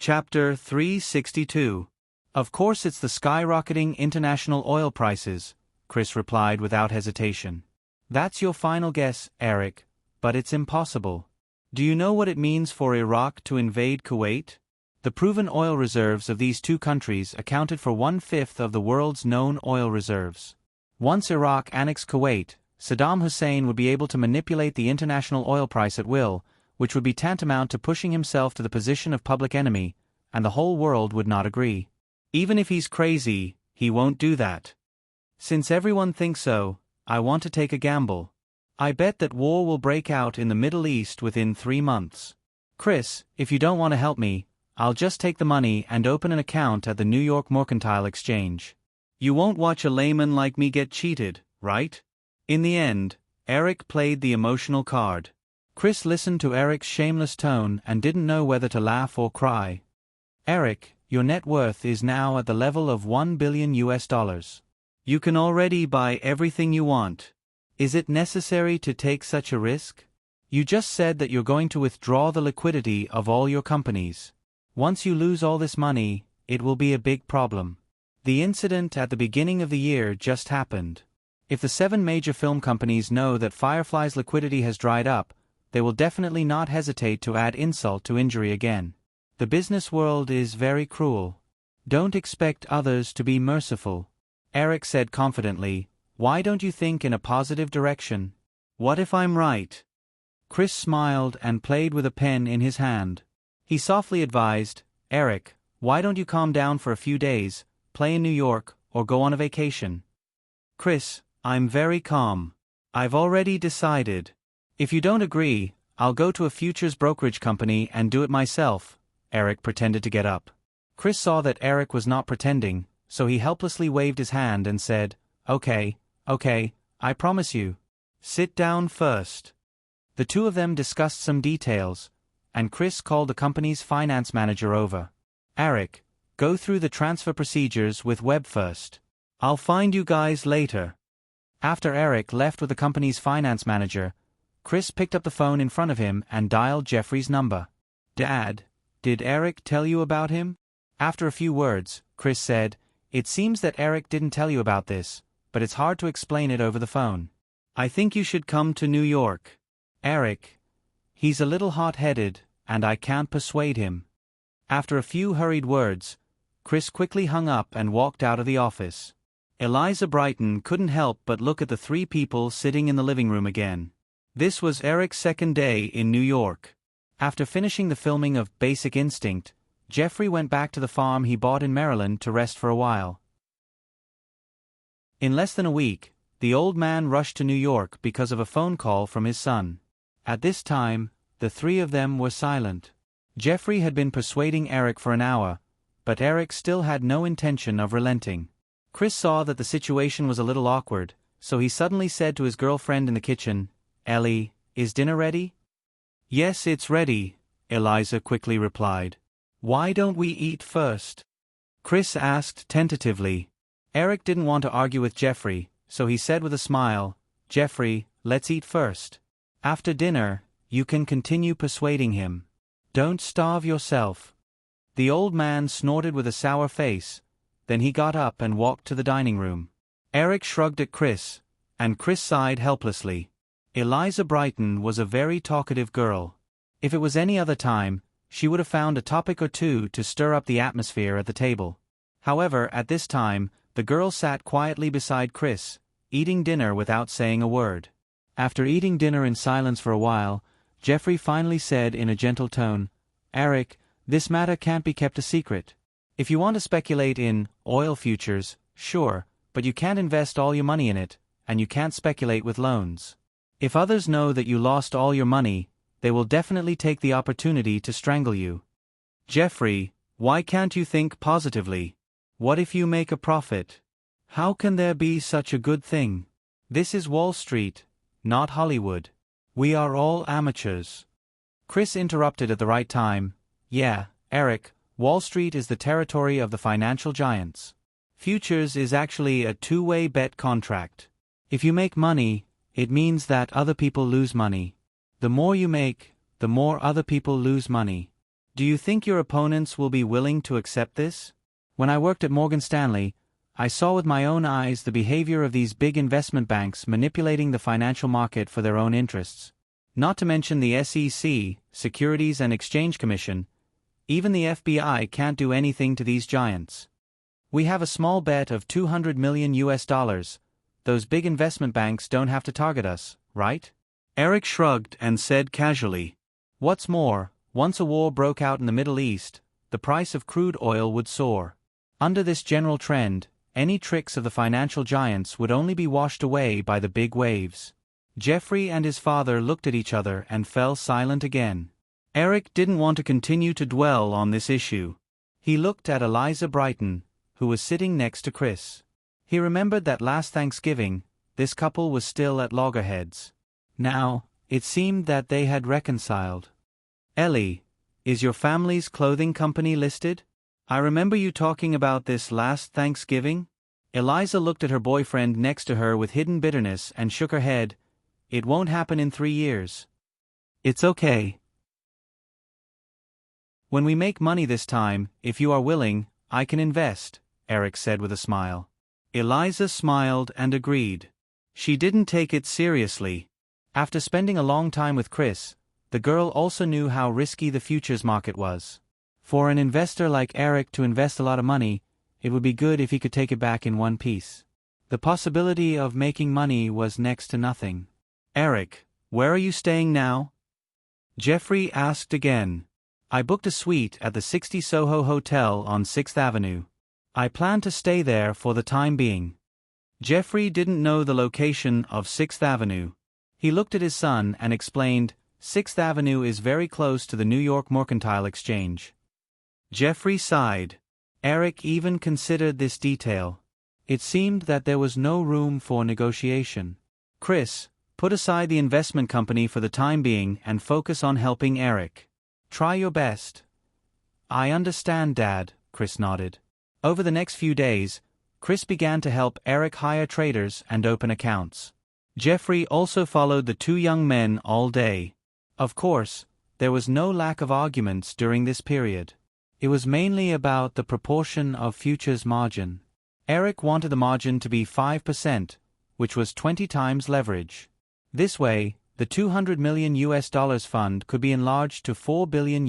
Chapter 362. Of course it's the skyrocketing international oil prices, Chris replied without hesitation. That's your final guess, Eric, but it's impossible. Do you know what it means for Iraq to invade Kuwait? The proven oil reserves of these two countries accounted for 1/5 of the world's known oil reserves. Once Iraq annexed Kuwait, Saddam Hussein would be able to manipulate the international oil price at will, which would be tantamount to pushing himself to the position of public enemy, and the whole world would not agree. Even if he's crazy, he won't do that. Since everyone thinks so, I want to take a gamble. I bet that war will break out in the Middle East within 3 months. Chris, if you don't want to help me, I'll just take the money and open an account at the New York Mercantile Exchange. You won't watch a layman like me get cheated, right? In the end, Eric played the emotional card. Chris listened to Eric's shameless tone and didn't know whether to laugh or cry. Eric, your net worth is now at the level of $1 billion. You can already buy everything you want. Is it necessary to take such a risk? You just said that you're going to withdraw the liquidity of all your companies. Once you lose all this money, it will be a big problem. The incident at the beginning of the year just happened. If the 7 major film companies know that Firefly's liquidity has dried up, they will definitely not hesitate to add insult to injury again. The business world is very cruel. Don't expect others to be merciful. Eric said confidently, why don't you think in a positive direction? What if I'm right? Chris smiled and played with a pen in his hand. He softly advised, Eric, why don't you calm down for a few days, play in New York, or go on a vacation? Chris, I'm very calm. I've already decided. If you don't agree, I'll go to a futures brokerage company and do it myself. Eric pretended to get up. Chris saw that Eric was not pretending, so he helplessly waved his hand and said, Okay, I promise you. Sit down first. The two of them discussed some details, and Chris called the company's finance manager over. Eric, go through the transfer procedures with Webb first. I'll find you guys later. After Eric left with the company's finance manager, Chris picked up the phone in front of him and dialed Jeffrey's number. Dad, did Eric tell you about him? After a few words, Chris said, It seems that Eric didn't tell you about this, but it's hard to explain it over the phone. I think you should come to New York. Eric, he's a little hot-headed, and I can't persuade him. After a few hurried words, Chris quickly hung up and walked out of the office. Eliza Brighton couldn't help but look at the 3 people sitting in the living room again. This was Eric's second day in New York. After finishing the filming of Basic Instinct, Jeffrey went back to the farm he bought in Maryland to rest for a while. In less than a week, the old man rushed to New York because of a phone call from his son. At this time, the 3 of them were silent. Jeffrey had been persuading Eric for an hour, but Eric still had no intention of relenting. Chris saw that the situation was a little awkward, so he suddenly said to his girlfriend in the kitchen, Ellie, is dinner ready? Yes, it's ready, Eliza quickly replied. Why don't we eat first? Chris asked tentatively. Eric didn't want to argue with Jeffrey, so he said with a smile, Jeffrey, let's eat first. After dinner, you can continue persuading him. Don't starve yourself. The old man snorted with a sour face, then he got up and walked to the dining room. Eric shrugged at Chris, and Chris sighed helplessly. Eliza Brighton was a very talkative girl. If it was any other time, she would have found a topic or two to stir up the atmosphere at the table. However, at this time, the girl sat quietly beside Chris, eating dinner without saying a word. After eating dinner in silence for a while, Jeffrey finally said in a gentle tone, Eric, this matter can't be kept a secret. If you want to speculate in oil futures, sure, but you can't invest all your money in it, and you can't speculate with loans. If others know that you lost all your money, they will definitely take the opportunity to strangle you. Jeffrey, why can't you think positively? What if you make a profit? How can there be such a good thing? This is Wall Street, not Hollywood. We are all amateurs. Chris interrupted at the right time. Yeah, Eric, Wall Street is the territory of the financial giants. Futures is actually a 2-way bet contract. If you make money, it means that other people lose money. The more you make, the more other people lose money. Do you think your opponents will be willing to accept this? When I worked at Morgan Stanley, I saw with my own eyes the behavior of these big investment banks manipulating the financial market for their own interests. Not to mention the SEC, Securities and Exchange Commission. Even the FBI can't do anything to these giants. We have a small bet of $200 million. Those big investment banks don't have to target us, right? Eric shrugged and said casually. What's more, once a war broke out in the Middle East, the price of crude oil would soar. Under this general trend, any tricks of the financial giants would only be washed away by the big waves. Jeffrey and his father looked at each other and fell silent again. Eric didn't want to continue to dwell on this issue. He looked at Eliza Brighton, who was sitting next to Chris. He remembered that last Thanksgiving, this couple was still at loggerheads. Now, it seemed that they had reconciled. Ellie, is your family's clothing company listed? I remember you talking about this last Thanksgiving. Eliza looked at her boyfriend next to her with hidden bitterness and shook her head. It won't happen in 3 years. It's okay. When we make money this time, if you are willing, I can invest, Eric said with a smile. Eliza smiled and agreed. She didn't take it seriously. After spending a long time with Chris, the girl also knew how risky the futures market was. For an investor like Eric to invest a lot of money, it would be good if he could take it back in one piece. The possibility of making money was next to nothing. Eric, where are you staying now? Jeffrey asked again. I booked a suite at the 60 Soho Hotel on 6th Avenue. I plan to stay there for the time being. Jeffrey didn't know the location of 6th Avenue. He looked at his son and explained, 6th Avenue is very close to the New York Mercantile Exchange. Jeffrey sighed. Eric even considered this detail. It seemed that there was no room for negotiation. Chris, put aside the investment company for the time being and focus on helping Eric. Try your best. I understand, Dad, Chris nodded. Over the next few days, Chris began to help Eric hire traders and open accounts. Jeffrey also followed the two young men all day. Of course, there was no lack of arguments during this period. It was mainly about the proportion of futures margin. Eric wanted the margin to be 5%, which was 20 times leverage. This way, the $200 million fund could be enlarged to $4 billion.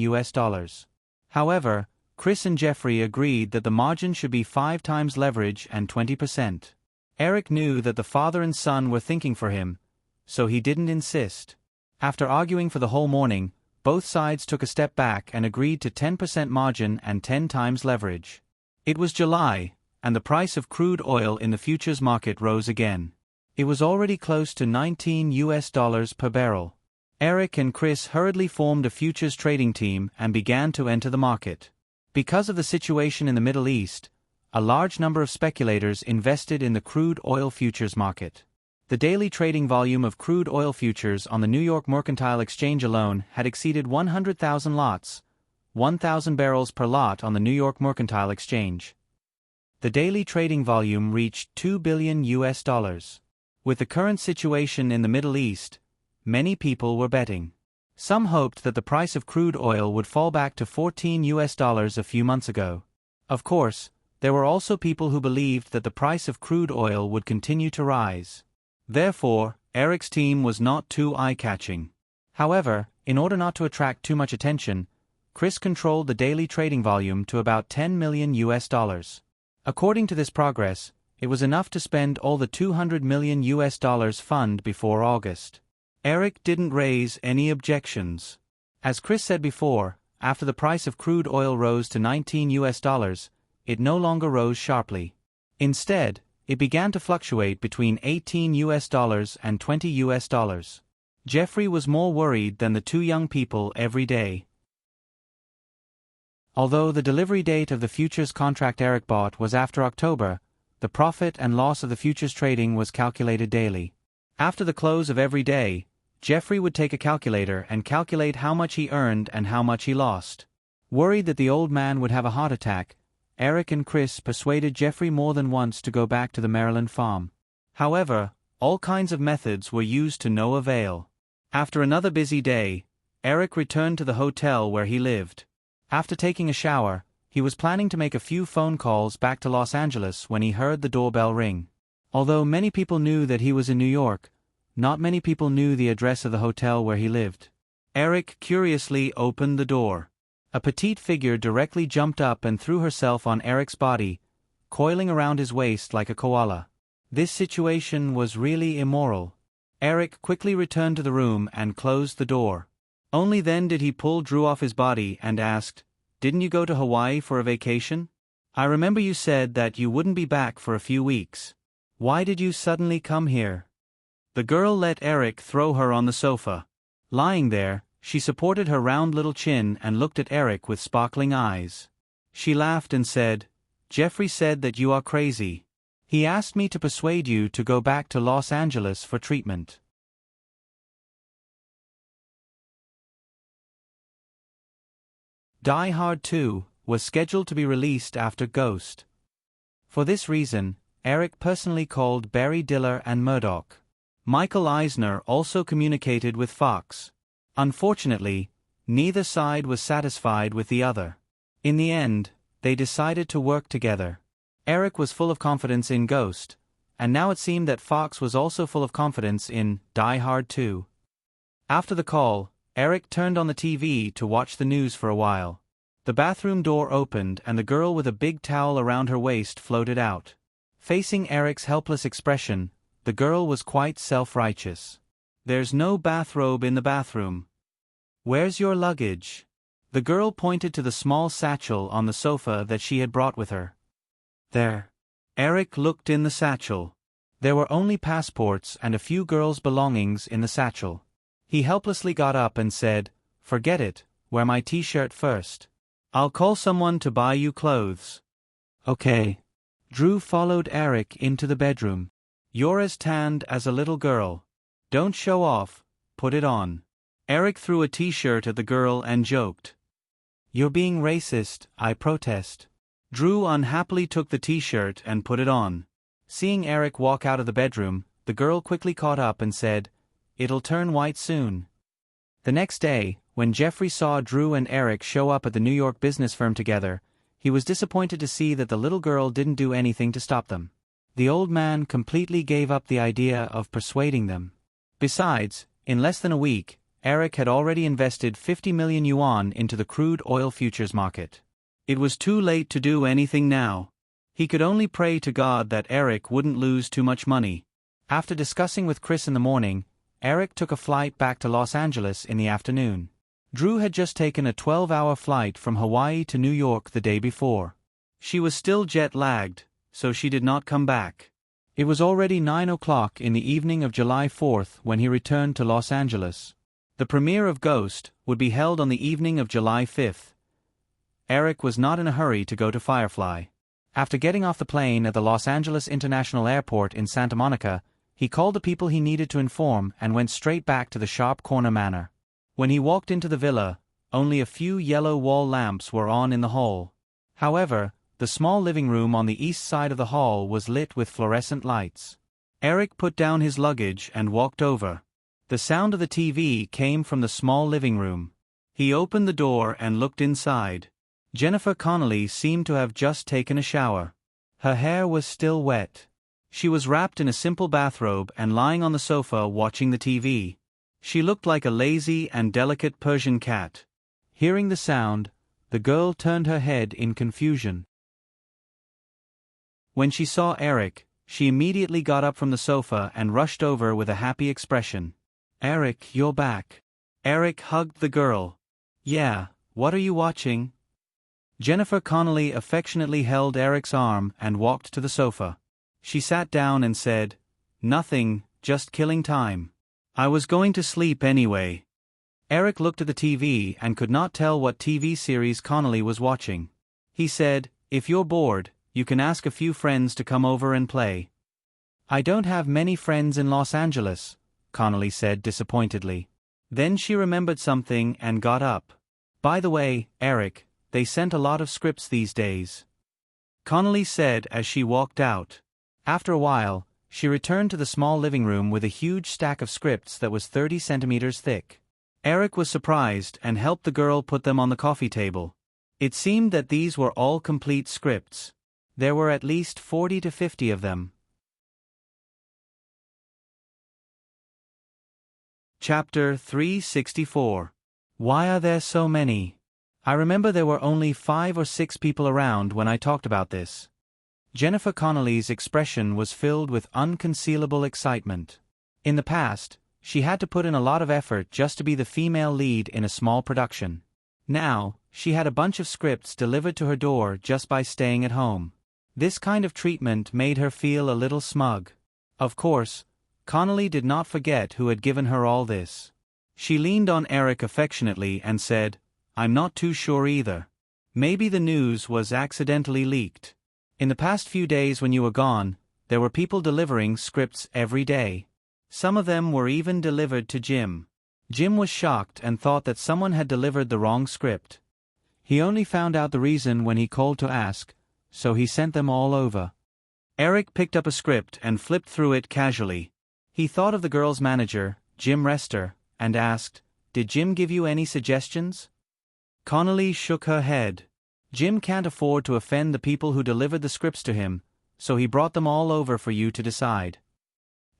However, Chris and Jeffrey agreed that the margin should be 5 times leverage and 20%. Eric knew that the father and son were thinking for him, so he didn't insist. After arguing for the whole morning, both sides took a step back and agreed to 10% margin and 10 times leverage. It was July, and the price of crude oil in the futures market rose again. It was already close to $19 per barrel. Eric and Chris hurriedly formed a futures trading team and began to enter the market. Because of the situation in the Middle East, a large number of speculators invested in the crude oil futures market. The daily trading volume of crude oil futures on the New York Mercantile Exchange alone had exceeded 100,000 lots, 1,000 barrels per lot on the New York Mercantile Exchange. The daily trading volume reached $2 billion. With the current situation in the Middle East, many people were betting. Some hoped that the price of crude oil would fall back to $14 a few months ago. Of course, there were also people who believed that the price of crude oil would continue to rise. Therefore, Eric's team was not too eye-catching. However, in order not to attract too much attention, Chris controlled the daily trading volume to about $10 million. According to this progress, it was enough to spend all the $200 million fund before August. Eric didn't raise any objections. As Chris said before, after the price of crude oil rose to $19, it no longer rose sharply. Instead, it began to fluctuate between $18 and $20. Jeffrey was more worried than the two young people every day. Although the delivery date of the futures contract Eric bought was after October, the profit and loss of the futures trading was calculated daily. After the close of every day, Jeffrey would take a calculator and calculate how much he earned and how much he lost. Worried that the old man would have a heart attack, Eric and Chris persuaded Jeffrey more than once to go back to the Maryland farm. However, all kinds of methods were used to no avail. After another busy day, Eric returned to the hotel where he lived. After taking a shower, he was planning to make a few phone calls back to Los Angeles when he heard the doorbell ring. Although many people knew that he was in New York, not many people knew the address of the hotel where he lived. Eric curiously opened the door. A petite figure directly jumped up and threw herself on Eric's body, coiling around his waist like a koala. This situation was really immoral. Eric quickly returned to the room and closed the door. Only then did he pull Drew off his body and asked, "Didn't you go to Hawaii for a vacation? I remember you said that you wouldn't be back for a few weeks. Why did you suddenly come here?" The girl let Eric throw her on the sofa. Lying there, she supported her round little chin and looked at Eric with sparkling eyes. She laughed and said, "Jeffrey said that you are crazy. He asked me to persuade you to go back to Los Angeles for treatment." Die Hard 2 was scheduled to be released after Ghost. For this reason, Eric personally called Barry Diller and Murdoch. Michael Eisner also communicated with Fox. Unfortunately, neither side was satisfied with the other. In the end, they decided to work together. Eric was full of confidence in Ghost, and now it seemed that Fox was also full of confidence in Die Hard 2. After the call, Eric turned on the TV to watch the news for a while. The bathroom door opened and the girl with a big towel around her waist floated out. Facing Eric's helpless expression, the girl was quite self-righteous. "There's no bathrobe in the bathroom. Where's your luggage?" The girl pointed to the small satchel on the sofa that she had brought with her. "There." Eric looked in the satchel. There were only passports and a few girls' belongings in the satchel. He helplessly got up and said, "Forget it, wear my t-shirt first. I'll call someone to buy you clothes." "Okay." Drew followed Eric into the bedroom. "You're as tanned as a little girl. Don't show off, put it on." Eric threw a t-shirt at the girl and joked, "You're being racist, I protest." Drew unhappily took the t-shirt and put it on. Seeing Eric walk out of the bedroom, the girl quickly caught up and said, "It'll turn white soon." The next day, when Jeffrey saw Drew and Eric show up at the New York business firm together, he was disappointed to see that the little girl didn't do anything to stop them. The old man completely gave up the idea of persuading them. Besides, in less than a week, Eric had already invested 50 million yuan into the crude oil futures market. It was too late to do anything now. He could only pray to God that Eric wouldn't lose too much money. After discussing with Chris in the morning, Eric took a flight back to Los Angeles in the afternoon. Drew had just taken a 12-hour flight from Hawaii to New York the day before. She was still jet-lagged, so she did not come back. It was already 9 o'clock in the evening of July 4th when he returned to Los Angeles. The premiere of Ghost would be held on the evening of July 5th. Eric was not in a hurry to go to Firefly. After getting off the plane at the Los Angeles International Airport in Santa Monica, he called the people he needed to inform and went straight back to the Sharp Corner Manor. When he walked into the villa, only a few yellow wall lamps were on in the hall. However, the small living room on the east side of the hall was lit with fluorescent lights. Eric put down his luggage and walked over. The sound of the TV came from the small living room. He opened the door and looked inside. Jennifer Connelly seemed to have just taken a shower. Her hair was still wet. She was wrapped in a simple bathrobe and lying on the sofa watching the TV. She looked like a lazy and delicate Persian cat. Hearing the sound, the girl turned her head in confusion. When she saw Eric, she immediately got up from the sofa and rushed over with a happy expression. "Eric, you're back." Eric hugged the girl. "Yeah, what are you watching?" Jennifer Connelly affectionately held Eric's arm and walked to the sofa. She sat down and said, "Nothing, just killing time. I was going to sleep anyway." Eric looked at the TV and could not tell what TV series Connelly was watching. He said, "If you're bored, you can ask a few friends to come over and play." "I don't have many friends in Los Angeles," Connelly said disappointedly. Then she remembered something and got up. "By the way, Eric, they sent a lot of scripts these days," Connelly said as she walked out. After a while, she returned to the small living room with a huge stack of scripts that was 30 centimeters thick. Eric was surprised and helped the girl put them on the coffee table. It seemed that these were all complete scripts. There were at least 40 to 50 of them. Chapter 364. Why are there so many? I remember there were only 5 or 6 people around when I talked about this. Jennifer Connelly's expression was filled with unconcealable excitement. In the past, she had to put in a lot of effort just to be the female lead in a small production. Now, she had a bunch of scripts delivered to her door just by staying at home. This kind of treatment made her feel a little smug. Of course, Connelly did not forget who had given her all this. She leaned on Eric affectionately and said, "I'm not too sure either. Maybe the news was accidentally leaked. In the past few days when you were gone, there were people delivering scripts every day. Some of them were even delivered to Jim." Jim was shocked and thought that someone had delivered the wrong script. He only found out the reason when he called to ask, so he sent them all over. Eric picked up a script and flipped through it casually. He thought of the girl's manager, Jim Rester, and asked, "Did Jim give you any suggestions?" Connelly shook her head. Jim can't afford to offend the people who delivered the scripts to him, so he brought them all over for you to decide.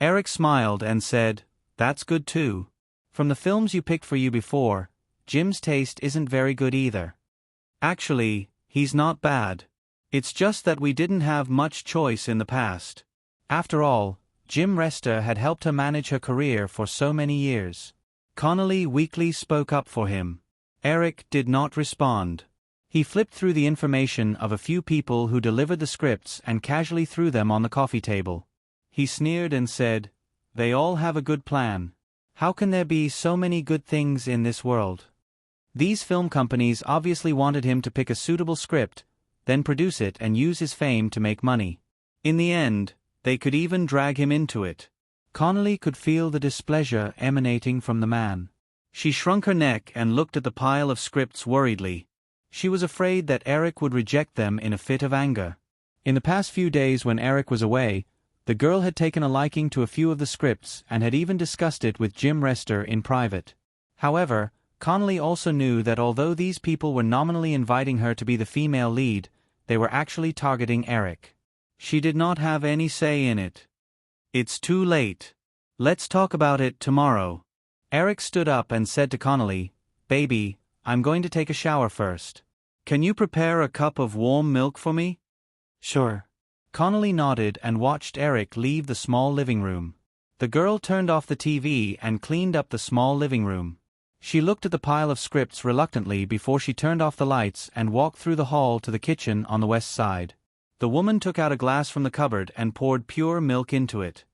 Eric smiled and said, "That's good too. From the films you picked for you before, Jim's taste isn't very good either. Actually, he's not bad. It's just that we didn't have much choice in the past." After all, Jim Rester had helped her manage her career for so many years. Connelly weakly spoke up for him. Eric did not respond. He flipped through the information of a few people who delivered the scripts and casually threw them on the coffee table. He sneered and said, "They all have a good plan. How can there be so many good things in this world?" These film companies obviously wanted him to pick a suitable script, then produce it and use his fame to make money. In the end, they could even drag him into it. Connelly could feel the displeasure emanating from the man. She shrunk her neck and looked at the pile of scripts worriedly. She was afraid that Eric would reject them in a fit of anger. In the past few days when Eric was away, the girl had taken a liking to a few of the scripts and had even discussed it with Jim Rester in private. However, Connelly also knew that although these people were nominally inviting her to be the female lead, they were actually targeting Eric. She did not have any say in it. "It's too late. Let's talk about it tomorrow." Eric stood up and said to Connelly, "Baby, I'm going to take a shower first. Can you prepare a cup of warm milk for me?" "Sure." Connelly nodded and watched Eric leave the small living room. The girl turned off the TV and cleaned up the small living room. She looked at the pile of scripts reluctantly before she turned off the lights and walked through the hall to the kitchen on the west side. The woman took out a glass from the cupboard and poured pure milk into it.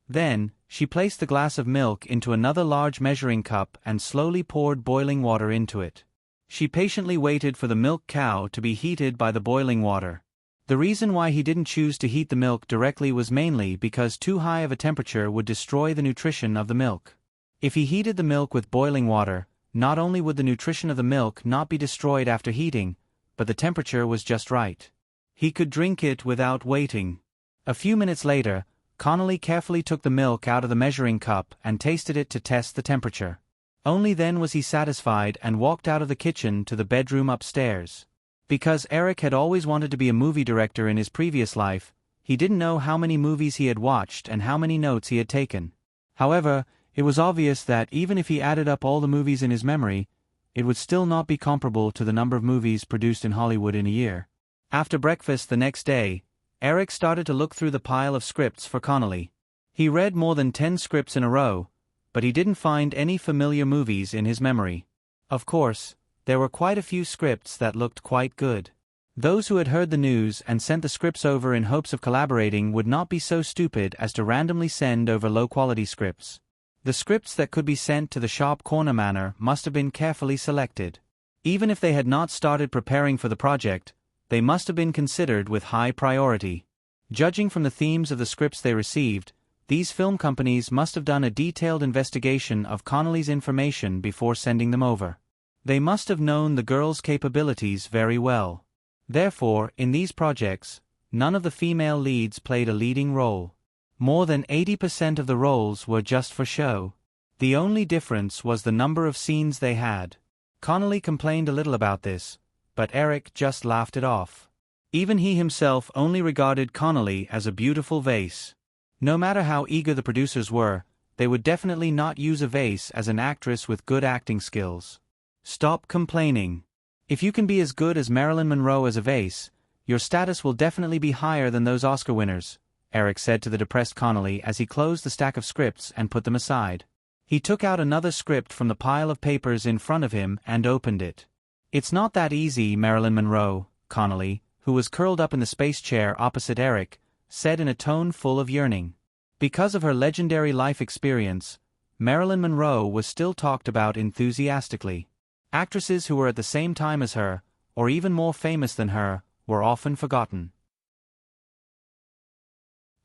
Then, she placed the glass of milk into another large measuring cup and slowly poured boiling water into it. She patiently waited for the milk cow to be heated by the boiling water. The reason why he didn't choose to heat the milk directly was mainly because too high of a temperature would destroy the nutrition of the milk. If he heated the milk with boiling water, not only would the nutrition of the milk not be destroyed after heating, but the temperature was just right. He could drink it without waiting. A few minutes later, Connelly carefully took the milk out of the measuring cup and tasted it to test the temperature. Only then was he satisfied and walked out of the kitchen to the bedroom upstairs. Because Eric had always wanted to be a movie director in his previous life, he didn't know how many movies he had watched and how many notes he had taken. However, it was obvious that even if he added up all the movies in his memory, it would still not be comparable to the number of movies produced in Hollywood in a year. After breakfast the next day, Eric started to look through the pile of scripts for Connelly. He read more than 10 scripts in a row, but he didn't find any familiar movies in his memory. Of course, there were quite a few scripts that looked quite good. Those who had heard the news and sent the scripts over in hopes of collaborating would not be so stupid as to randomly send over low-quality scripts. The scripts that could be sent to the sharp corner manor must have been carefully selected. Even if they had not started preparing for the project, they must have been considered with high priority. Judging from the themes of the scripts they received, these film companies must have done a detailed investigation of Connelly's information before sending them over. They must have known the girl's capabilities very well. Therefore, in these projects, none of the female leads played a leading role. More than 80% of the roles were just for show. The only difference was the number of scenes they had. Connolly complained a little about this, but Eric just laughed it off. Even he himself only regarded Connolly as a beautiful vase. No matter how eager the producers were, they would definitely not use a vase as an actress with good acting skills. Stop complaining. If you can be as good as Marilyn Monroe as a vase, your status will definitely be higher than those Oscar winners, Eric said to the depressed Connolly as he closed the stack of scripts and put them aside. He took out another script from the pile of papers in front of him and opened it. It's not that easy, Marilyn Monroe, Connolly, who was curled up in the space chair opposite Eric, said in a tone full of yearning. Because of her legendary life experience, Marilyn Monroe was still talked about enthusiastically. Actresses who were at the same time as her, or even more famous than her, were often forgotten.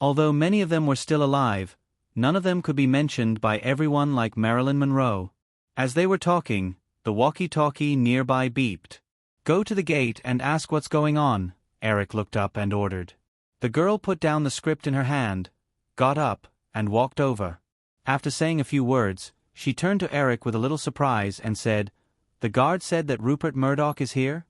Although many of them were still alive, none of them could be mentioned by everyone like Marilyn Monroe. As they were talking, the walkie-talkie nearby beeped. "Go to the gate and ask what's going on," Eric looked up and ordered. The girl put down the script in her hand, got up, and walked over. After saying a few words, she turned to Eric with a little surprise and said, "The guard said that Rupert Murdoch is here?"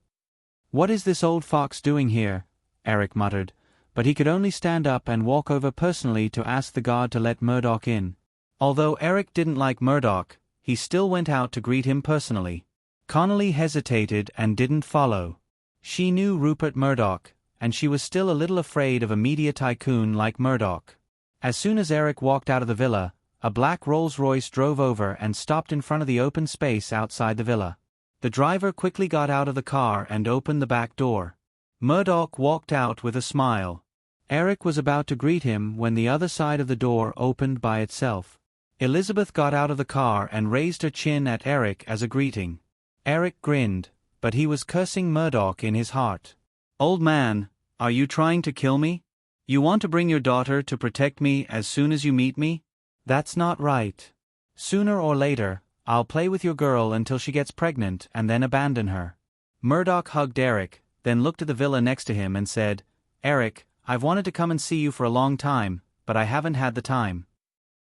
"What is this old fox doing here?" Eric muttered, but he could only stand up and walk over personally to ask the guard to let Murdoch in. Although Eric didn't like Murdoch, he still went out to greet him personally. Connolly hesitated and didn't follow. She knew Rupert Murdoch, and she was still a little afraid of a media tycoon like Murdoch. As soon as Eric walked out of the villa, a black Rolls-Royce drove over and stopped in front of the open space outside the villa. The driver quickly got out of the car and opened the back door. Murdoch walked out with a smile. Eric was about to greet him when the other side of the door opened by itself. Elizabeth got out of the car and raised her chin at Eric as a greeting. Eric grinned, but he was cursing Murdoch in his heart. "Old man, are you trying to kill me? You want to bring your daughter to protect me as soon as you meet me? That's not right. Sooner or later, I'll play with your girl until she gets pregnant and then abandon her." Murdoch hugged Eric, then looked at the villa next to him and said, "Eric, I've wanted to come and see you for a long time, but I haven't had the time."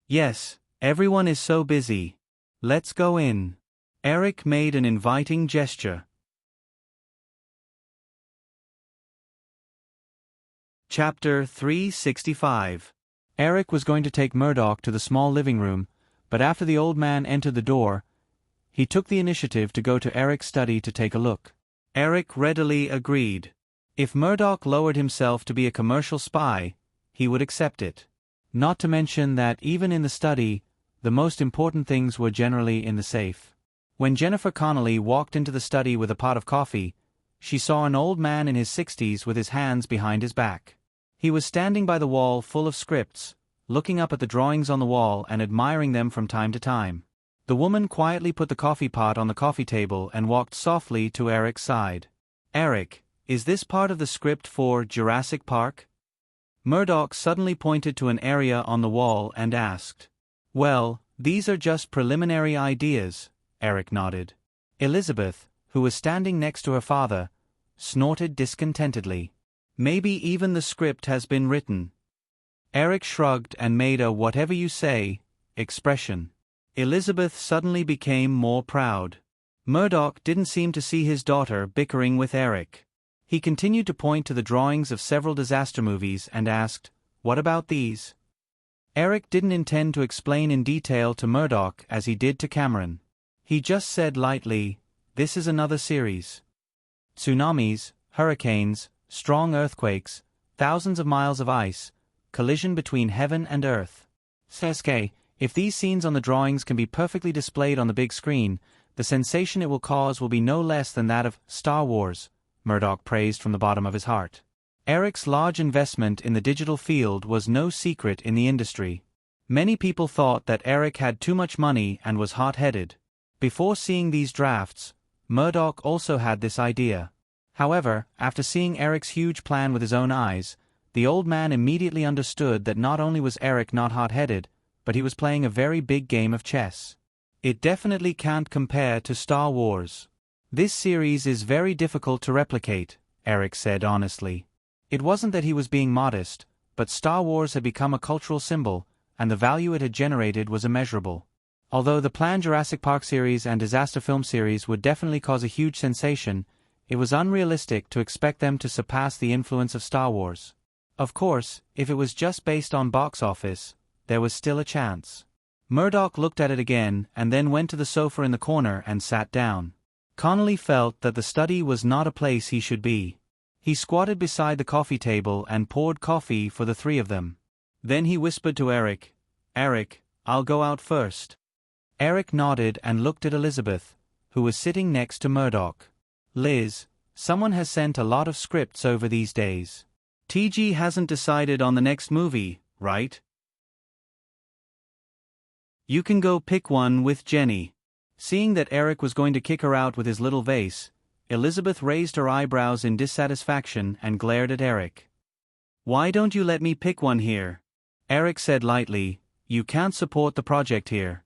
"Yes, everyone is so busy. Let's go in." Eric made an inviting gesture. Chapter 365. Eric was going to take Murdoch to the small living room, but after the old man entered the door, he took the initiative to go to Eric's study to take a look. Eric readily agreed. If Murdoch lowered himself to be a commercial spy, he would accept it. Not to mention that even in the study, the most important things were generally in the safe. When Jennifer Connolly walked into the study with a pot of coffee, she saw an old man in his 60s with his hands behind his back. He was standing by the wall full of scripts, looking up at the drawings on the wall and admiring them from time to time. The woman quietly put the coffee pot on the coffee table and walked softly to Eric's side. "Eric, is this part of the script for Jurassic Park?" Murdoch suddenly pointed to an area on the wall and asked. "Well, these are just preliminary ideas," Eric nodded. Elizabeth, who was standing next to her father, snorted discontentedly. "Maybe even the script has been written." Eric shrugged and made a "whatever you say" expression. Elizabeth suddenly became more proud. Murdoch didn't seem to see his daughter bickering with Eric. He continued to point to the drawings of several disaster movies and asked, "What about these?" Eric didn't intend to explain in detail to Murdoch as he did to Cameron. He just said lightly, "This is another series. Tsunamis, hurricanes, strong earthquakes, thousands of miles of ice, collision between heaven and earth. Sesuke, if these scenes on the drawings can be perfectly displayed on the big screen, the sensation it will cause will be no less than that of Star Wars," Murdoch praised from the bottom of his heart. Eric's large investment in the digital field was no secret in the industry. Many people thought that Eric had too much money and was hot-headed. Before seeing these drafts, Murdoch also had this idea. However, after seeing Eric's huge plan with his own eyes, the old man immediately understood that not only was Eric not hot-headed, but he was playing a very big game of chess. "It definitely can't compare to Star Wars. This series is very difficult to replicate," Eric said honestly. It wasn't that he was being modest, but Star Wars had become a cultural symbol, and the value it had generated was immeasurable. Although the planned Jurassic Park series and disaster film series would definitely cause a huge sensation, it was unrealistic to expect them to surpass the influence of Star Wars. Of course, if it was just based on box office, there was still a chance. Murdoch looked at it again and then went to the sofa in the corner and sat down. Connolly felt that the study was not a place he should be. He squatted beside the coffee table and poured coffee for the three of them. Then he whispered to Eric, "Eric, I'll go out first." Eric nodded and looked at Elizabeth, who was sitting next to Murdoch. "Liz, someone has sent a lot of scripts over these days. TG hasn't decided on the next movie, right? You can go pick one with Jenny." Seeing that Eric was going to kick her out with his little vase, Elizabeth raised her eyebrows in dissatisfaction and glared at Eric. "Why don't you let me pick one here?" Eric said lightly, "You can't support the project here."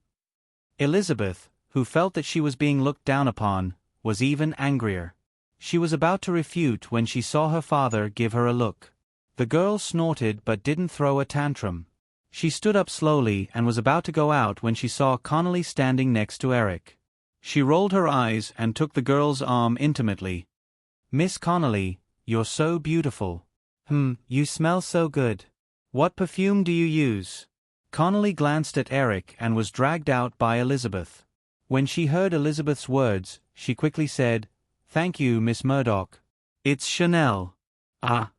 Elizabeth, who felt that she was being looked down upon, was even angrier. She was about to refute when she saw her father give her a look. The girl snorted but didn't throw a tantrum. She stood up slowly and was about to go out when she saw Connolly standing next to Eric. She rolled her eyes and took the girl's arm intimately. "Miss Connolly, you're so beautiful. You smell so good. What perfume do you use?" Connolly glanced at Eric and was dragged out by Elizabeth. When she heard Elizabeth's words, she quickly said, "Thank you, Miss Murdoch. It's Chanel." "Ah."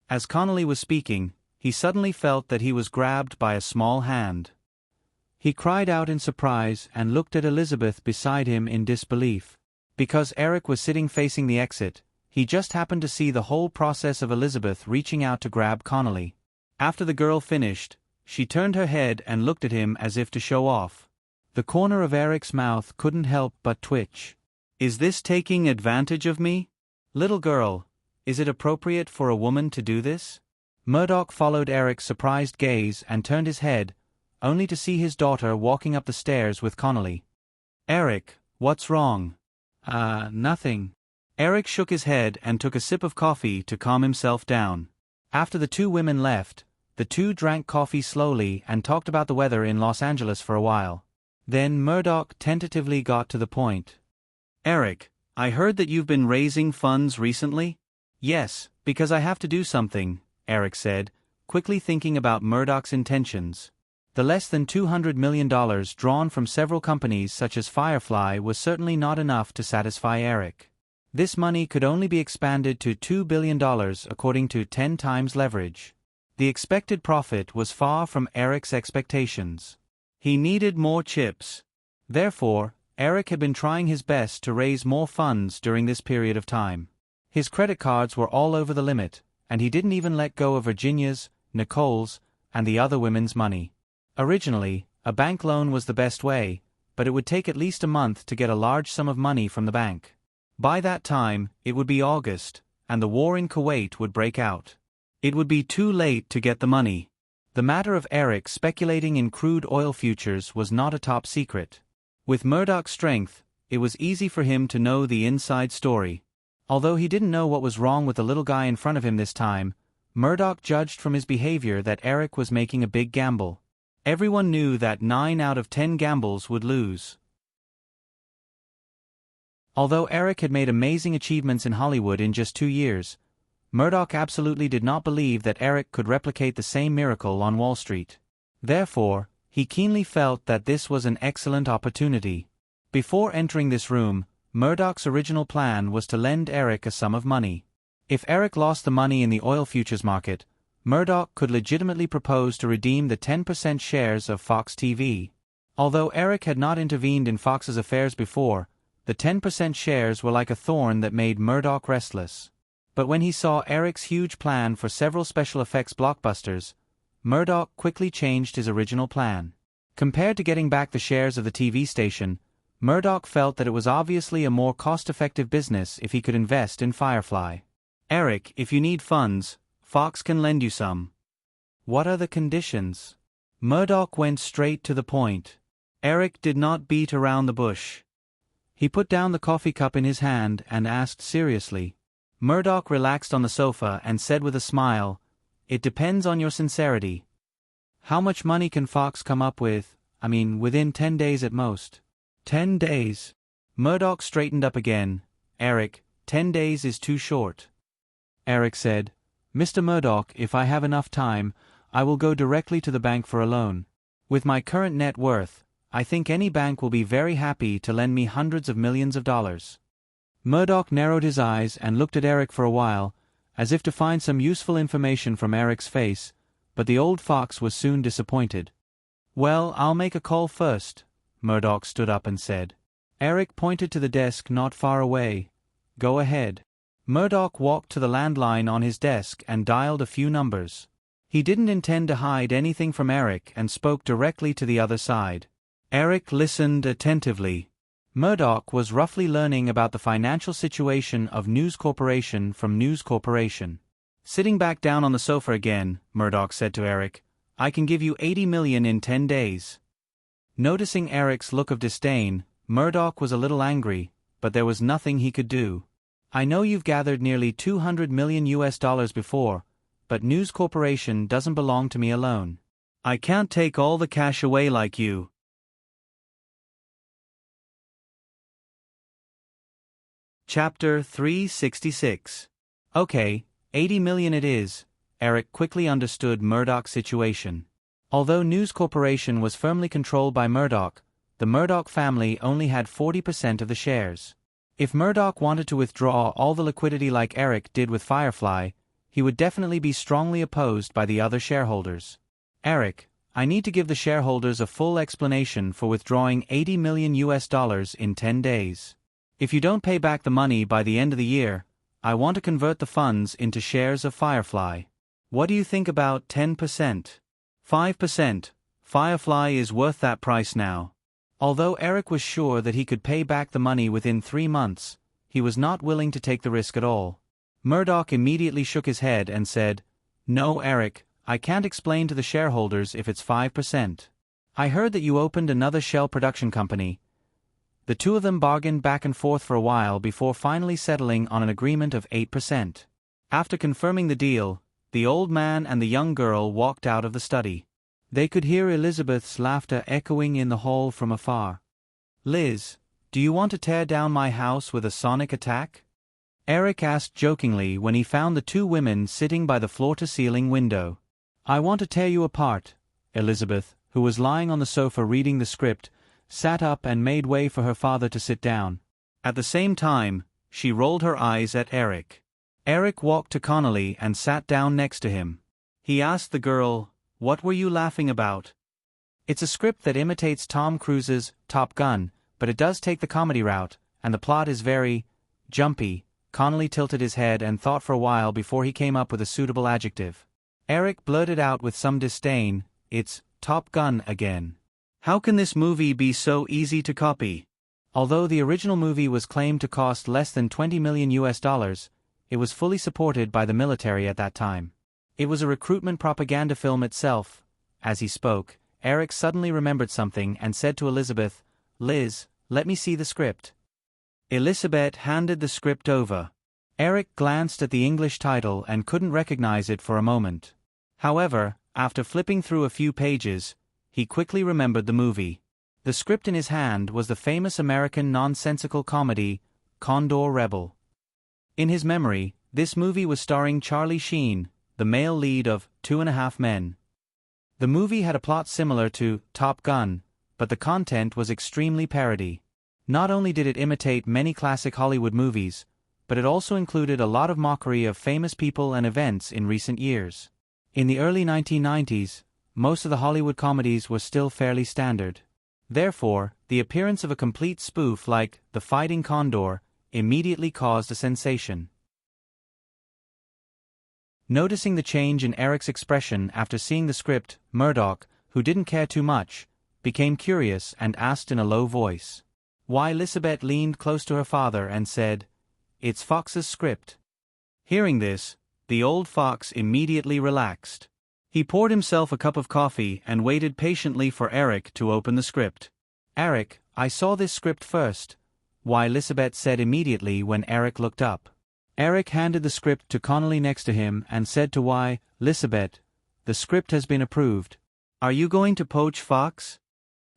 As Connolly was speaking, he suddenly felt that he was grabbed by a small hand. He cried out in surprise and looked at Elizabeth beside him in disbelief. Because Eric was sitting facing the exit, he just happened to see the whole process of Elizabeth reaching out to grab Connolly. After the girl finished, she turned her head and looked at him as if to show off. The corner of Eric's mouth couldn't help but twitch. "Is this taking advantage of me? Little girl, is it appropriate for a woman to do this?" Murdoch followed Eric's surprised gaze and turned his head, only to see his daughter walking up the stairs with Connolly. "Eric, what's wrong?" Nothing." Eric shook his head and took a sip of coffee to calm himself down. After the two women left, the two drank coffee slowly and talked about the weather in Los Angeles for a while. Then Murdoch tentatively got to the point. "Eric, I heard that you've been raising funds recently?" "Yes, because I have to do something," Eric said, quickly thinking about Murdoch's intentions. The less than $200 million drawn from several companies such as Firefly was certainly not enough to satisfy Eric. This money could only be expanded to $2 billion according to 10 times leverage. The expected profit was far from Eric's expectations. He needed more chips. Therefore, Eric had been trying his best to raise more funds during this period of time. His credit cards were all over the limit, and he didn't even let go of Virginia's, Nicole's, and the other women's money. Originally, a bank loan was the best way, but it would take at least a month to get a large sum of money from the bank. By that time, it would be August, and the war in Kuwait would break out. It would be too late to get the money. The matter of Eric speculating in crude oil futures was not a top secret. With Murdoch's strength, it was easy for him to know the inside story. Although he didn't know what was wrong with the little guy in front of him this time, Murdoch judged from his behavior that Eric was making a big gamble. Everyone knew that 9 out of 10 gambles would lose. Although Eric had made amazing achievements in Hollywood in just 2 years, Murdoch absolutely did not believe that Eric could replicate the same miracle on Wall Street. Therefore, he keenly felt that this was an excellent opportunity. Before entering this room, Murdoch's original plan was to lend Eric a sum of money. If Eric lost the money in the oil futures market, Murdoch could legitimately propose to redeem the 10% shares of Fox TV. Although Eric had not intervened in Fox's affairs before, the 10% shares were like a thorn that made Murdoch restless. But when he saw Eric's huge plan for several special effects blockbusters, Murdoch quickly changed his original plan. Compared to getting back the shares of the TV station, Murdoch felt that it was obviously a more cost-effective business if he could invest in Firefly. "Eric, if you need funds, Fox can lend you some." "What are the conditions?" Murdoch went straight to the point. Eric did not beat around the bush. He put down the coffee cup in his hand and asked seriously. Murdoch relaxed on the sofa and said with a smile, "It depends on your sincerity." "How much money can Fox come up with?" within 10 days at most. 10 days. Murdoch straightened up again. Eric, 10 days is too short. Eric said, Mr. Murdoch, if I have enough time, I will go directly to the bank for a loan. With my current net worth, I think any bank will be very happy to lend me hundreds of millions of dollars. Murdoch narrowed his eyes and looked at Eric for a while, as if to find some useful information from Eric's face, but the old fox was soon disappointed. Well, I'll make a call first, Murdoch stood up and said. Eric pointed to the desk not far away. Go ahead. Murdoch walked to the landline on his desk and dialed a few numbers. He didn't intend to hide anything from Eric and spoke directly to the other side. Eric listened attentively. Murdoch was roughly learning about the financial situation of News Corporation from News Corporation. Sitting back down on the sofa again, Murdoch said to Eric, I can give you 80 million in 10 days. Noticing Eric's look of disdain, Murdoch was a little angry, but there was nothing he could do. I know you've gathered nearly $200 million before, but News Corporation doesn't belong to me alone. I can't take all the cash away like you. Chapter 366. Okay, 80 million it is. Eric quickly understood Murdoch's situation. Although News Corporation was firmly controlled by Murdoch, the Murdoch family only had 40% of the shares. If Murdoch wanted to withdraw all the liquidity like Eric did with Firefly, he would definitely be strongly opposed by the other shareholders. Eric, I need to give the shareholders a full explanation for withdrawing $80 million in 10 days. If you don't pay back the money by the end of the year, I want to convert the funds into shares of Firefly. What do you think about 10%? 5%. Firefly is worth that price now. Although Eric was sure that he could pay back the money within 3 months, he was not willing to take the risk at all. Murdoch immediately shook his head and said, No, Eric, I can't explain to the shareholders if it's 5%. I heard that you opened another shell production company. The two of them bargained back and forth for a while before finally settling on an agreement of 8%. After confirming the deal, the old man and the young girl walked out of the study. They could hear Elizabeth's laughter echoing in the hall from afar. Liz, do you want to tear down my house with a sonic attack? Eric asked jokingly when he found the two women sitting by the floor-to-ceiling window. I want to tear you apart. Elizabeth, who was lying on the sofa reading the script, sat up and made way for her father to sit down. At the same time, she rolled her eyes at Eric. Eric walked to Connolly and sat down next to him. He asked the girl, What were you laughing about? It's a script that imitates Tom Cruise's Top Gun, but it does take the comedy route, and the plot is very jumpy. Connolly tilted his head and thought for a while before he came up with a suitable adjective. Eric blurted out with some disdain, It's Top Gun again. How can this movie be so easy to copy? Although the original movie was claimed to cost less than $20 million, it was fully supported by the military at that time. It was a recruitment propaganda film itself. As he spoke, Eric suddenly remembered something and said to Elizabeth, Liz, let me see the script. Elizabeth handed the script over. Eric glanced at the English title and couldn't recognize it for a moment. However, after flipping through a few pages, he quickly remembered the movie. The script in his hand was the famous American nonsensical comedy, Condor Rebel. In his memory, this movie was starring Charlie Sheen, the male lead of 2.5 Men. The movie had a plot similar to Top Gun, but the content was extremely parody. Not only did it imitate many classic Hollywood movies, but it also included a lot of mockery of famous people and events in recent years. In the early 1990s, most of the Hollywood comedies were still fairly standard. Therefore, the appearance of a complete spoof like The Fighting Condor immediately caused a sensation. Noticing the change in Eric's expression after seeing the script, Murdoch, who didn't care too much, became curious and asked in a low voice. Why, Elizabeth leaned close to her father and said, It's Fox's script. Hearing this, the old fox immediately relaxed. He poured himself a cup of coffee and waited patiently for Eric to open the script. Eric, I saw this script first. Why, Elizabeth said immediately when Eric looked up. Eric handed the script to Connolly next to him and said to Why, Elizabeth, the script has been approved. Are you going to poach Fox?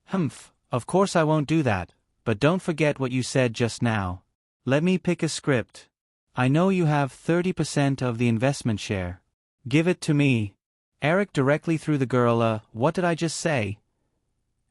Humph, of course I won't do that, but don't forget what you said just now. Let me pick a script. I know you have 30% of the investment share. Give it to me. Eric directly threw the girl a "what did I just say?"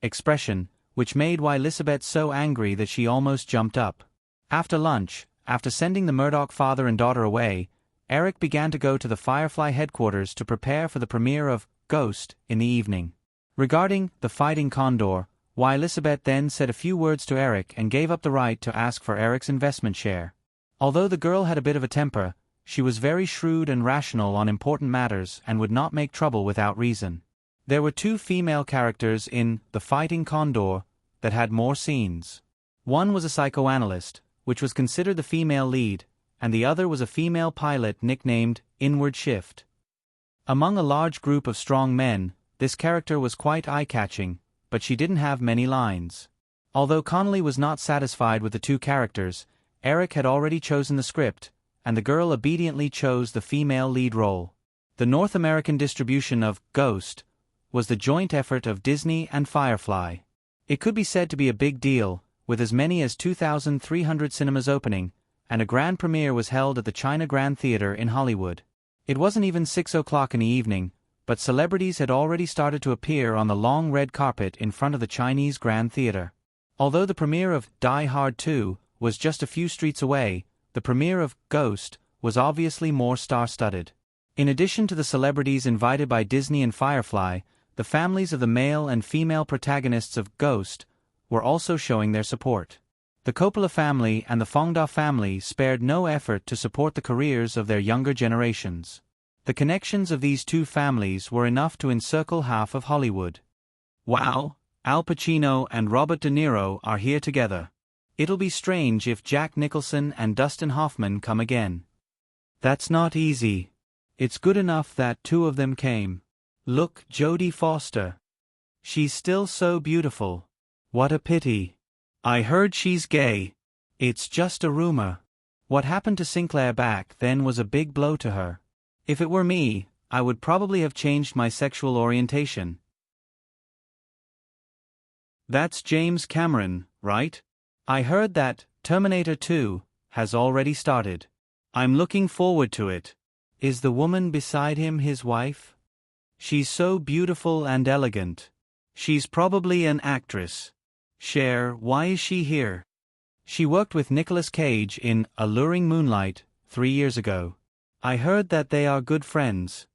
expression, which made Elizabeth so angry that she almost jumped up. After lunch, after sending the Murdoch father and daughter away, Eric began to go to the Firefly headquarters to prepare for the premiere of Ghost in the evening. Regarding The Fighting Condor, Elizabeth then said a few words to Eric and gave up the right to ask for Eric's investment share. Although the girl had a bit of a temper, she was very shrewd and rational on important matters and would not make trouble without reason. There were two female characters in The Fighting Condor that had more scenes. One was a psychoanalyst, which was considered the female lead, and the other was a female pilot nicknamed Inward Shift. Among a large group of strong men, this character was quite eye-catching, but she didn't have many lines. Although Connolly was not satisfied with the two characters, Eric had already chosen the script, and the girl obediently chose the female lead role. The North American distribution of Ghost was the joint effort of Disney and Firefly. It could be said to be a big deal, with as many as 2,300 cinemas opening, and a grand premiere was held at the China Grand Theater in Hollywood. It wasn't even 6 o'clock in the evening, but celebrities had already started to appear on the long red carpet in front of the Chinese Grand Theater. Although the premiere of Die Hard 2 was just a few streets away, the premiere of Ghost was obviously more star-studded. In addition to the celebrities invited by Disney and Firefly, the families of the male and female protagonists of Ghost were also showing their support. The Coppola family and the Fongda family spared no effort to support the careers of their younger generations. The connections of these two families were enough to encircle half of Hollywood. Wow, Al Pacino and Robert De Niro are here together. It'll be strange if Jack Nicholson and Dustin Hoffman come again. That's not easy. It's good enough that two of them came. Look, Jodie Foster. She's still so beautiful. What a pity. I heard she's gay. It's just a rumor. What happened to Sinclair back then was a big blow to her. If it were me, I would probably have changed my sexual orientation. That's James Cameron, right? I heard that Terminator 2 has already started. I'm looking forward to it. Is the woman beside him his wife? She's so beautiful and elegant. She's probably an actress. Cher, why is she here? She worked with Nicolas Cage in Alluring Moonlight 3 years ago. I heard that they are good friends.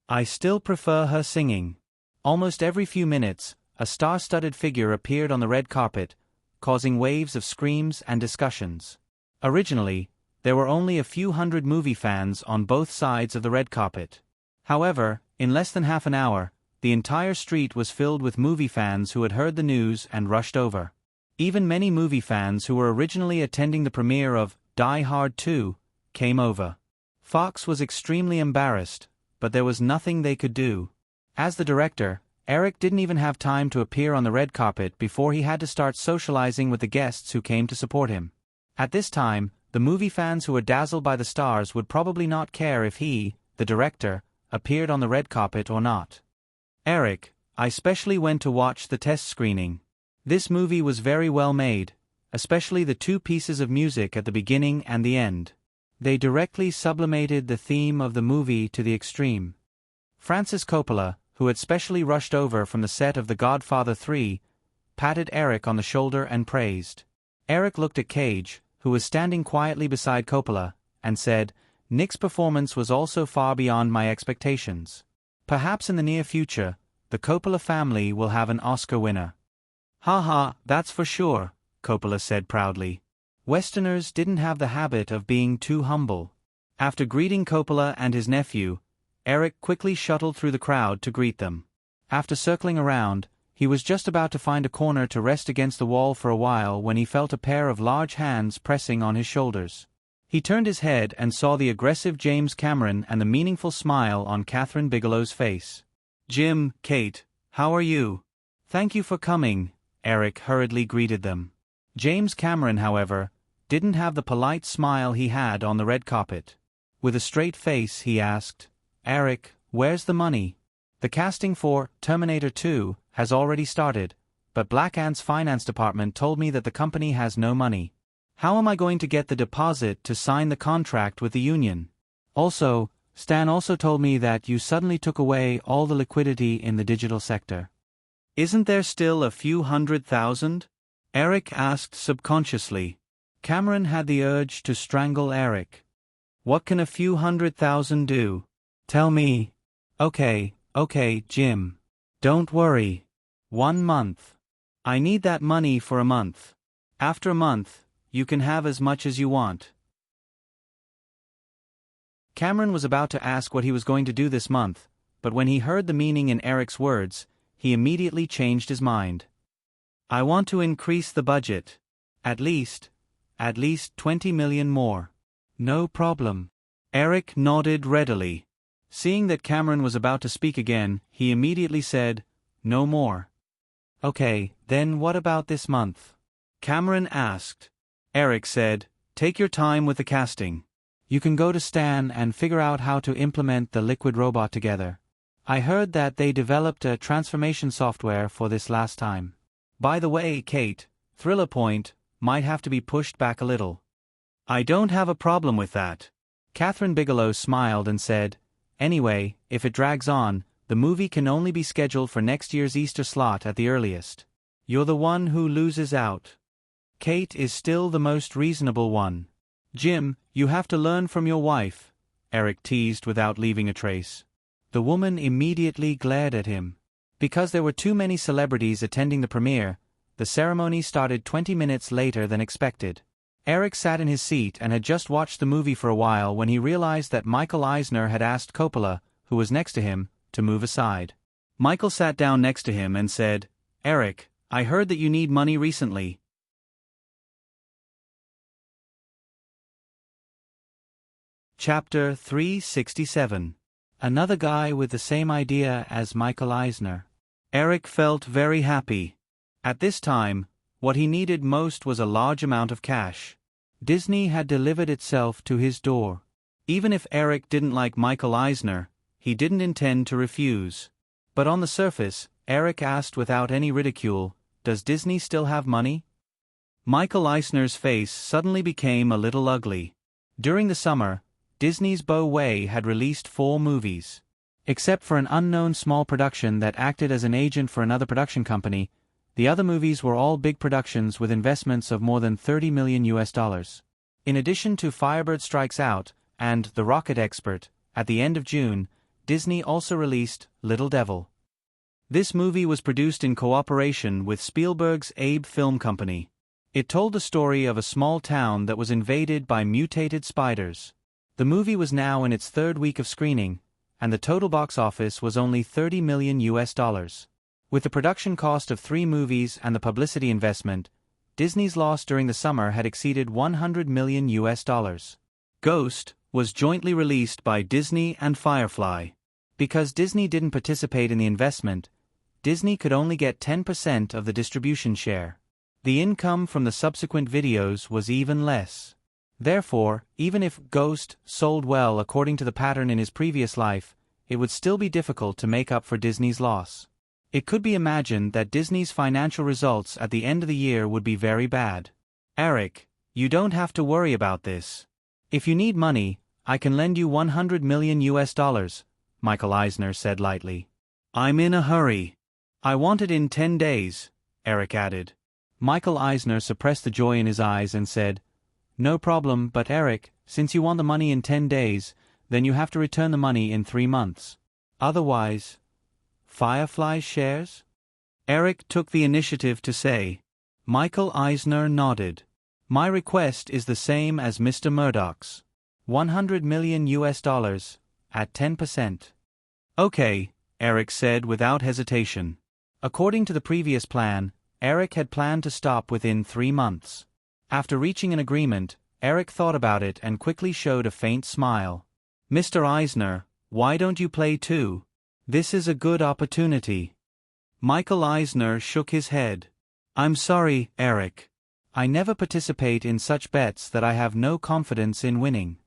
I still prefer her singing. Almost every few minutes, a star-studded figure appeared on the red carpet, causing waves of screams and discussions. Originally, there were only a few hundred movie fans on both sides of the red carpet. However, in less than half an hour, the entire street was filled with movie fans who had heard the news and rushed over. Even many movie fans who were originally attending the premiere of Die Hard 2 came over. Fox was extremely embarrassed, but there was nothing they could do. As the director, Eric didn't even have time to appear on the red carpet before he had to start socializing with the guests who came to support him. At this time, the movie fans who were dazzled by the stars would probably not care if he, the director, appeared on the red carpet or not. Eric, I specially went to watch the test screening. This movie was very well made, especially the two pieces of music at the beginning and the end. They directly sublimated the theme of the movie to the extreme. Francis Coppola, who had specially rushed over from the set of The Godfather 3, patted Eric on the shoulder and praised. Eric looked at Cage, who was standing quietly beside Coppola, and said, "Nick's performance was also far beyond my expectations. Perhaps in the near future, the Coppola family will have an Oscar winner." "Ha ha, that's for sure," Coppola said proudly. Westerners didn't have the habit of being too humble. After greeting Coppola and his nephew, Eric quickly shuttled through the crowd to greet them. After circling around, he was just about to find a corner to rest against the wall for a while when he felt a pair of large hands pressing on his shoulders. He turned his head and saw the aggressive James Cameron and the meaningful smile on Catherine Bigelow's face. "Jim, Kate, how are you?" "Thank you for coming," Eric hurriedly greeted them. James Cameron, however, didn't have the polite smile he had on the red carpet. With a straight face he asked, "Eric, where's the money? The casting for Terminator 2 has already started, but Black Ant's finance department told me that the company has no money. How am I going to get the deposit to sign the contract with the union? Also, Stan also told me that you suddenly took away all the liquidity in the digital sector. Isn't there still a few $100,000? Eric asked subconsciously. Cameron had the urge to strangle Eric. What can a few $100,000 do? Tell me. Okay, Jim. Don't worry. 1 month. I need that money for a month. After a month, you can have as much as you want. Cameron was about to ask what he was going to do this month, but when he heard the meaning in Eric's words, he immediately changed his mind. I want to increase the budget. At least 20 million more. No problem. Eric nodded readily. Seeing that Cameron was about to speak again, he immediately said, no more. Okay, then what about this month? Cameron asked. Eric said, take your time with the casting. You can go to Stan and figure out how to implement the liquid robot together. I heard that they developed a transformation software for this last time. By the way, Kate, Thriller Point might have to be pushed back a little. I don't have a problem with that. Catherine Bigelow smiled and said, anyway, if it drags on, the movie can only be scheduled for next year's Easter slot at the earliest. You're the one who loses out. Kate is still the most reasonable one. Jim, you have to learn from your wife, Eric teased without leaving a trace. The woman immediately glared at him. Because there were too many celebrities attending the premiere, the ceremony started 20 minutes later than expected. Eric sat in his seat and had just watched the movie for a while when he realized that Michael Eisner had asked Coppola, who was next to him, to move aside. Michael sat down next to him and said, Eric, I heard that you need money recently. Chapter 367. Another guy with the same idea as Michael Eisner. Eric felt very happy. At this time, what he needed most was a large amount of cash. Disney had delivered itself to his door. Even if Eric didn't like Michael Eisner, he didn't intend to refuse. But on the surface, Eric asked without any ridicule, does Disney still have money? Michael Eisner's face suddenly became a little ugly. During the summer, Disney's Bo Wei had released 4 movies. Except for an unknown small production that acted as an agent for another production company, the other movies were all big productions with investments of more than $30 million. In addition to Firebird Strikes Out and The Rocket Expert, at the end of June, Disney also released Little Devil. This movie was produced in cooperation with Spielberg's Abe Film Company. It told the story of a small town that was invaded by mutated spiders. The movie was now in its 3rd week of screening, and the total box office was only $30 million. With the production cost of 3 movies and the publicity investment, Disney's loss during the summer had exceeded $100 million. Ghost was jointly released by Disney and Firefly. Because Disney didn't participate in the investment, Disney could only get 10% of the distribution share. The income from the subsequent videos was even less. Therefore, even if Ghost sold well according to the pattern in his previous life, it would still be difficult to make up for Disney's loss. It could be imagined that Disney's financial results at the end of the year would be very bad. Eric, you don't have to worry about this. If you need money, I can lend you $100 million, Michael Eisner said lightly. I'm in a hurry. I want it in 10 days, Eric added. Michael Eisner suppressed the joy in his eyes and said, no problem, but Eric, since you want the money in 10 days, then you have to return the money in 3 months. Otherwise, Firefly's shares? Eric took the initiative to say. Michael Eisner nodded. My request is the same as Mr. Murdoch's. $100 million at 10%. Okay, Eric said without hesitation. According to the previous plan, Eric had planned to stop within 3 months. After reaching an agreement, Eric thought about it and quickly showed a faint smile. Mr. Eisner, why don't you play too? This is a good opportunity. Michael Eisner shook his head. I'm sorry, Eric. I never participate in such bets that I have no confidence in winning.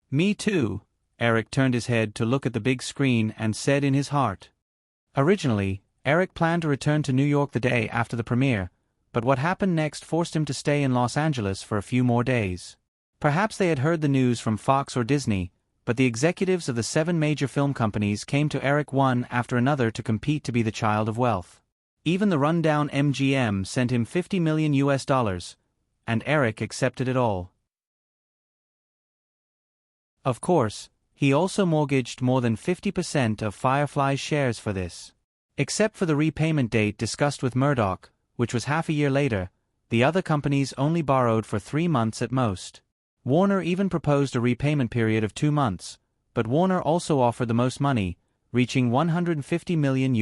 Me too. Eric turned his head to look at the big screen and said in his heart. Originally, Eric planned to return to New York the day after the premiere, but what happened next forced him to stay in Los Angeles for a few more days. Perhaps they had heard the news from Fox or Disney, but the executives of the 7 major film companies came to Eric one after another to compete to be the child of wealth. Even the rundown MGM sent him $50 million, and Eric accepted it all. Of course, he also mortgaged more than 50% of Firefly's shares for this. Except for the repayment date discussed with Murdoch, which was half a year later, the other companies only borrowed for 3 months at most. Warner even proposed a repayment period of 2 months, but Warner also offered the most money, reaching $150 million.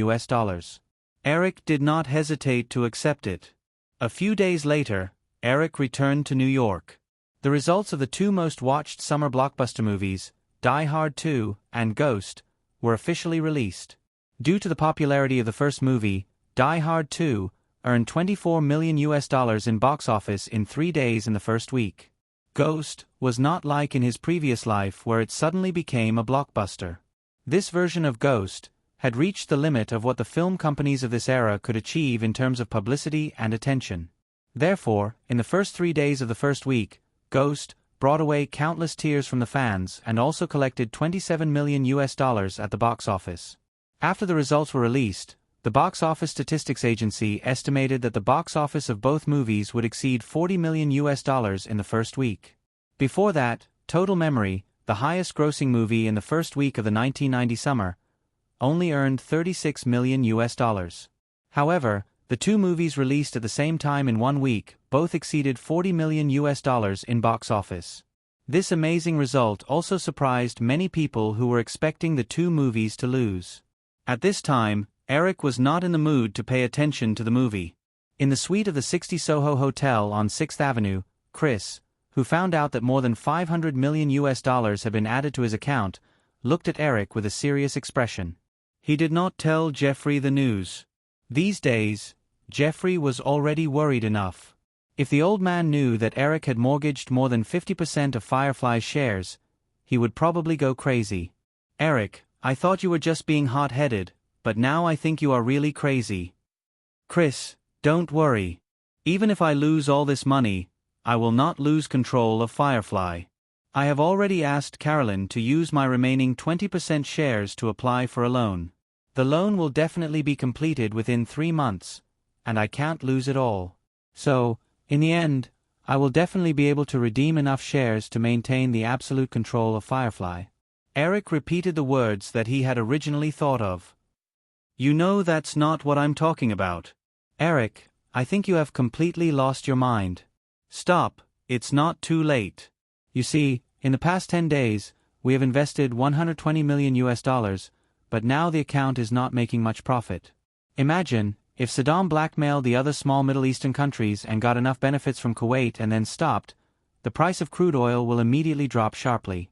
Eric did not hesitate to accept it. A few days later, Eric returned to New York. The results of the 2 most watched summer blockbuster movies, Die Hard 2 and Ghost, were officially released. Due to the popularity of the first movie, Die Hard 2 earned $24 million in box office in 3 days in the first week. Ghost was not like in his previous life where it suddenly became a blockbuster. This version of Ghost had reached the limit of what the film companies of this era could achieve in terms of publicity and attention. Therefore, in the first 3 days of the first week, Ghost brought away countless tears from the fans and also collected $27 million at the box office. After the results were released, the Box Office Statistics Agency estimated that the box office of both movies would exceed $40 million in the first week. Before that, Total Memory, the highest-grossing movie in the first week of the 1990 summer, only earned $36 million. However, the 2 movies released at the same time in 1 week both exceeded $40 million in box office. This amazing result also surprised many people who were expecting the 2 movies to lose. At this time, Eric was not in the mood to pay attention to the movie. In the suite of the 60 Soho Hotel on 6th Avenue, Chris, who found out that more than $500 million had been added to his account, looked at Eric with a serious expression. He did not tell Jeffrey the news. These days, Jeffrey was already worried enough. If the old man knew that Eric had mortgaged more than 50% of Firefly's shares, he would probably go crazy. Eric, I thought you were just being hot-headed, but now I think you are really crazy. Chris, don't worry. Even if I lose all this money, I will not lose control of Firefly. I have already asked Carolyn to use my remaining 20% shares to apply for a loan. The loan will definitely be completed within 3 months, and I can't lose it all. So, in the end, I will definitely be able to redeem enough shares to maintain the absolute control of Firefly. Eric repeated the words that he had originally thought of. You know that's not what I'm talking about. Eric, I think you have completely lost your mind. Stop, it's not too late. You see, in the past 10 days, we have invested $120 million, but now the account is not making much profit. Imagine, if Saddam blackmailed the other small Middle Eastern countries and got enough benefits from Kuwait and then stopped, the price of crude oil will immediately drop sharply.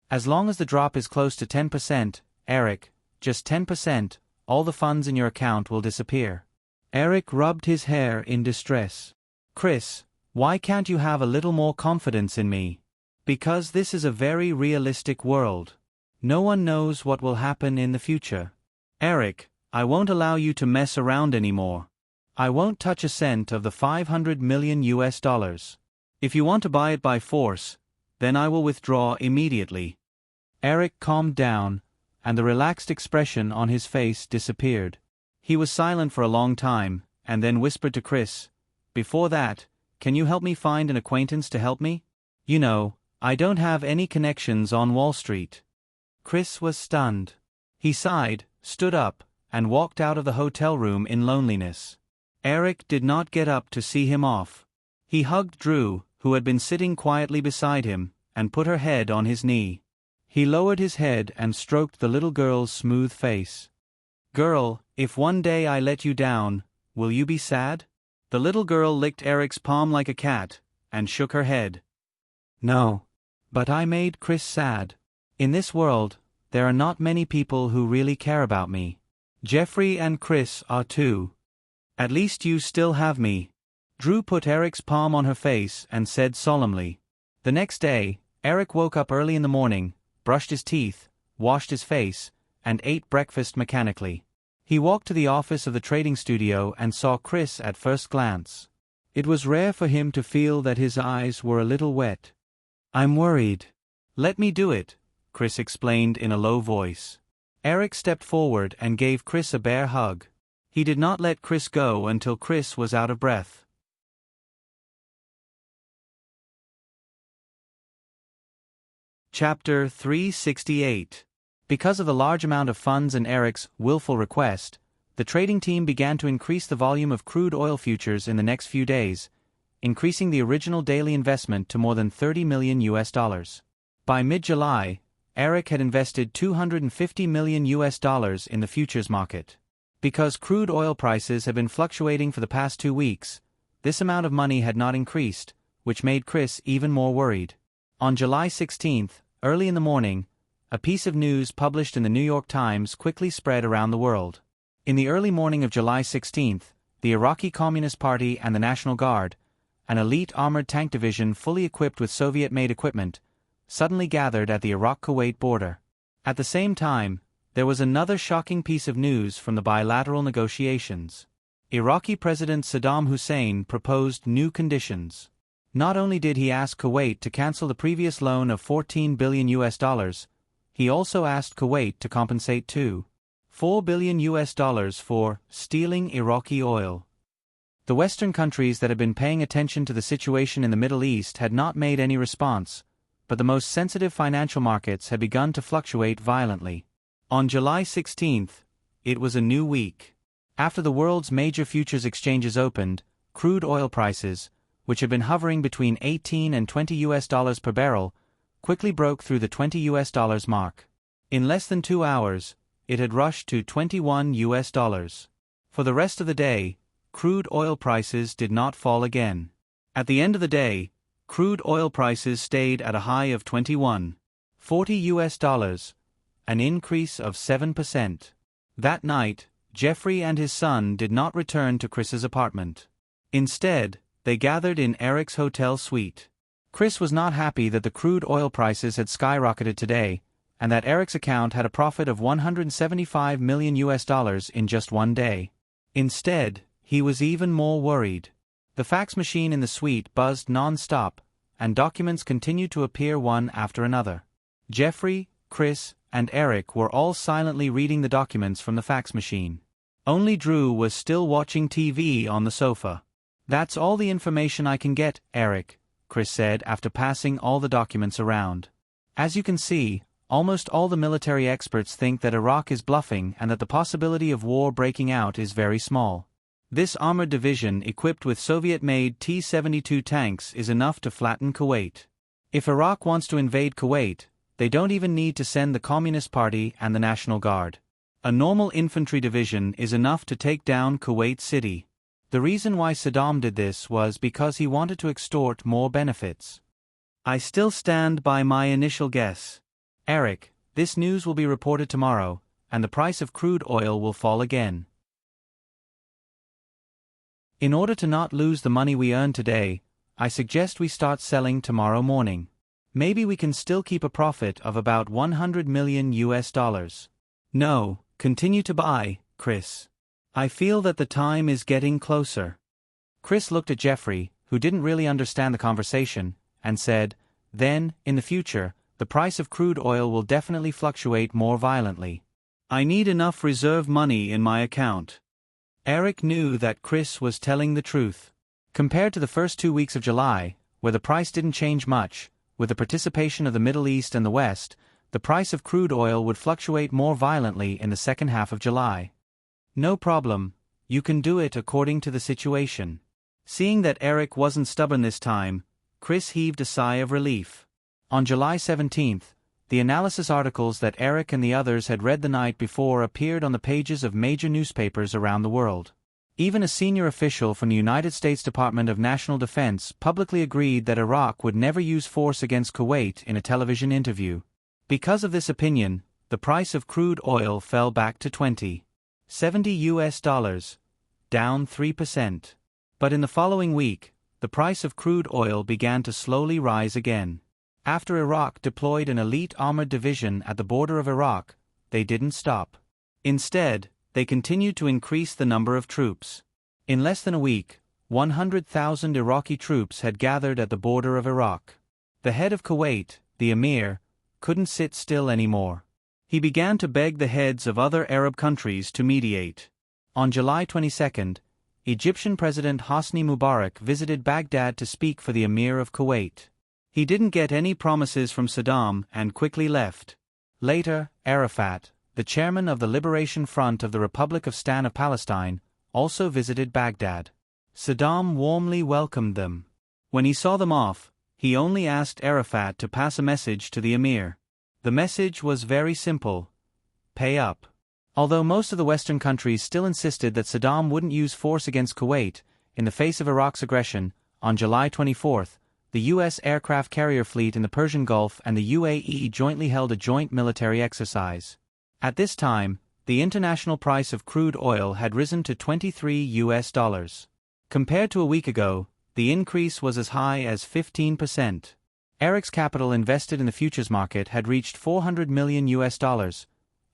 As long as the drop is close to 10%, Eric, just 10%, all the funds in your account will disappear. Eric rubbed his hair in distress. Chris, why can't you have a little more confidence in me? Because this is a very realistic world. No one knows what will happen in the future. Eric, I won't allow you to mess around anymore. I won't touch a cent of the $500 million. If you want to buy it by force, then I will withdraw immediately. Eric calmed down, and the relaxed expression on his face disappeared. He was silent for a long time, and then whispered to Chris, Before that, can you help me find an acquaintance to help me? You know, I don't have any connections on Wall Street. Chris was stunned. He sighed, stood up, and walked out of the hotel room in loneliness. Eric did not get up to see him off. He hugged Drew, who had been sitting quietly beside him, and put her head on his knee. He lowered his head and stroked the little girl's smooth face. Girl, if one day I let you down, will you be sad? The little girl licked Eric's palm like a cat, and shook her head. No. But I made Chris sad. In this world, there are not many people who really care about me. Jeffrey and Chris are too. At least you still have me. Drew put Eric's palm on her face and said solemnly. The next day, Eric woke up early in the morning, brushed his teeth, washed his face, and ate breakfast mechanically. He walked to the office of the trading studio and saw Chris at first glance. It was rare for him to feel that his eyes were a little wet. "I'm worried." "Let me do it," Chris explained in a low voice. Eric stepped forward and gave Chris a bear hug. He did not let Chris go until Chris was out of breath. Chapter 368. Because of the large amount of funds and Eric's willful request, the trading team began to increase the volume of crude oil futures in the next few days, increasing the original daily investment to more than $30 million. By mid-July, Eric had invested $250 million in the futures market. Because crude oil prices had been fluctuating for the past 2 weeks, this amount of money had not increased, which made Chris even more worried. On July 16, early in the morning, a piece of news published in the New York Times quickly spread around the world. In the early morning of July 16, the Iraqi Communist Party and the National Guard, an elite armored tank division fully equipped with Soviet-made equipment, suddenly gathered at the Iraq-Kuwait border. At the same time, there was another shocking piece of news from the bilateral negotiations. Iraqi President Saddam Hussein proposed new conditions. Not only did he ask Kuwait to cancel the previous loan of $14 billion, he also asked Kuwait to compensate $4 billion for stealing Iraqi oil. The Western countries that had been paying attention to the situation in the Middle East had not made any response, but the most sensitive financial markets had begun to fluctuate violently. On July 16, it was a new week. After the world's major futures exchanges opened, crude oil prices, which had been hovering between $18 and $20 per barrel, quickly broke through the $20 mark. In less than 2 hours, it had rushed to $21. For the rest of the day, crude oil prices did not fall again. At the end of the day, crude oil prices stayed at a high of $21.40, an increase of 7%. That night, Jeffrey and his son did not return to Chris's apartment. Instead, they gathered in Eric's hotel suite. Chris was not happy that the crude oil prices had skyrocketed today, and that Eric's account had a profit of $175 million in just one day. Instead, he was even more worried. The fax machine in the suite buzzed non-stop, and documents continued to appear one after another. Jeffrey, Chris, and Eric were all silently reading the documents from the fax machine. Only Drew was still watching TV on the sofa. "That's all the information I can get, Eric," Chris said after passing all the documents around. "As you can see, almost all the military experts think that Iraq is bluffing and that the possibility of war breaking out is very small. This armored division equipped with Soviet-made T-72 tanks is enough to flatten Kuwait. If Iraq wants to invade Kuwait, they don't even need to send the Communist Party and the National Guard. A normal infantry division is enough to take down Kuwait City. The reason why Saddam did this was because he wanted to extort more benefits. I still stand by my initial guess. Eric, this news will be reported tomorrow, and the price of crude oil will fall again. In order to not lose the money we earn today, I suggest we start selling tomorrow morning. Maybe we can still keep a profit of about $100 million. No, continue to buy, Chris. I feel that the time is getting closer. Chris looked at Jeffrey, who didn't really understand the conversation, and said, "Then, in the future, the price of crude oil will definitely fluctuate more violently. I need enough reserve money in my account." Eric knew that Chris was telling the truth. Compared to the first 2 weeks of July, where the price didn't change much, with the participation of the Middle East and the West, the price of crude oil would fluctuate more violently in the second half of July. "No problem, you can do it according to the situation." Seeing that Eric wasn't stubborn this time, Chris heaved a sigh of relief. On July 17, the analysis articles that Eric and the others had read the night before appeared on the pages of major newspapers around the world. Even a senior official from the United States Department of National Defense publicly agreed that Iraq would never use force against Kuwait in a television interview. Because of this opinion, the price of crude oil fell back to $20.70, down 3%. But in the following week, the price of crude oil began to slowly rise again. After Iraq deployed an elite armored division at the border of Iraq, they didn't stop. Instead, they continued to increase the number of troops. In less than a week, 100,000 Iraqi troops had gathered at the border of Iraq. The head of Kuwait, the emir, couldn't sit still anymore. He began to beg the heads of other Arab countries to mediate. On July 22, Egyptian President Hosni Mubarak visited Baghdad to speak for the emir of Kuwait. He didn't get any promises from Saddam and quickly left. Later, Arafat, the chairman of the Liberation Front of the Republic of Stan of Palestine, also visited Baghdad. Saddam warmly welcomed them. When he saw them off, he only asked Arafat to pass a message to the emir. The message was very simple: pay up. Although most of the Western countries still insisted that Saddam wouldn't use force against Kuwait, in the face of Iraq's aggression, on July 24, the U.S. aircraft carrier fleet in the Persian Gulf and the UAE jointly held a joint military exercise. At this time, the international price of crude oil had risen to $23. Compared to a week ago, the increase was as high as 15%. Eric's capital invested in the futures market had reached $400 million,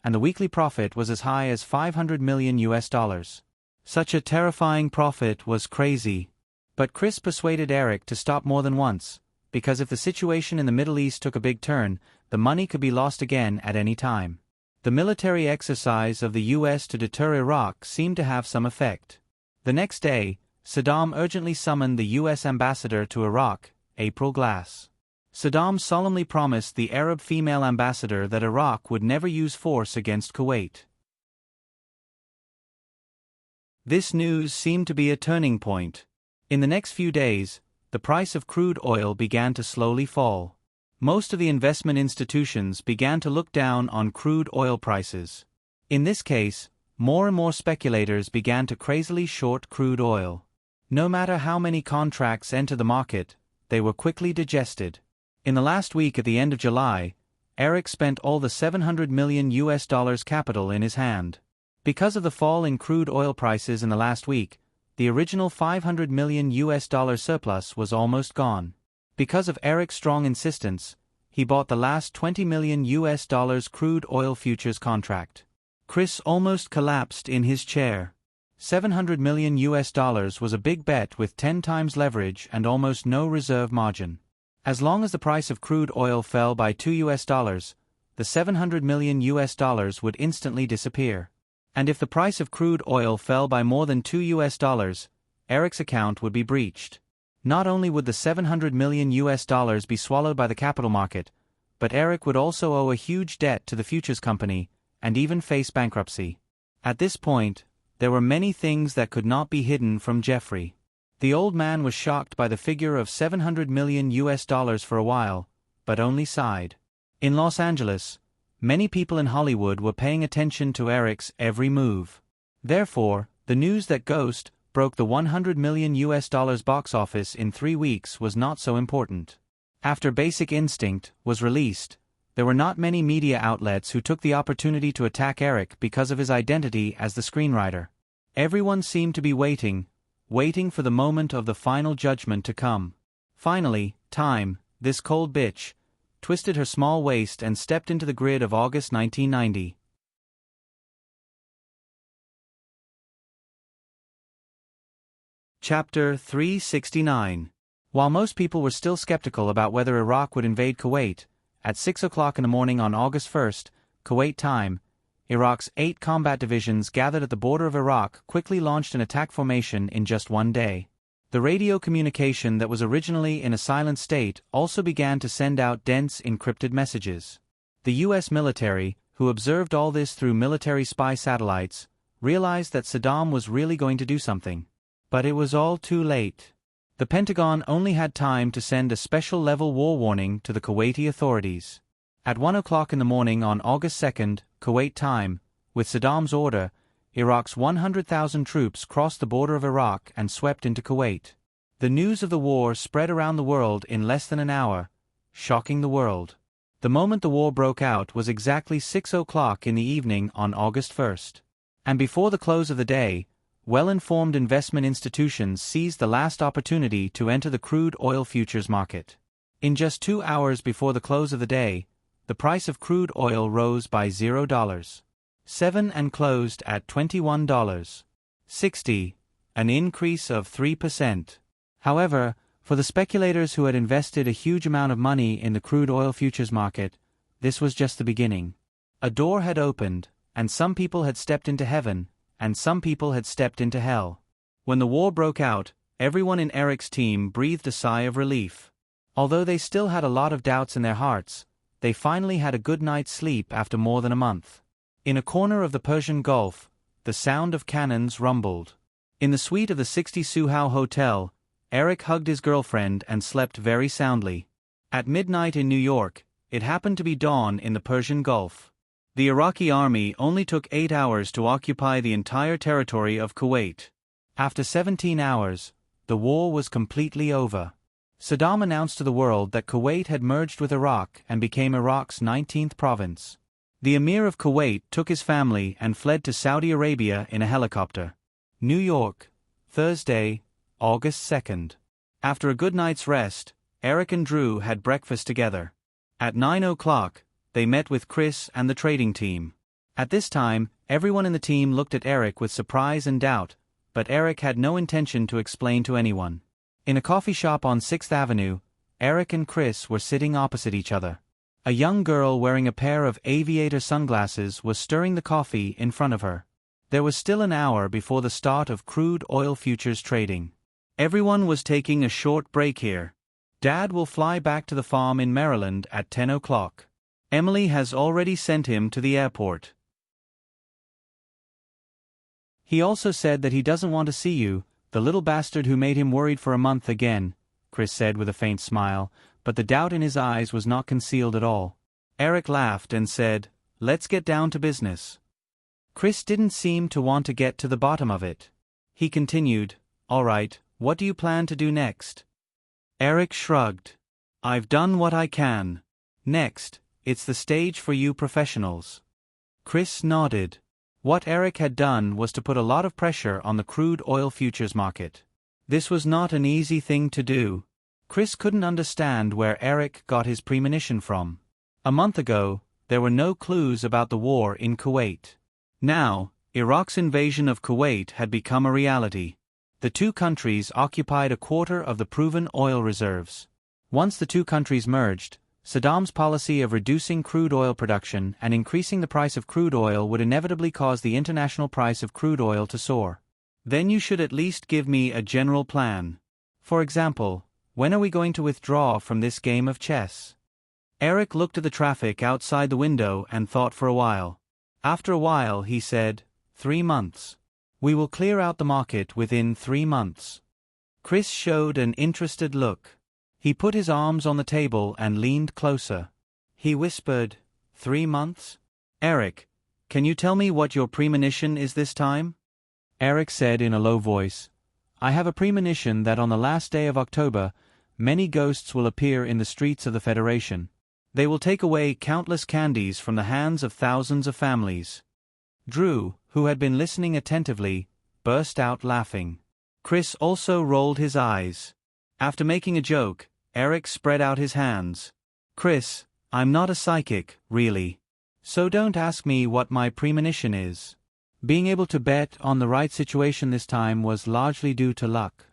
and the weekly profit was as high as $500 million. Such a terrifying profit was crazy. But Chris persuaded Eric to stop more than once, because if the situation in the Middle East took a big turn, the money could be lost again at any time. The military exercise of the U.S. to deter Iraq seemed to have some effect. The next day, Saddam urgently summoned the U.S. ambassador to Iraq, April Glass. Saddam solemnly promised the Arab female ambassador that Iraq would never use force against Kuwait. This news seemed to be a turning point. In the next few days, the price of crude oil began to slowly fall. Most of the investment institutions began to look down on crude oil prices. In this case, more and more speculators began to crazily short crude oil. No matter how many contracts enter the market, they were quickly digested. In the last week at the end of July, Eric spent all the $700 million capital in his hand. Because of the fall in crude oil prices in the last week, the original $500 million surplus was almost gone. Because of Eric's strong insistence, he bought the last $20 million crude oil futures contract. Chris almost collapsed in his chair. $700 million was a big bet with 10 times leverage and almost no reserve margin. As long as the price of crude oil fell by $2, the $700 million would instantly disappear. And if the price of crude oil fell by more than $2, Eric's account would be breached. Not only would the $700 million be swallowed by the capital market, but Eric would also owe a huge debt to the futures company, and even face bankruptcy. At this point, there were many things that could not be hidden from Jeffrey. The old man was shocked by the figure of $700 million for a while, but only sighed. In Los Angeles, many people in Hollywood were paying attention to Eric's every move. Therefore, the news that Ghost broke the $100 million box office in 3 weeks was not so important. After Basic Instinct was released, there were not many media outlets who took the opportunity to attack Eric because of his identity as the screenwriter. Everyone seemed to be waiting for the moment of the final judgment to come. Finally, Time, this cold bitch, twisted her small waist and stepped into the grid of August 1990. Chapter 369. While most people were still skeptical about whether Iraq would invade Kuwait, at 6 o'clock in the morning on August 1st, Kuwait time, Iraq's 8 combat divisions gathered at the border of Iraq quickly launched an attack formation in just one day. The radio communication that was originally in a silent state also began to send out dense encrypted messages. The U.S. military, who observed all this through military spy satellites, realized that Saddam was really going to do something. But it was all too late. The Pentagon only had time to send a special level war warning to the Kuwaiti authorities. At 1 o'clock in the morning on August 2nd, Kuwait time, with Saddam's order, Iraq's 100,000 troops crossed the border of Iraq and swept into Kuwait. The news of the war spread around the world in less than an hour, shocking the world. The moment the war broke out was exactly 6 o'clock in the evening on August 1st. And before the close of the day, well-informed investment institutions seized the last opportunity to enter the crude oil futures market. In just 2 hours before the close of the day, the the price of crude oil rose by $0.07 and closed at $21.60, an increase of 3%. However, for the speculators who had invested a huge amount of money in the crude oil futures market, this was just the beginning. A door had opened, and some people had stepped into heaven, and some people had stepped into hell. When the war broke out, everyone in Eric's team breathed a sigh of relief. Although they still had a lot of doubts in their hearts, they finally had a good night's sleep after more than a month. In a corner of the Persian Gulf, the sound of cannons rumbled. In the suite of the 60 Suhao Hotel, Eric hugged his girlfriend and slept very soundly. At midnight in New York, it happened to be dawn in the Persian Gulf. The Iraqi army only took 8 hours to occupy the entire territory of Kuwait. After 17 hours, the war was completely over. Saddam announced to the world that Kuwait had merged with Iraq and became Iraq's 19th province. The Emir of Kuwait took his family and fled to Saudi Arabia in a helicopter. New York, Thursday, August 2nd. After a good night's rest, Eric and Drew had breakfast together. At 9 o'clock, they met with Chris and the trading team. At this time, everyone in the team looked at Eric with surprise and doubt, but Eric had no intention to explain to anyone. In a coffee shop on 6th Avenue, Eric and Chris were sitting opposite each other. A young girl wearing a pair of aviator sunglasses was stirring the coffee in front of her. There was still an hour before the start of crude oil futures trading. Everyone was taking a short break here. Dad will fly back to the farm in Maryland at 10 o'clock. Emily has already sent him to the airport. He also said that he doesn't want to see you, the little bastard who made him worried for a month again, Chris said with a faint smile, but the doubt in his eyes was not concealed at all. Eric laughed and said, "Let's get down to business." Chris didn't seem to want to get to the bottom of it. He continued, "All right, what do you plan to do next?" Eric shrugged. "I've done what I can. Next, it's the stage for you professionals." Chris nodded. What Eric had done was to put a lot of pressure on the crude oil futures market. This was not an easy thing to do. Chris couldn't understand where Eric got his premonition from. A month ago, there were no clues about the war in Kuwait. Now, Iraq's invasion of Kuwait had become a reality. The two countries occupied a quarter of the proven oil reserves. Once the two countries merged, Saddam's policy of reducing crude oil production and increasing the price of crude oil would inevitably cause the international price of crude oil to soar. Then you should at least give me a general plan. For example, when are we going to withdraw from this game of chess? Eric looked at the traffic outside the window and thought for a while. After a while he said, 3 months. We will clear out the market within 3 months. Chris showed an interested look. He put his arms on the table and leaned closer. He whispered, 3 months? Eric, can you tell me what your premonition is this time? Eric said in a low voice, I have a premonition that on the last day of October, many ghosts will appear in the streets of the Federation. They will take away countless candies from the hands of thousands of families. Drew, who had been listening attentively, burst out laughing. Chris also rolled his eyes. After making a joke, Eric spread out his hands. Chris, I'm not a psychic, really. So don't ask me what my premonition is. Being able to bet on the right situation this time was largely due to luck.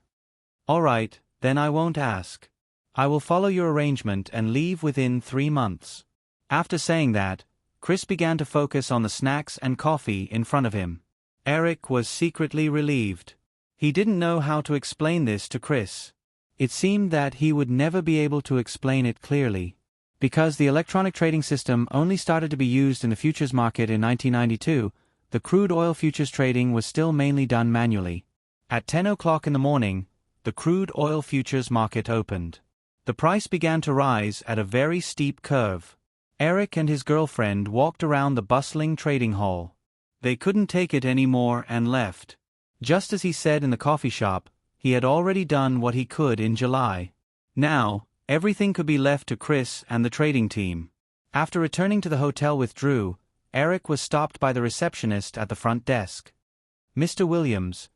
All right, then I won't ask. I will follow your arrangement and leave within 3 months. After saying that, Chris began to focus on the snacks and coffee in front of him. Eric was secretly relieved. He didn't know how to explain this to Chris. It seemed that he would never be able to explain it clearly. Because the electronic trading system only started to be used in the futures market in 1992, the crude oil futures trading was still mainly done manually. At 10 o'clock in the morning, the crude oil futures market opened. The price began to rise at a very steep curve. Eric and his girlfriend walked around the bustling trading hall. They couldn't take it anymore and left. Just as he said in the coffee shop, he had already done what he could in July. Now, everything could be left to Chris and the trading team. After returning to the hotel with Drew, Eric was stopped by the receptionist at the front desk. Mr. Williams,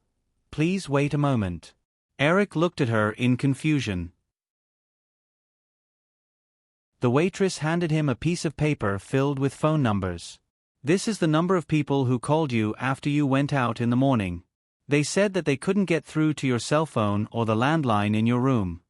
please wait a moment. Eric looked at her in confusion. The waitress handed him a piece of paper filled with phone numbers. This is the number of people who called you after you went out in the morning. They said that they couldn't get through to your cell phone or the landline in your room.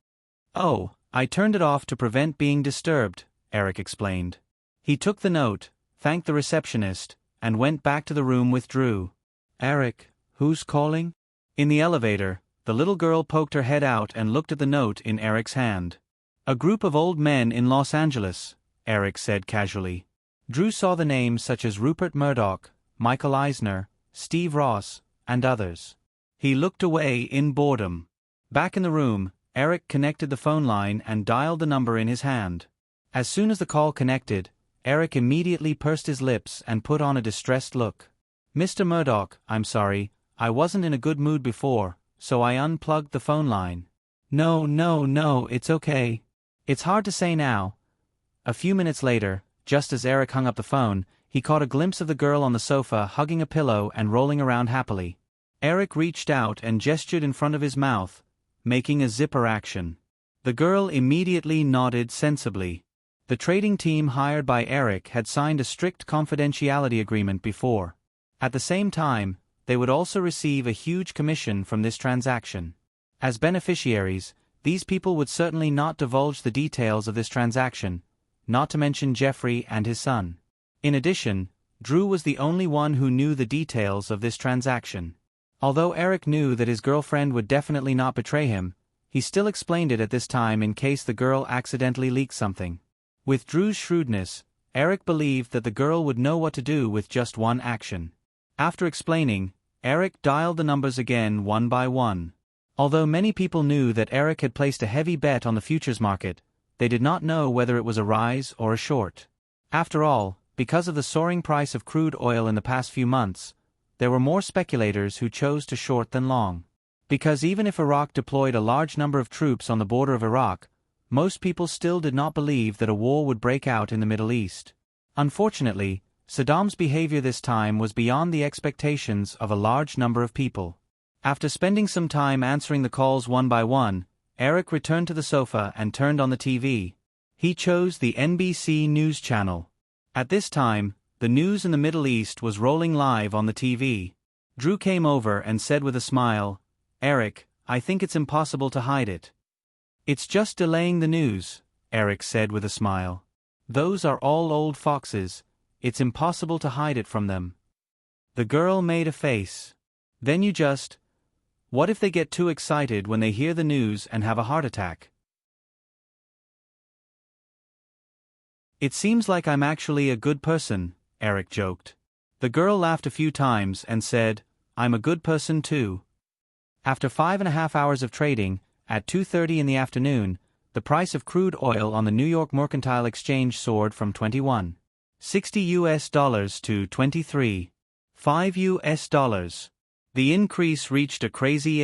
Oh, I turned it off to prevent being disturbed, Eric explained. He took the note, thanked the receptionist, and went back to the room with Drew. Eric, who's calling? In the elevator, the little girl poked her head out and looked at the note in Eric's hand. A group of old men in Los Angeles, Eric said casually. Drew saw the names such as Rupert Murdoch, Michael Eisner, Steve Ross, and others. He looked away in boredom. Back in the room, Eric connected the phone line and dialed the number in his hand. As soon as the call connected, Eric immediately pursed his lips and put on a distressed look. Mr. Murdoch, I'm sorry, I wasn't in a good mood before, so I unplugged the phone line. No, it's okay. It's hard to say now. A few minutes later, just as Eric hung up the phone, he caught a glimpse of the girl on the sofa hugging a pillow and rolling around happily. Eric reached out and gestured in front of his mouth, making a zipper action. The girl immediately nodded sensibly. The trading team hired by Eric had signed a strict confidentiality agreement before. At the same time, they would also receive a huge commission from this transaction. As beneficiaries, these people would certainly not divulge the details of this transaction, not to mention Jeffrey and his son. In addition, Drew was the only one who knew the details of this transaction. Although Eric knew that his girlfriend would definitely not betray him, he still explained it at this time in case the girl accidentally leaked something. With Drew's shrewdness, Eric believed that the girl would know what to do with just one action. After explaining, Eric dialed the numbers again one by one. Although many people knew that Eric had placed a heavy bet on the futures market, they did not know whether it was a rise or a short. After all, because of the soaring price of crude oil in the past few months, there were more speculators who chose to short than long. Because even if Iraq deployed a large number of troops on the border of Iraq, most people still did not believe that a war would break out in the Middle East. Unfortunately, Saddam's behavior this time was beyond the expectations of a large number of people. After spending some time answering the calls one by one, Eric returned to the sofa and turned on the TV. He chose the NBC News channel. At this time, the news in the Middle East was rolling live on the TV. Drew came over and said with a smile, "Eric, I think it's impossible to hide it." "It's just delaying the news," Eric said with a smile. "Those are all old foxes. It's impossible to hide it from them." The girl made a face. "Then you just... What if they get too excited when they hear the news and have a heart attack?" "It seems like I'm actually a good person," Eric joked. The girl laughed a few times and said, "I'm a good person too." After 5.5 hours of trading, at 2:30 in the afternoon, the price of crude oil on the New York Mercantile Exchange soared from $21.60 to $23.5. The increase reached a crazy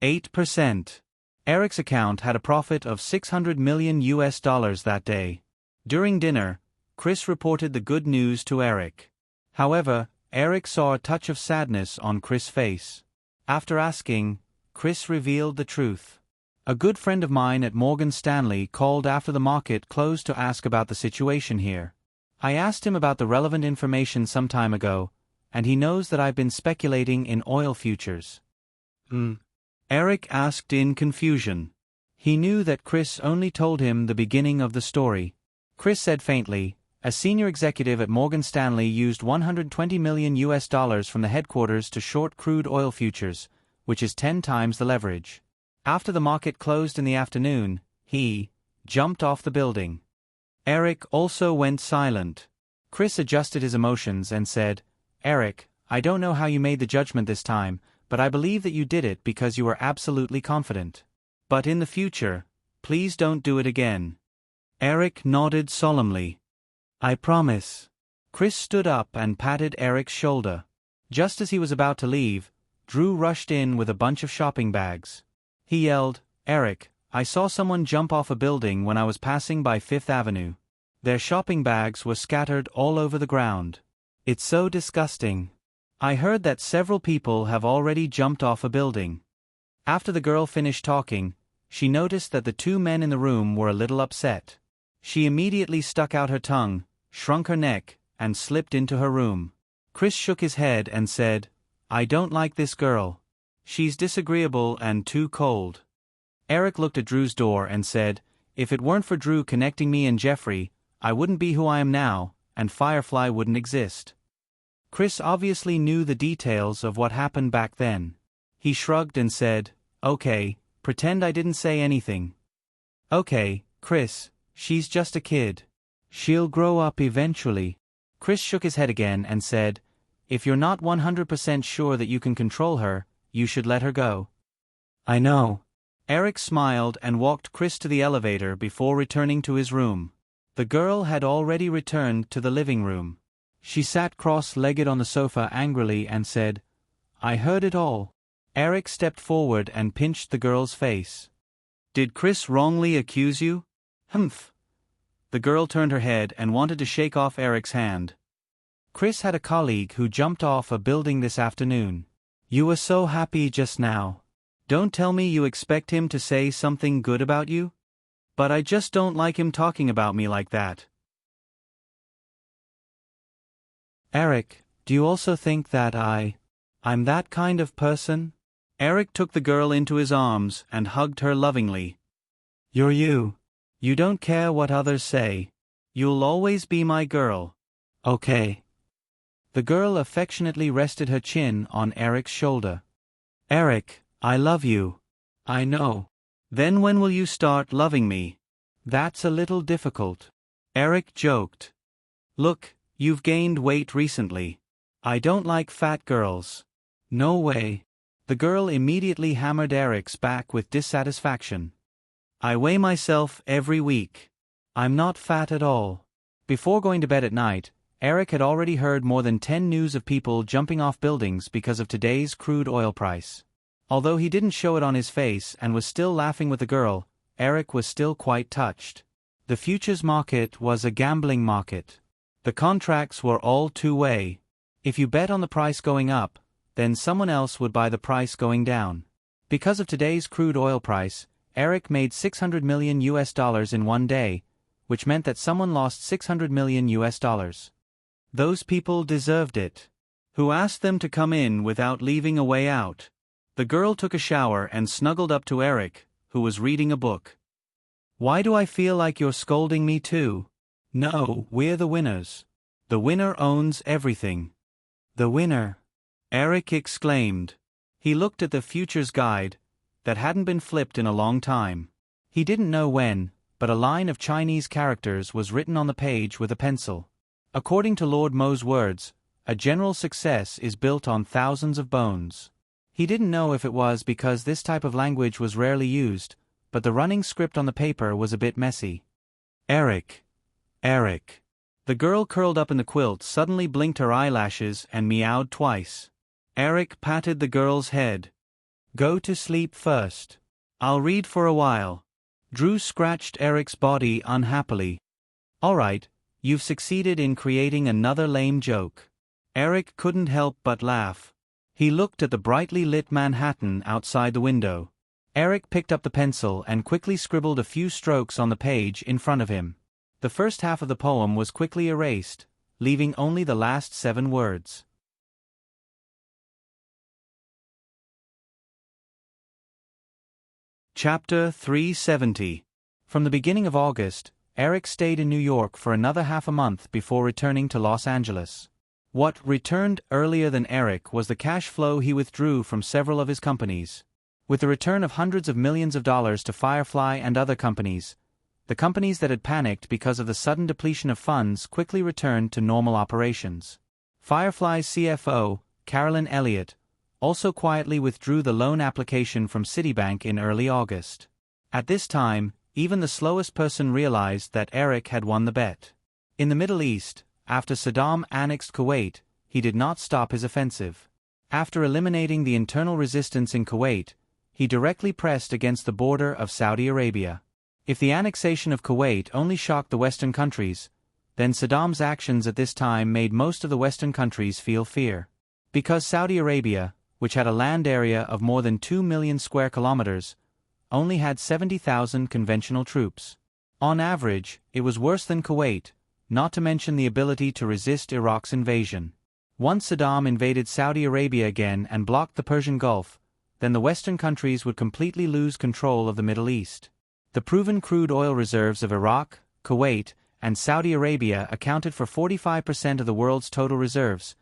8%. Eric's account had a profit of $600 million that day. During dinner, Chris reported the good news to Eric. However, Eric saw a touch of sadness on Chris' face. After asking, Chris revealed the truth. "A good friend of mine at Morgan Stanley called after the market closed to ask about the situation here. I asked him about the relevant information some time ago, and he knows that I've been speculating in oil futures." Eric asked in confusion. He knew that Chris only told him the beginning of the story. Chris said faintly, "A senior executive at Morgan Stanley used $120 million from the headquarters to short crude oil futures, which is 10 times the leverage. After the market closed in the afternoon, he jumped off the building." Eric also went silent. Chris adjusted his emotions and said, "Eric, I don't know how you made the judgment this time, but I believe that you did it because you were absolutely confident. But in the future, please don't do it again." Eric nodded solemnly. "I promise." Chris stood up and patted Eric's shoulder. Just as he was about to leave, Drew rushed in with a bunch of shopping bags. He yelled, "Eric, I saw someone jump off a building when I was passing by Fifth Avenue. Their shopping bags were scattered all over the ground. It's so disgusting. I heard that several people have already jumped off a building." After the girl finished talking, she noticed that the two men in the room were a little upset. She immediately stuck out her tongue, shrunk her neck, and slipped into her room. Chris shook his head and said, "I don't like this girl. She's disagreeable and too cold." Eric looked at Drew's door and said, "If it weren't for Drew connecting me and Jeffrey, I wouldn't be who I am now, and Firefly wouldn't exist." Chris obviously knew the details of what happened back then. He shrugged and said, "Okay, pretend I didn't say anything." "Okay, Chris, she's just a kid. She'll grow up eventually." Chris shook his head again and said, "If you're not 100% sure that you can control her, you should let her go." "I know." Eric smiled and walked Chris to the elevator before returning to his room. The girl had already returned to the living room. She sat cross-legged on the sofa angrily and said, "I heard it all." Eric stepped forward and pinched the girl's face. "Did Chris wrongly accuse you?" "Humph." The girl turned her head and wanted to shake off Eric's hand. "Chris had a colleague who jumped off a building this afternoon. You were so happy just now. Don't tell me you expect him to say something good about you? But I just don't like him talking about me like that." "Eric, do you also think that I'm that kind of person?" Eric took the girl into his arms and hugged her lovingly. "You're you. You don't care what others say. You'll always be my girl. Okay." The girl affectionately rested her chin on Eric's shoulder. "Eric, I love you. I know. Then when will you start loving me?" "That's a little difficult." Eric joked. "Look, you've gained weight recently. I don't like fat girls." "No way." The girl immediately hammered Eric's back with dissatisfaction. "I weigh myself every week. I'm not fat at all." Before going to bed at night, Eric had already heard more than 10 news of people jumping off buildings because of today's crude oil price. Although he didn't show it on his face and was still laughing with the girl, Eric was still quite touched. The futures market was a gambling market. The contracts were all two-way. If you bet on the price going up, then someone else would buy the price going down. Because of today's crude oil price, Eric made $600 million in one day, which meant that someone lost $600 million. Those people deserved it. Who asked them to come in without leaving a way out? The girl took a shower and snuggled up to Eric, who was reading a book. "Why do I feel like you're scolding me too?" "No, we're the winners. The winner owns everything." "The winner?" Eric exclaimed. He looked at the futures guide that hadn't been flipped in a long time. He didn't know when, but a line of Chinese characters was written on the page with a pencil. According to Lord Mo's words, a general success is built on thousands of bones. He didn't know if it was because this type of language was rarely used, but the running script on the paper was a bit messy. "Eric. Eric." The girl curled up in the quilt suddenly blinked her eyelashes and meowed twice. Eric patted the girl's head. "Go to sleep first. I'll read for a while." Drew scratched Eric's body unhappily. "All right, you've succeeded in creating another lame joke." Eric couldn't help but laugh. He looked at the brightly lit Manhattan outside the window. Eric picked up the pencil and quickly scribbled a few strokes on the page in front of him. The first half of the poem was quickly erased, leaving only the last 7 words. Chapter 370. From the beginning of August, Eric stayed in New York for another half a month before returning to Los Angeles. What returned earlier than Eric was the cash flow he withdrew from several of his companies. With the return of hundreds of millions of dollars to Firefly and other companies, the companies that had panicked because of the sudden depletion of funds quickly returned to normal operations. Firefly's CFO, Carolyn Elliott, also quietly withdrew the loan application from Citibank in early August. At this time, even the slowest person realized that Eric had won the bet. In the Middle East, after Saddam annexed Kuwait, he did not stop his offensive. After eliminating the internal resistance in Kuwait, he directly pressed against the border of Saudi Arabia. If the annexation of Kuwait only shocked the Western countries, then Saddam's actions at this time made most of the Western countries feel fear. Because Saudi Arabia, which had a land area of more than 2 million square kilometers, only had 70,000 conventional troops. On average, it was worse than Kuwait, not to mention the ability to resist Iraq's invasion. Once Saddam invaded Saudi Arabia again and blocked the Persian Gulf, then the Western countries would completely lose control of the Middle East. The proven crude oil reserves of Iraq, Kuwait, and Saudi Arabia accounted for 45% of the world's total reserves,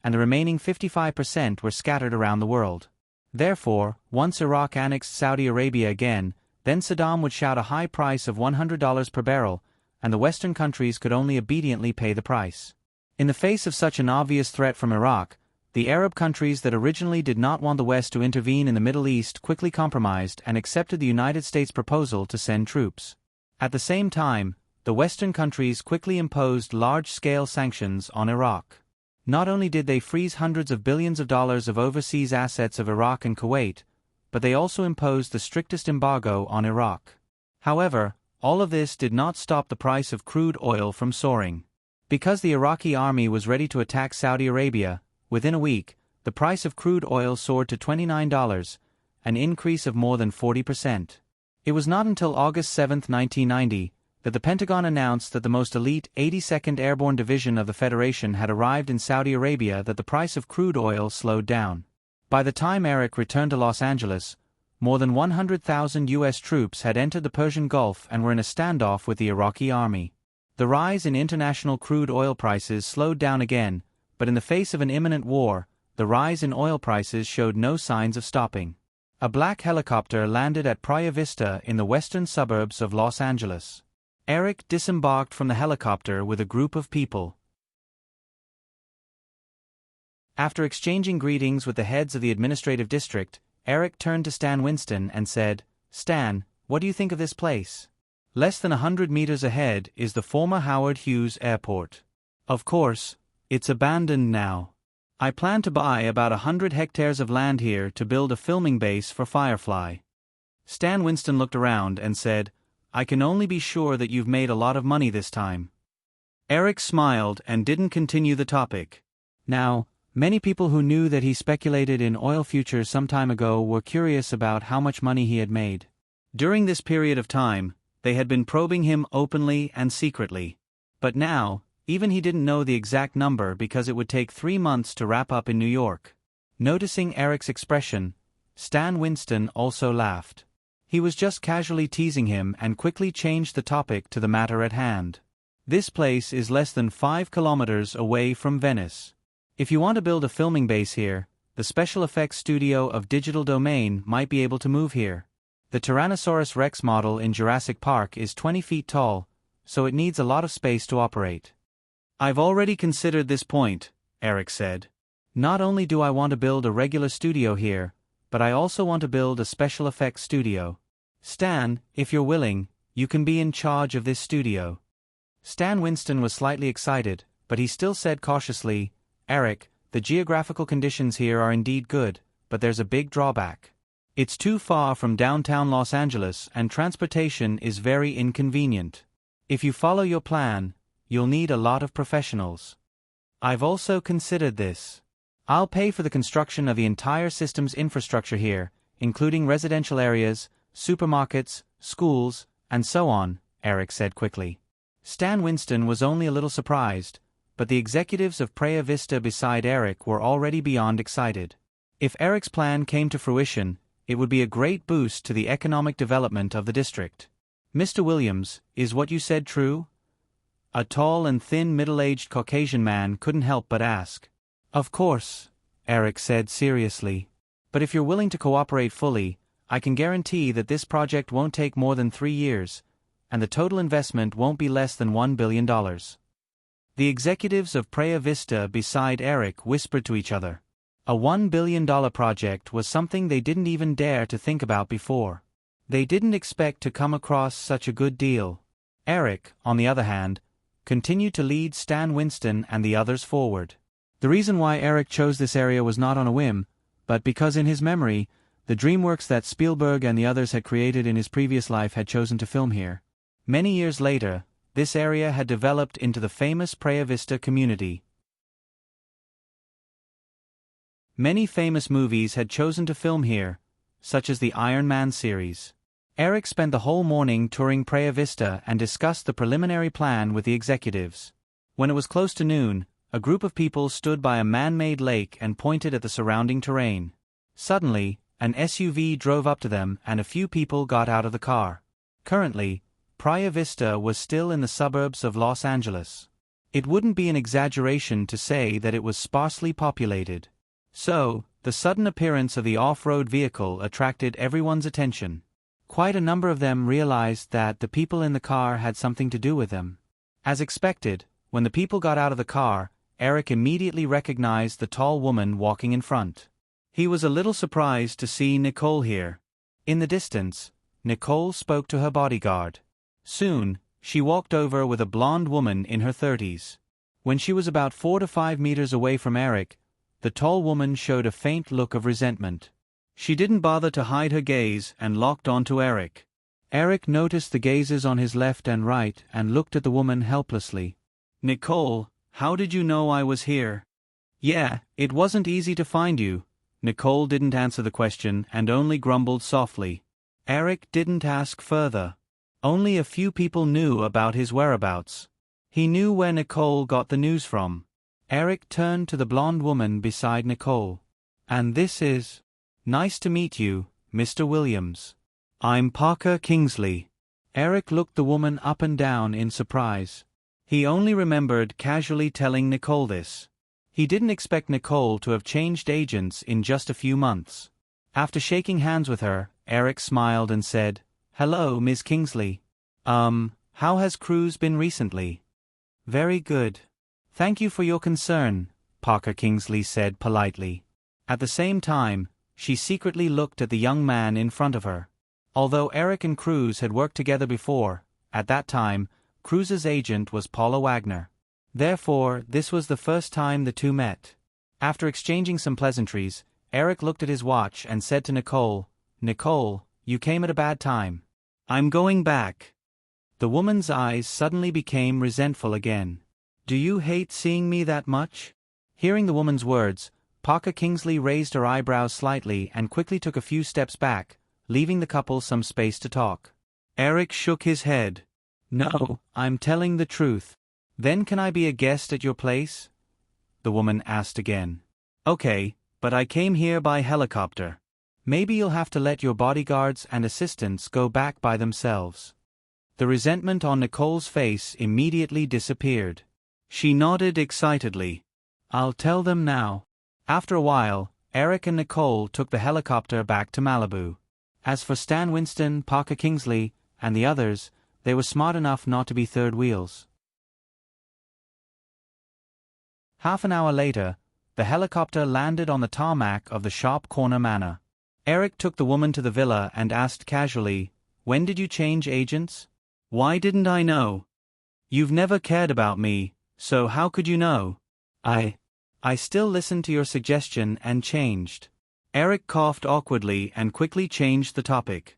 and the remaining 55% were scattered around the world. Therefore, once Iraq annexed Saudi Arabia again, then Saddam would shout a high price of $100 per barrel, and the Western countries could only obediently pay the price. In the face of such an obvious threat from Iraq, the Arab countries that originally did not want the West to intervene in the Middle East quickly compromised and accepted the United States' proposal to send troops. At the same time, the Western countries quickly imposed large-scale sanctions on Iraq. Not only did they freeze hundreds of billions of dollars of overseas assets of Iraq and Kuwait, but they also imposed the strictest embargo on Iraq. However, all of this did not stop the price of crude oil from soaring. Because the Iraqi army was ready to attack Saudi Arabia, within a week, the price of crude oil soared to $29, an increase of more than 40%. It was not until August 7, 1990, that the Pentagon announced that the most elite 82nd Airborne Division of the Federation had arrived in Saudi Arabia that the price of crude oil slowed down. By the time Eric returned to Los Angeles, more than 100,000 U.S. troops had entered the Persian Gulf and were in a standoff with the Iraqi army. The rise in international crude oil prices slowed down again, but in the face of an imminent war, the rise in oil prices showed no signs of stopping. A black helicopter landed at Playa Vista in the western suburbs of Los Angeles. Eric disembarked from the helicopter with a group of people. After exchanging greetings with the heads of the administrative district, Eric turned to Stan Winston and said, "Stan, what do you think of this place? Less than 100 meters ahead is the former Howard Hughes Airport. Of course, it's abandoned now. I plan to buy about 100 hectares of land here to build a filming base for Firefly." Stan Winston looked around and said, "I can only be sure that you've made a lot of money this time." Eric smiled and didn't continue the topic. Now, many people who knew that he speculated in oil futures some time ago were curious about how much money he had made. During this period of time, they had been probing him openly and secretly. But now, even he didn't know the exact number because it would take 3 months to wrap up in New York. Noticing Eric's expression, Stan Winston also laughed. He was just casually teasing him and quickly changed the topic to the matter at hand. "This place is less than 5 kilometers away from Venice. If you want to build a filming base here, the special effects studio of Digital Domain might be able to move here. The Tyrannosaurus Rex model in Jurassic Park is 20 feet tall, so it needs a lot of space to operate." "I've already considered this point," Eric said. "Not only do I want to build a regular studio here, but I also want to build a special effects studio. Stan, if you're willing, you can be in charge of this studio." Stan Winston was slightly excited, but he still said cautiously, "Eric, the geographical conditions here are indeed good, but there's a big drawback. It's too far from downtown Los Angeles and transportation is very inconvenient. If you follow your plan, you'll need a lot of professionals. I've also considered this. I'll pay for the construction of the entire system's infrastructure here, including residential areas, supermarkets, schools, and so on," Eric said quickly. Stan Winston was only a little surprised, but the executives of Playa Vista beside Eric were already beyond excited. If Eric's plan came to fruition, it would be a great boost to the economic development of the district. "Mr. Williams, is what you said true?" A tall and thin middle-aged Caucasian man couldn't help but ask. "Of course," Eric said seriously. "But if you're willing to cooperate fully, I can guarantee that this project won't take more than 3 years, and the total investment won't be less than $1 billion. The executives of Playa Vista beside Eric whispered to each other. A $1 billion project was something they didn't even dare to think about before. They didn't expect to come across such a good deal. Eric, on the other hand, continued to lead Stan Winston and the others forward. The reason why Eric chose this area was not on a whim, but because in his memory, the DreamWorks that Spielberg and the others had created in his previous life had chosen to film here. Many years later, this area had developed into the famous Playa Vista community. Many famous movies had chosen to film here, such as the Iron Man series. Eric spent the whole morning touring Praia Vista and discussed the preliminary plan with the executives. When it was close to noon, a group of people stood by a man-made lake and pointed at the surrounding terrain. Suddenly, an SUV drove up to them and a few people got out of the car. Currently, Praia Vista was still in the suburbs of Los Angeles. It wouldn't be an exaggeration to say that it was sparsely populated. So, the sudden appearance of the off-road vehicle attracted everyone's attention. Quite a number of them realized that the people in the car had something to do with them. As expected, when the people got out of the car, Eric immediately recognized the tall woman walking in front. He was a little surprised to see Nicole here. In the distance, Nicole spoke to her bodyguard. Soon, she walked over with a blonde woman in her 30s. When she was about 4 to 5 meters away from Eric, the tall woman showed a faint look of resentment. She didn't bother to hide her gaze and locked onto Eric. Eric noticed the gazes on his left and right and looked at the woman helplessly. "Nicole, how did you know I was here?" "Yeah, it wasn't easy to find you." Nicole didn't answer the question and only grumbled softly. Eric didn't ask further. Only a few people knew about his whereabouts. He knew where Nicole got the news from. Eric turned to the blonde woman beside Nicole. "And this is... Nice to meet you, Mr. Williams. I'm Parker Kingsley." Eric looked the woman up and down in surprise. He only remembered casually telling Nicole this. He didn't expect Nicole to have changed agents in just a few months. After shaking hands with her, Eric smiled and said, "Hello, Ms. Kingsley. How has Cruz been recently?" "Very good. Thank you for your concern," Parker Kingsley said politely. At the same time, she secretly looked at the young man in front of her. Although Eric and Cruz had worked together before, at that time, Cruz's agent was Paula Wagner. Therefore, this was the first time the two met. After exchanging some pleasantries, Eric looked at his watch and said to Nicole, "Nicole, you came at a bad time. I'm going back." The woman's eyes suddenly became resentful again. "Do you hate seeing me that much?" Hearing the woman's words, Parker Kingsley raised her eyebrows slightly and quickly took a few steps back, leaving the couple some space to talk. Eric shook his head. "No, I'm telling the truth." "Then can I be a guest at your place?" the woman asked again. "Okay, but I came here by helicopter. Maybe you'll have to let your bodyguards and assistants go back by themselves." The resentment on Nicole's face immediately disappeared. She nodded excitedly. "I'll tell them now." After a while, Eric and Nicole took the helicopter back to Malibu. As for Stan Winston, Parker Kingsley, and the others, they were smart enough not to be third wheels. Half an hour later, the helicopter landed on the tarmac of the Sharp Corner Manor. Eric took the woman to the villa and asked casually, "When did you change agents?" "Why didn't I know? You've never cared about me, so how could you know?" I still listened to your suggestion and changed." Eric coughed awkwardly and quickly changed the topic.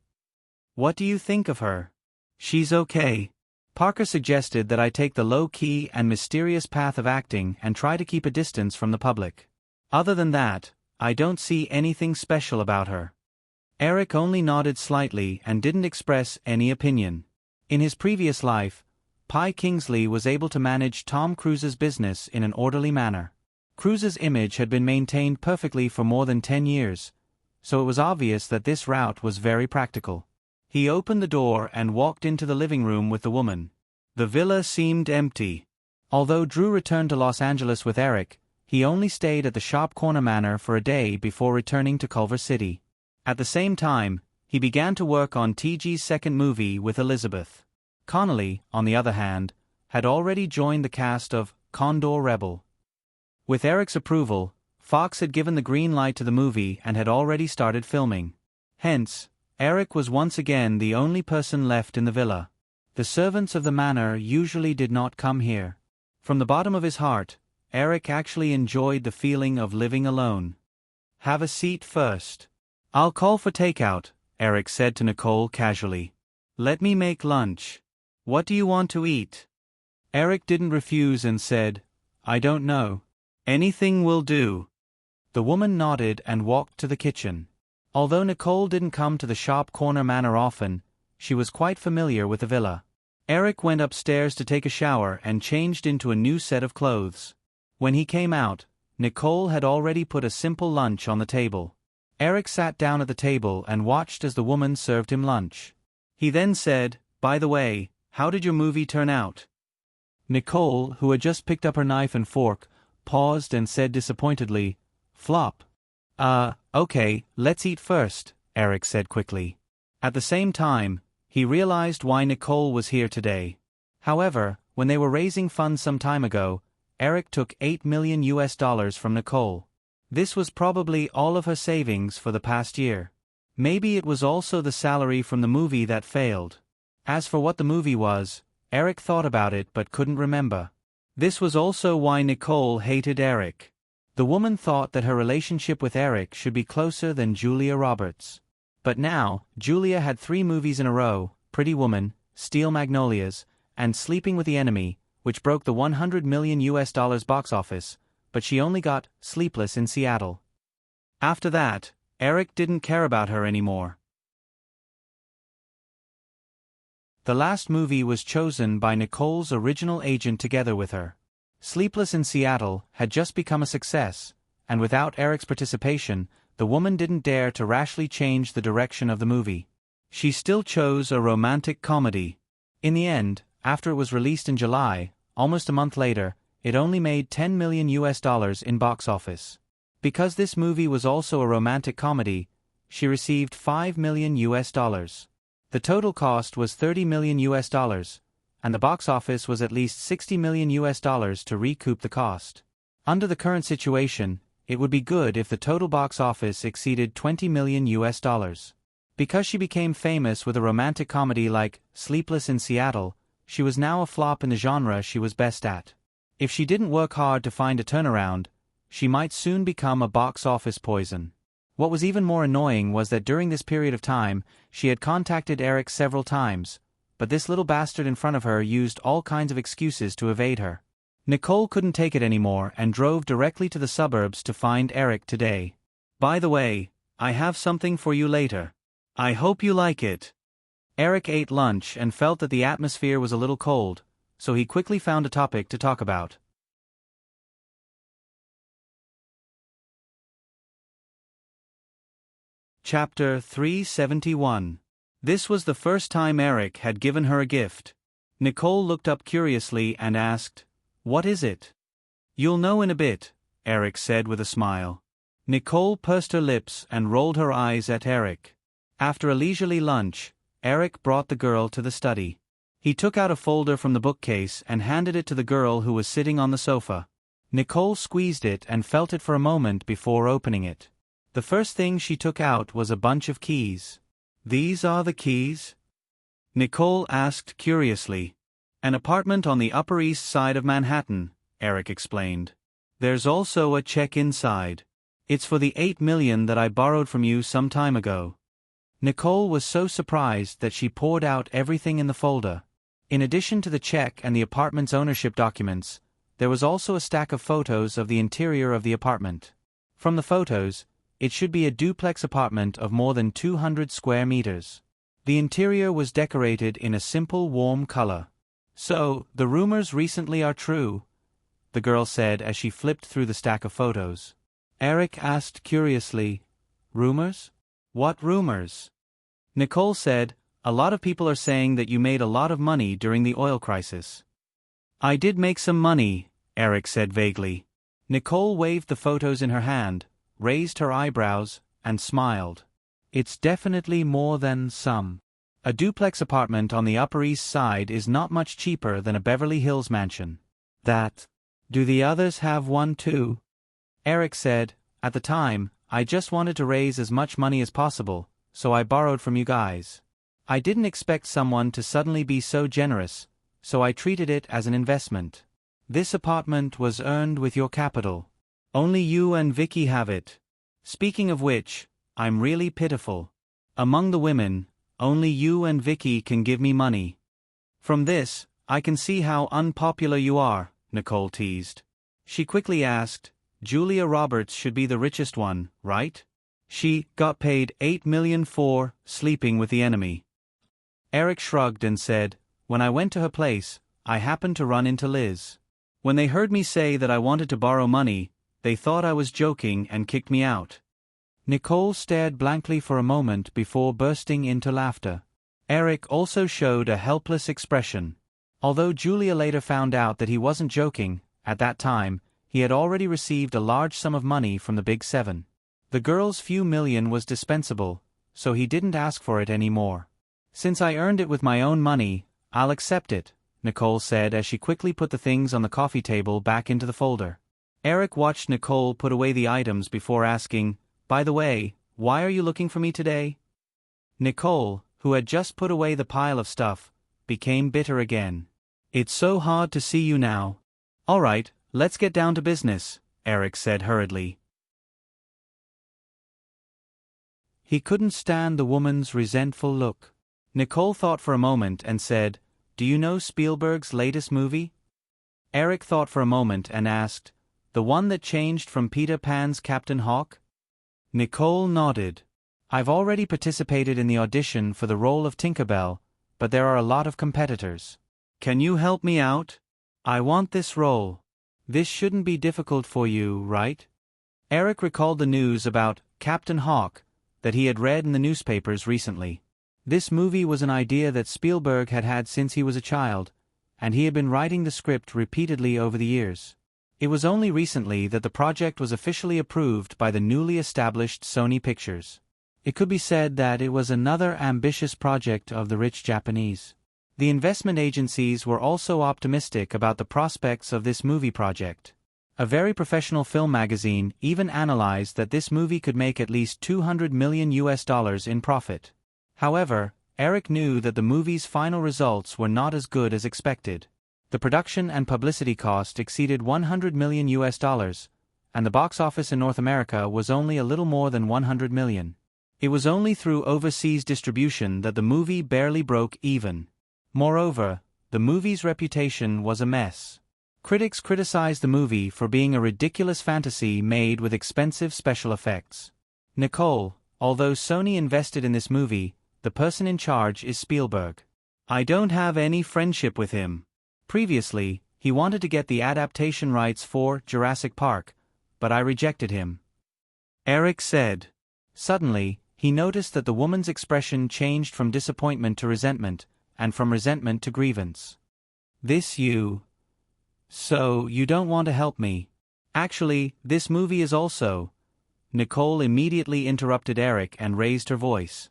"What do you think of her?" "She's okay." Parker suggested that I take the low-key and mysterious path of acting and try to keep a distance from the public. "Other than that, I don't see anything special about her." Eric only nodded slightly and didn't express any opinion. In his previous life, Pi Kingsley was able to manage Tom Cruise's business in an orderly manner. Cruise's image had been maintained perfectly for more than 10 years, so it was obvious that this route was very practical. He opened the door and walked into the living room with the woman. The villa seemed empty. Although Drew returned to Los Angeles with Eric, he only stayed at the Sharp Corner Manor for a day before returning to Culver City. At the same time, he began to work on TG's second movie with Elizabeth. Connolly, on the other hand, had already joined the cast of Condor Rebel. With Eric's approval, Fox had given the green light to the movie and had already started filming. Hence, Eric was once again the only person left in the villa. The servants of the manor usually did not come here. From the bottom of his heart, Eric actually enjoyed the feeling of living alone. "Have a seat first." "I'll call for takeout," Eric said to Nicole casually. "Let me make lunch. What do you want to eat?" Eric didn't refuse and said, "I don't know. Anything will do." The woman nodded and walked to the kitchen. Although Nicole didn't come to the Shop Corner Manor often, she was quite familiar with the villa. Eric went upstairs to take a shower and changed into a new set of clothes. When he came out, Nicole had already put a simple lunch on the table. Eric sat down at the table and watched as the woman served him lunch. He then said, "By the way, how did your movie turn out?" Nicole, who had just picked up her knife and fork, paused and said disappointedly, "Flop." Okay, let's eat first," Eric said quickly. At the same time, he realized why Nicole was here today. However, when they were raising funds some time ago, Eric took $8 million from Nicole. This was probably all of her savings for the past year. Maybe it was also the salary from the movie that failed. As for what the movie was, Eric thought about it but couldn't remember. This was also why Nicole hated Eric. The woman thought that her relationship with Eric should be closer than Julia Roberts. But now, Julia had 3 movies in a row, Pretty Woman, Steel Magnolias, and Sleeping with the Enemy, which broke the $100 million box office, but she only got Sleepless in Seattle. After that, Eric didn't care about her anymore. The last movie was chosen by Nicole's original agent together with her. Sleepless in Seattle had just become a success, and without Eric's participation, the woman didn't dare to rashly change the direction of the movie. She still chose a romantic comedy. In the end, after it was released in July, almost a month later, it only made $10 million in box office. Because this movie was also a romantic comedy, she received $5 million. The total cost was $30 million, and the box office was at least $60 million to recoup the cost. Under the current situation, it would be good if the total box office exceeded $20 million. Because she became famous with a romantic comedy like Sleepless in Seattle, she was now a flop in the genre she was best at. If she didn't work hard to find a turnaround, she might soon become a box office poison. What was even more annoying was that during this period of time, she had contacted Eric several times, but this little bastard in front of her used all kinds of excuses to evade her. Nicole couldn't take it anymore and drove directly to the suburbs to find Eric today. "By the way, I have something for you later. I hope you like it." Eric ate lunch and felt that the atmosphere was a little cold, so he quickly found a topic to talk about. Chapter 371. This was the first time Eric had given her a gift. Nicole looked up curiously and asked, "What is it?" "You'll know in a bit," Eric said with a smile. Nicole pursed her lips and rolled her eyes at Eric. After a leisurely lunch, Eric brought the girl to the study. He took out a folder from the bookcase and handed it to the girl who was sitting on the sofa. Nicole squeezed it and felt it for a moment before opening it. The first thing she took out was a bunch of keys. "These are the keys?" Nicole asked curiously. "An apartment on the Upper East Side of Manhattan," Eric explained. "There's also a check inside. It's for the $8 million that I borrowed from you some time ago." Nicole was so surprised that she poured out everything in the folder. In addition to the check and the apartment's ownership documents, there was also a stack of photos of the interior of the apartment. From the photos, it should be a duplex apartment of more than 200 square meters. The interior was decorated in a simple warm color. "So, the rumors recently are true," the girl said as she flipped through the stack of photos. Eric asked curiously, "Rumors? What rumors?" Nicole said, "A lot of people are saying that you made a lot of money during the oil crisis." "I did make some money," Eric said vaguely. Nicole waved the photos in her hand, raised her eyebrows, and smiled. "It's definitely more than some. A duplex apartment on the Upper East Side is not much cheaper than a Beverly Hills mansion." Do the others have one too?" Eric said, "At the time, I just wanted to raise as much money as possible, so I borrowed from you guys. I didn't expect someone to suddenly be so generous, so I treated it as an investment. This apartment was earned with your capital. Only you and Vicky have it. Speaking of which, I'm really pitiful. Among the women, only you and Vicky can give me money." "From this, I can see how unpopular you are," Nicole teased. She quickly asked, "Julia Roberts should be the richest one, right?" She got paid $8 million for sleeping with the enemy. Eric shrugged and said, when I went to her place, I happened to run into Liz. When they heard me say that I wanted to borrow money, they thought I was joking and kicked me out. Nicole stared blankly for a moment before bursting into laughter. Eric also showed a helpless expression. Although Julia later found out that he wasn't joking, at that time, he had already received a large sum of money from the Big Seven. The girl's few million was dispensable, so he didn't ask for it anymore. Since I earned it with my own money, I'll accept it, Nicole said as she quickly put the things on the coffee table back into the folder. Eric watched Nicole put away the items before asking, by the way, why are you looking for me today? Nicole, who had just put away the pile of stuff, became bitter again. It's so hard to see you now. All right, let's get down to business, Eric said hurriedly. He couldn't stand the woman's resentful look. Nicole thought for a moment and said, do you know Spielberg's latest movie? Eric thought for a moment and asked, the one that changed from Peter Pan's Captain Hawk? Nicole nodded. I've already participated in the audition for the role of Tinkerbell, but there are a lot of competitors. Can you help me out? I want this role. This shouldn't be difficult for you, right? Eric recalled the news about Captain Hawk that he had read in the newspapers recently. This movie was an idea that Spielberg had had since he was a child, and he had been writing the script repeatedly over the years. It was only recently that the project was officially approved by the newly established Sony Pictures. It could be said that it was another ambitious project of the rich Japanese. The investment agencies were also optimistic about the prospects of this movie project. A very professional film magazine even analyzed that this movie could make at least $200 million in profit. However, Eric knew that the movie's final results were not as good as expected. The production and publicity cost exceeded $100 million, and the box office in North America was only a little more than $100 million. It was only through overseas distribution that the movie barely broke even. Moreover, the movie's reputation was a mess. Critics criticized the movie for being a ridiculous fantasy made with expensive special effects. Nicole, although Sony invested in this movie, the person in charge is Spielberg. I don't have any friendship with him. Previously, he wanted to get the adaptation rights for Jurassic Park, but I rejected him. Eric said. Suddenly, he noticed that the woman's expression changed from disappointment to resentment, and from resentment to grievance. So you don't want to help me. Actually, this movie is also. Nicole immediately interrupted Eric and raised her voice.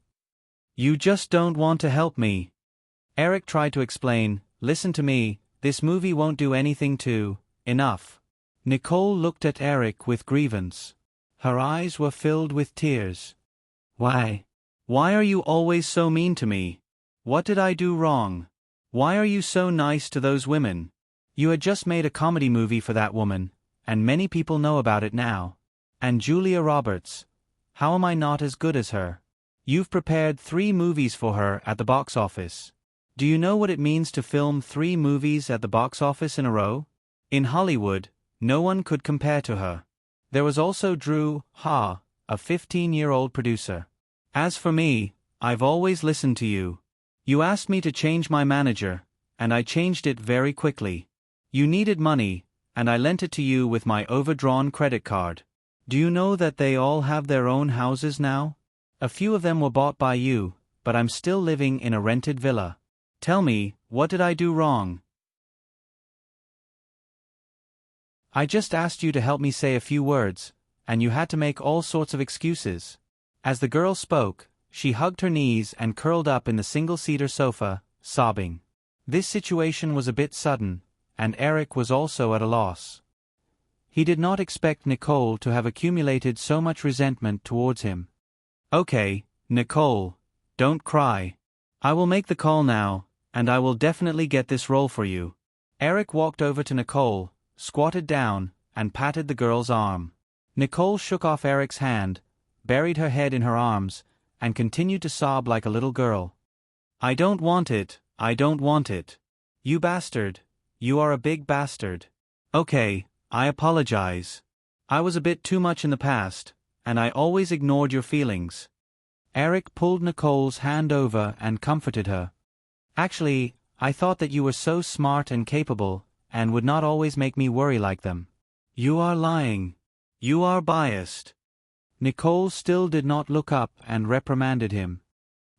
You just don't want to help me. Eric tried to explain, listen to me, this movie won't do anything to. Enough. Nicole looked at Eric with grievance. Her eyes were filled with tears. Why? Why are you always so mean to me? What did I do wrong? Why are you so nice to those women? You had just made a comedy movie for that woman, and many people know about it now. And Julia Roberts. How am I not as good as her? You've prepared 3 movies for her at the box office. Do you know what it means to film 3 movies at the box office in a row? In Hollywood, no one could compare to her. There was also Drew, a 15-year-old producer. As for me, I've always listened to you. You asked me to change my manager, and I changed it very quickly. You needed money, and I lent it to you with my overdrawn credit card. Do you know that they all have their own houses now? A few of them were bought by you, but I'm still living in a rented villa. Tell me, what did I do wrong? I just asked you to help me say a few words, and you had to make all sorts of excuses. As the girl spoke, she hugged her knees and curled up in the single-seater sofa, sobbing. This situation was a bit sudden, and Eric was also at a loss. He did not expect Nicole to have accumulated so much resentment towards him. Okay, Nicole, don't cry. I will make the call now, and I will definitely get this role for you. Eric walked over to Nicole, squatted down, and patted the girl's arm. Nicole shook off Eric's hand, buried her head in her arms, and continued to sob like a little girl. I don't want it, I don't want it. You bastard, you are a big bastard. Okay, I apologize. I was a bit too much in the past, and I always ignored your feelings. Eric pulled Nicole's hand over and comforted her. Actually, I thought that you were so smart and capable, and would not always make me worry like them. You are lying. You are biased. Nicole still did not look up and reprimanded him.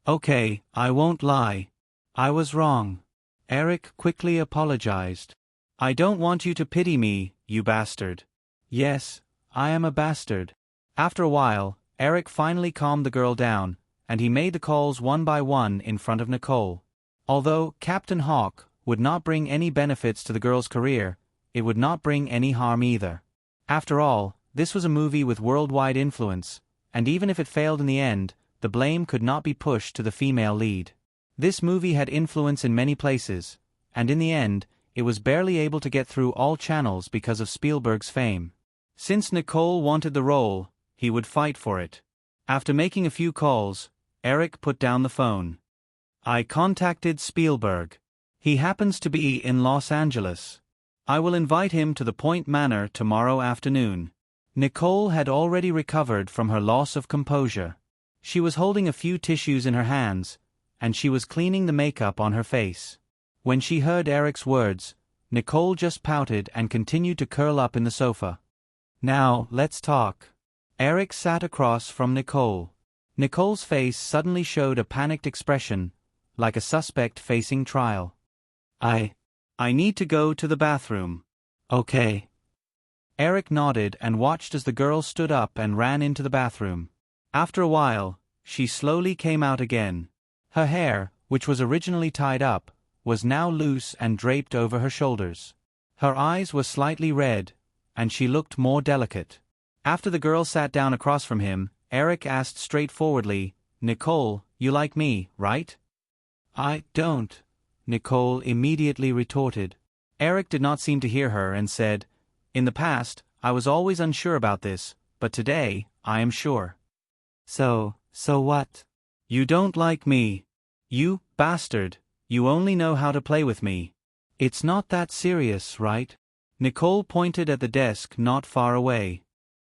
Okay, I won't lie. I was wrong. Eric quickly apologized. I don't want you to pity me, you bastard. Yes, I am a bastard. After a while, Eric finally calmed the girl down, and he made the calls one by one in front of Nicole. Although Captain Hawk would not bring any benefits to the girl's career, it would not bring any harm either. After all, this was a movie with worldwide influence, and even if it failed in the end, the blame could not be pushed to the female lead. This movie had influence in many places, and in the end, it was barely able to get through all channels because of Spielberg's fame. Since Nicole wanted the role, he would fight for it. After making a few calls, Eric put down the phone. I contacted Spielberg. He happens to be in Los Angeles. I will invite him to the Point Manor tomorrow afternoon. Nicole had already recovered from her loss of composure. She was holding a few tissues in her hands, and she was cleaning the makeup on her face. When she heard Eric's words, Nicole just pouted and continued to curl up in the sofa. Now, let's talk. Eric sat across from Nicole. Nicole's face suddenly showed a panicked expression, like a suspect facing trial. I need to go to the bathroom. Okay. Eric nodded and watched as the girl stood up and ran into the bathroom. After a while, she slowly came out again. Her hair, which was originally tied up, was now loose and draped over her shoulders. Her eyes were slightly red, and she looked more delicate. After the girl sat down across from him, Eric asked straightforwardly, Nicole, you like me, right? I don't, Nicole immediately retorted. Eric did not seem to hear her and said, In the past, I was always unsure about this, but today, I am sure. So what? You don't like me. You bastard, you only know how to play with me. It's not that serious, right? Nicole pointed at the desk not far away.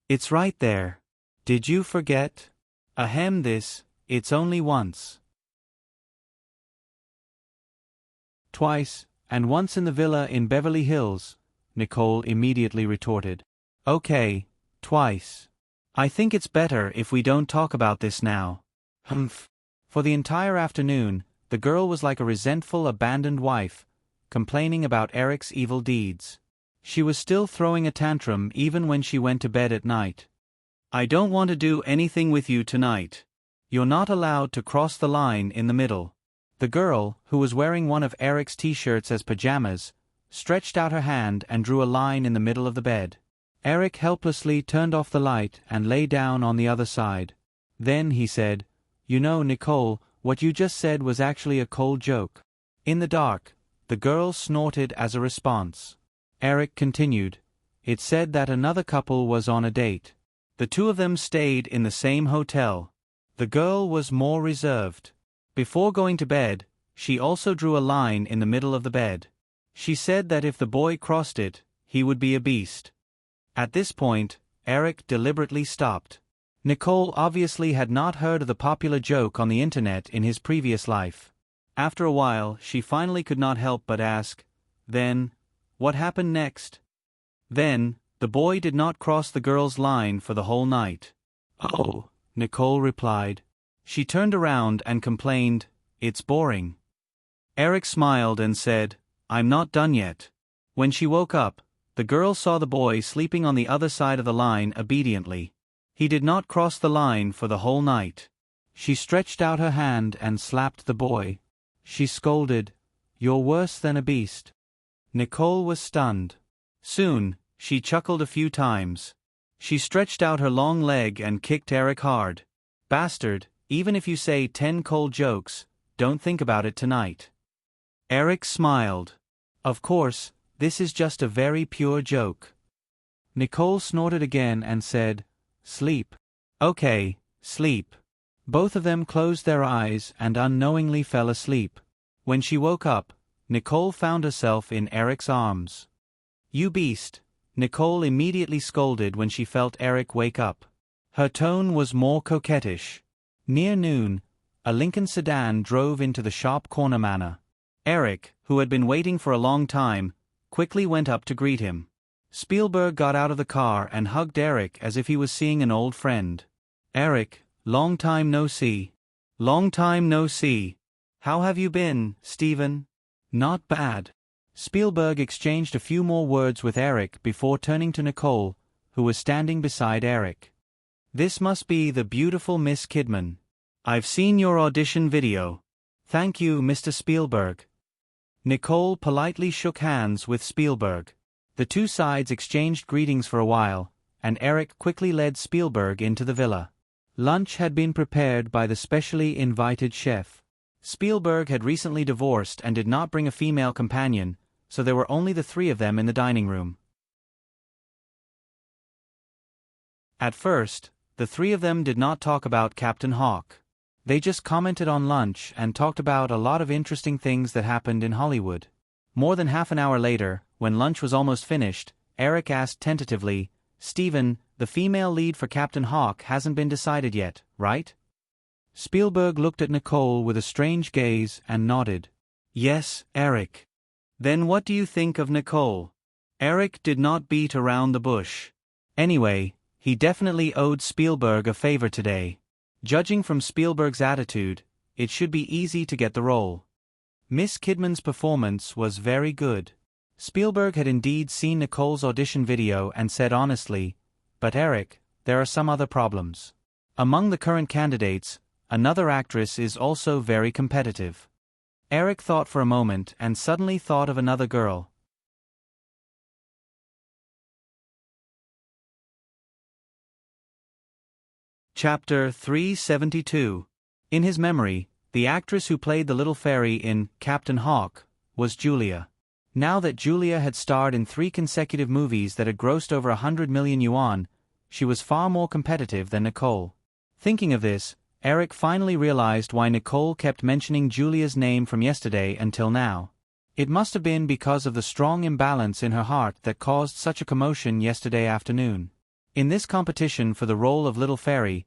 It's right there. Did you forget? Ahem, it's only once. Twice, and once in the villa in Beverly Hills, Nicole immediately retorted. Okay, twice. I think it's better if we don't talk about this now. Humph. For the entire afternoon, the girl was like a resentful, abandoned wife, complaining about Eric's evil deeds. She was still throwing a tantrum even when she went to bed at night. I don't want to do anything with you tonight. You're not allowed to cross the line in the middle. The girl, who was wearing one of Eric's t-shirts as pajamas, stretched out her hand and drew a line in the middle of the bed. Eric helplessly turned off the light and lay down on the other side. Then he said, You know, Nicole, what you just said was actually a cold joke. In the dark, the girl snorted as a response. Eric continued, It said that another couple was on a date. The two of them stayed in the same hotel. The girl was more reserved. Before going to bed, she also drew a line in the middle of the bed. She said that if the boy crossed it, he would be a beast. At this point, Eric deliberately stopped. Nicole obviously had not heard of the popular joke on the internet in his previous life. After a while, she finally could not help but ask, Then, what happened next? Then, the boy did not cross the girl's line for the whole night. Oh, Nicole replied. She turned around and complained, It's boring. Eric smiled and said, I'm not done yet. When she woke up, the girl saw the boy sleeping on the other side of the line obediently. He did not cross the line for the whole night. She stretched out her hand and slapped the boy. She scolded, You're worse than a beast. Nicole was stunned. Soon, she chuckled a few times. She stretched out her long leg and kicked Eric hard. Bastard, even if you say 10 cold jokes, don't think about it tonight. Eric smiled. Of course, this is just a very pure joke. Nicole snorted again and said, Sleep. Okay, sleep. Both of them closed their eyes and unknowingly fell asleep. When she woke up, Nicole found herself in Eric's arms. You beast, Nicole immediately scolded when she felt Eric wake up. Her tone was more coquettish. Near noon, a Lincoln sedan drove into the Sharp Corner Manor. Eric, who had been waiting for a long time, quickly went up to greet him. Spielberg got out of the car and hugged Eric as if he was seeing an old friend. "Eric, long time no see." "Long time no see. How have you been, Stephen?" "Not bad." Spielberg exchanged a few more words with Eric before turning to Nicole, who was standing beside Eric. "This must be the beautiful Miss Kidman. I've seen your audition video. Thank you, Mr. Spielberg." Nicole politely shook hands with Spielberg. The two sides exchanged greetings for a while, and Eric quickly led Spielberg into the villa. Lunch had been prepared by the specially invited chef. Spielberg had recently divorced and did not bring a female companion, so there were only the three of them in the dining room. At first, the three of them did not talk about Captain Hawk. They just commented on lunch and talked about a lot of interesting things that happened in Hollywood. More than half an hour later, when lunch was almost finished, Eric asked tentatively, "Stephen, the female lead for Captain Hawk hasn't been decided yet, right?" Spielberg looked at Nicole with a strange gaze and nodded. "Yes, Eric." "Then what do you think of Nicole?" Eric did not beat around the bush. Anyway, he definitely owed Spielberg a favor today. Judging from Spielberg's attitude, it should be easy to get the role. Miss Kidman's performance was very good. Spielberg had indeed seen Nicole's audition video and said honestly, "But Eric, there are some other problems. Among the current candidates, another actress is also very competitive." Eric thought for a moment and suddenly thought of another girl. Chapter 372. In his memory, the actress who played the little fairy in Captain Hawk was Julia. Now that Julia had starred in 3 consecutive movies that had grossed over 100 million yuan, she was far more competitive than Nicole. Thinking of this, Eric finally realized why Nicole kept mentioning Julia's name from yesterday until now. It must have been because of the strong imbalance in her heart that caused such a commotion yesterday afternoon. In this competition for the role of Little Fairy,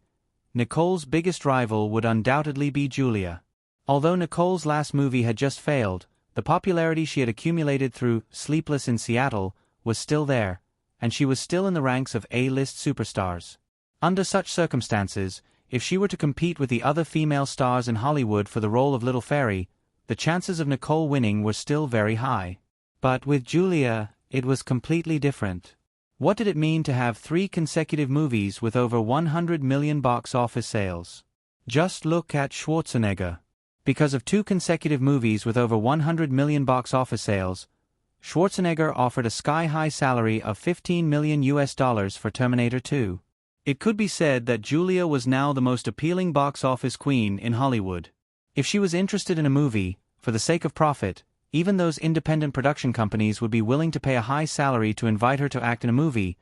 Nicole's biggest rival would undoubtedly be Julia. Although Nicole's last movie had just failed, the popularity she had accumulated through Sleepless in Seattle was still there, and she was still in the ranks of A-list superstars. Under such circumstances, if she were to compete with the other female stars in Hollywood for the role of Little Fairy, the chances of Nicole winning were still very high. But with Julia, it was completely different. What did it mean to have 3 consecutive movies with over 100 million box office sales? Just look at Schwarzenegger. Because of 2 consecutive movies with over 100 million box office sales, Schwarzenegger offered a sky-high salary of $15 million for Terminator 2. It could be said that Julia was now the most appealing box office queen in Hollywood. If she was interested in a movie, for the sake of profit, even those independent production companies would be willing to pay a high salary to invite her to act in a movie,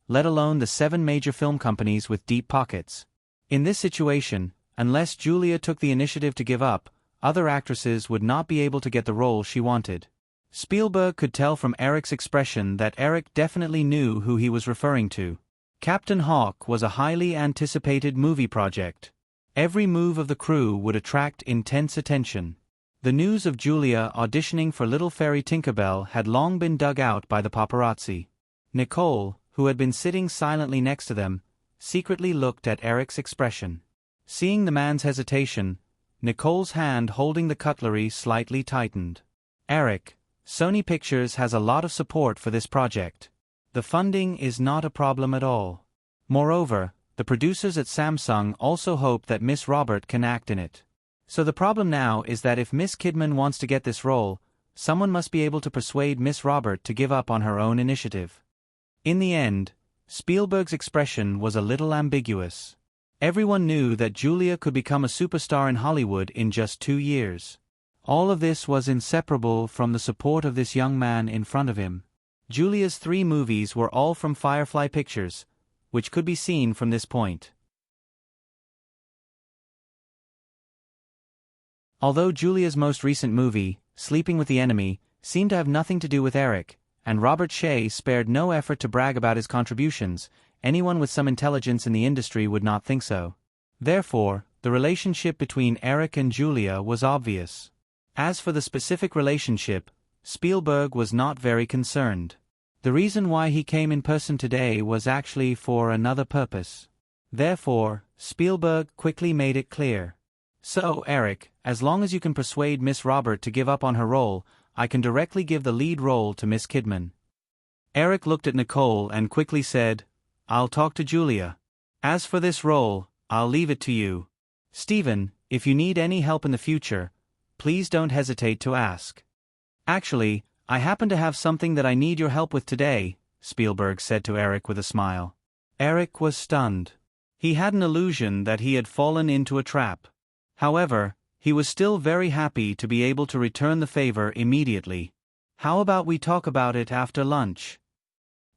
let alone the 7 major film companies with deep pockets. In this situation, unless Julia took the initiative to give up, other actresses would not be able to get the role she wanted. Spielberg could tell from Eric's expression that Eric definitely knew who he was referring to. Captain Hawk was a highly anticipated movie project. Every move of the crew would attract intense attention. The news of Julia auditioning for Little Fairy Tinkerbell had long been dug out by the paparazzi. Nicole, who had been sitting silently next to them, secretly looked at Eric's expression. Seeing the man's hesitation, Nicole's hand holding the cutlery slightly tightened. "Eric, Sony Pictures has a lot of support for this project. The funding is not a problem at all. Moreover, the producers at Samsung also hope that Miss Robert can act in it. So the problem now is that if Miss Kidman wants to get this role, someone must be able to persuade Miss Robert to give up on her own initiative." In the end, Spielberg's expression was a little ambiguous. Everyone knew that Julia could become a superstar in Hollywood in just 2 years. All of this was inseparable from the support of this young man in front of him. Julia's 3 movies were all from Firefly Pictures, which could be seen from this point. Although Julia's most recent movie, Sleeping with the Enemy, seemed to have nothing to do with Eric, and Robert Shea spared no effort to brag about his contributions. Anyone with some intelligence in the industry would not think so. Therefore, the relationship between Eric and Julia was obvious. As for the specific relationship, Spielberg was not very concerned. The reason why he came in person today was actually for another purpose. Therefore, Spielberg quickly made it clear. So, Eric, as long as you can persuade Miss Robert to give up on her role, I can directly give the lead role to Miss Kidman. Eric looked at Nicole and quickly said, I'll talk to Julia. As for this role, I'll leave it to you. Steven, if you need any help in the future, please don't hesitate to ask. Actually, I happen to have something that I need your help with today, Spielberg said to Eric with a smile. Eric was stunned. He had an illusion that he had fallen into a trap. However, he was still very happy to be able to return the favor immediately. How about we talk about it after lunch?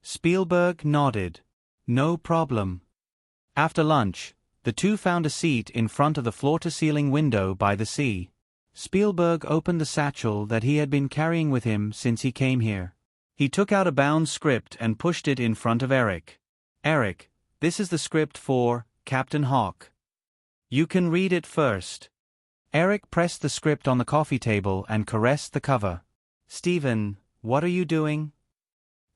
Spielberg nodded. No problem. After lunch, the two found a seat in front of the floor-to-ceiling window by the sea. Spielberg opened the satchel that he had been carrying with him since he came here. He took out a bound script and pushed it in front of Eric. Eric, this is the script for Captain Hawk. You can read it first. Eric pressed the script on the coffee table and caressed the cover. Steven, what are you doing?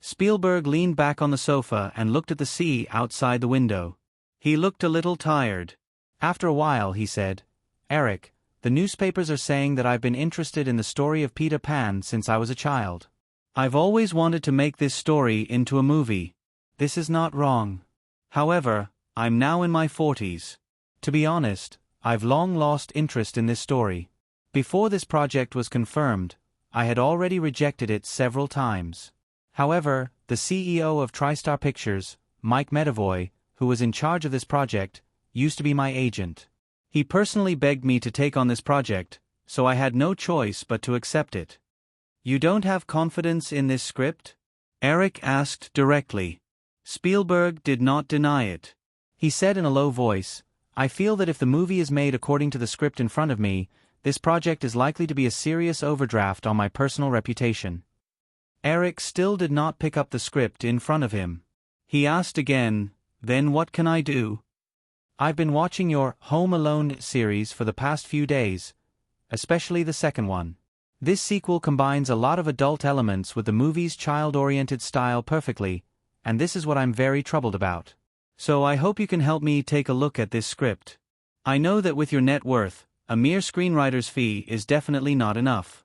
Spielberg leaned back on the sofa and looked at the sea outside the window. He looked a little tired. After a while he said, Eric, the newspapers are saying that I've been interested in the story of Peter Pan since I was a child. I've always wanted to make this story into a movie. This is not wrong. However, I'm now in my 40s. To be honest, I've long lost interest in this story. Before this project was confirmed, I had already rejected it several times. However, the CEO of TriStar Pictures, Mike Medavoy, who was in charge of this project, used to be my agent. He personally begged me to take on this project, so I had no choice but to accept it. You don't have confidence in this script? Eric asked directly. Spielberg did not deny it. He said in a low voice, I feel that if the movie is made according to the script in front of me, this project is likely to be a serious overdraft on my personal reputation. Eric still did not pick up the script in front of him. He asked again, then what can I do? I've been watching your Home Alone series for the past few days, especially the second one. This sequel combines a lot of adult elements with the movie's child-oriented style perfectly, and this is what I'm very troubled about. So I hope you can help me take a look at this script. I know that with your net worth, a mere screenwriter's fee is definitely not enough.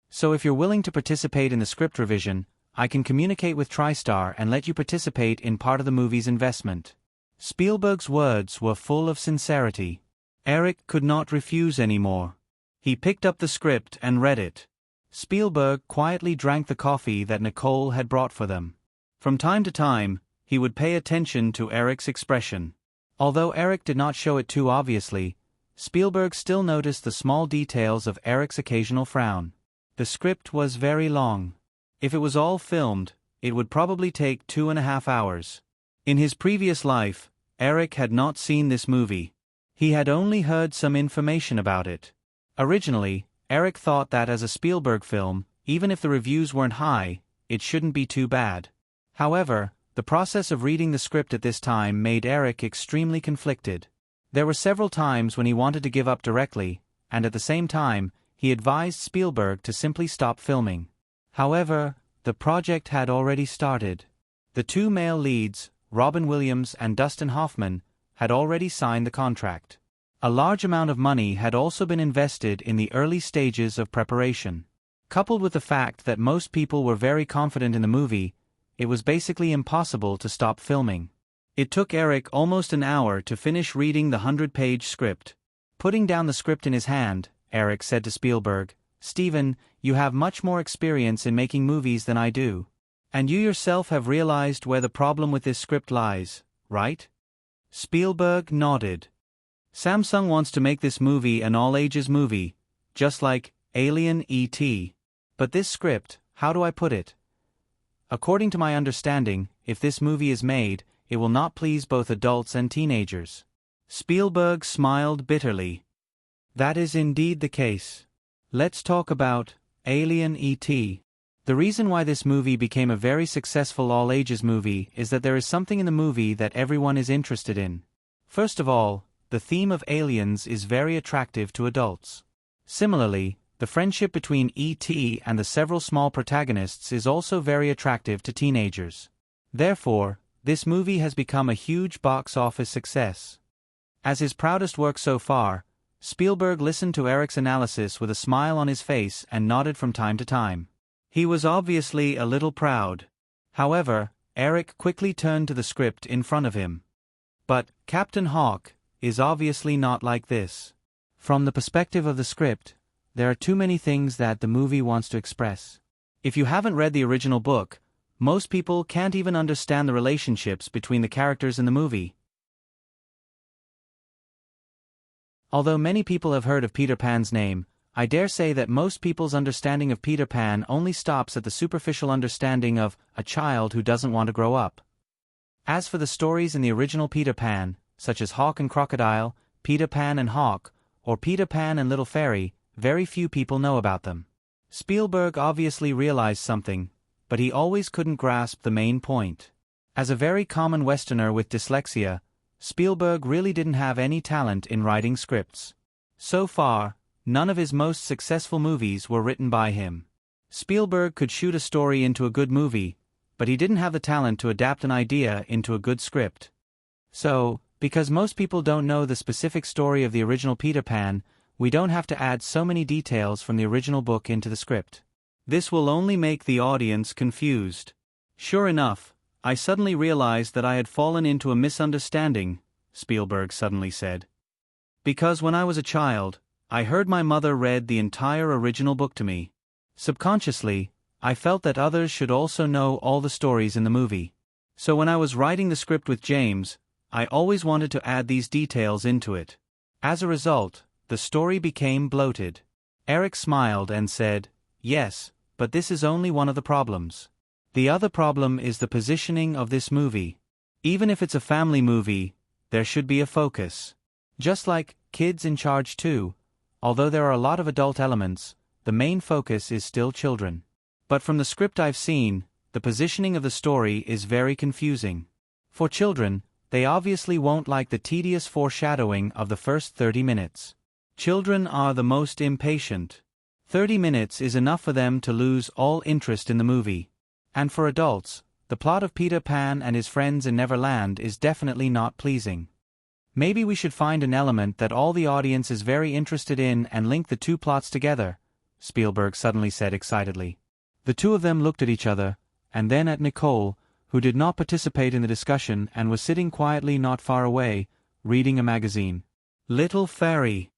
So if you're willing to participate in the script revision, I can communicate with TriStar and let you participate in part of the movie's investment. Spielberg's words were full of sincerity. Eric could not refuse anymore. He picked up the script and read it. Spielberg quietly drank the coffee that Nicole had brought for them. From time to time, he would pay attention to Eric's expression. Although Eric did not show it too obviously, Spielberg still noticed the small details of Eric's occasional frown. The script was very long. If it was all filmed, it would probably take 2.5 hours. In his previous life, Eric had not seen this movie. He had only heard some information about it. Originally, Eric thought that as a Spielberg film, even if the reviews weren't high, it shouldn't be too bad. However, the process of reading the script at this time made Eric extremely conflicted. There were several times when he wanted to give up directly, and at the same time, he advised Spielberg to simply stop filming. However, the project had already started. The two male leads, Robin Williams and Dustin Hoffman, had already signed the contract. A large amount of money had also been invested in the early stages of preparation. Coupled with the fact that most people were very confident in the movie, it was basically impossible to stop filming. It took Eric almost an hour to finish reading the 100-page script. Putting down the script in his hand, Eric said to Spielberg, Steven, you have much more experience in making movies than I do. And you yourself have realized where the problem with this script lies, right? Spielberg nodded. Samsung wants to make this movie an all-ages movie, just like Alien E.T. But this script, how do I put it? According to my understanding, if this movie is made, it will not please both adults and teenagers. Spielberg smiled bitterly. That is indeed the case. Let's talk about Alien E.T. The reason why this movie became a very successful all-ages movie is that there is something in the movie that everyone is interested in. First of all, the theme of aliens is very attractive to adults. Similarly, the friendship between E.T. and the several small protagonists is also very attractive to teenagers. Therefore, this movie has become a huge box office success. As his proudest work so far, Spielberg listened to Eric's analysis with a smile on his face and nodded from time to time. He was obviously a little proud. However, Eric quickly turned to the script in front of him. But Captain Hawk is obviously not like this. From the perspective of the script, there are too many things that the movie wants to express. If you haven't read the original book, most people can't even understand the relationships between the characters in the movie. Although many people have heard of Peter Pan's name, I dare say that most people's understanding of Peter Pan only stops at the superficial understanding of a child who doesn't want to grow up. As for the stories in the original Peter Pan, such as Hawk and Crocodile, Peter Pan and Hawk, or Peter Pan and Little Fairy, very few people know about them. Spielberg obviously realized something, but he always couldn't grasp the main point. As a very common Westerner with dyslexia, Spielberg really didn't have any talent in writing scripts. So far, none of his most successful movies were written by him. Spielberg could shoot a story into a good movie, but he didn't have the talent to adapt an idea into a good script. So, because most people don't know the specific story of the original Peter Pan, we don't have to add so many details from the original book into the script. This will only make the audience confused. Sure enough, I suddenly realized that I had fallen into a misunderstanding, Spielberg suddenly said. Because when I was a child, I heard my mother read the entire original book to me. Subconsciously, I felt that others should also know all the stories in the movie. So when I was writing the script with James, I always wanted to add these details into it. As a result, the story became bloated. Eric smiled and said, "Yes, but this is only one of the problems. The other problem is the positioning of this movie. Even if it's a family movie, there should be a focus. Just like Kids in Charge 2, although there are a lot of adult elements, the main focus is still children. But from the script I've seen, the positioning of the story is very confusing. For children, they obviously won't like the tedious foreshadowing of the first 30 minutes. Children are the most impatient. 30 minutes is enough for them to lose all interest in the movie. And for adults, the plot of Peter Pan and his friends in Neverland is definitely not pleasing. Maybe we should find an element that all the audience is very interested in and link the two plots together," Spielberg suddenly said excitedly. The two of them looked at each other, and then at Nicole, who did not participate in the discussion and was sitting quietly not far away, reading a magazine. Little Fairy.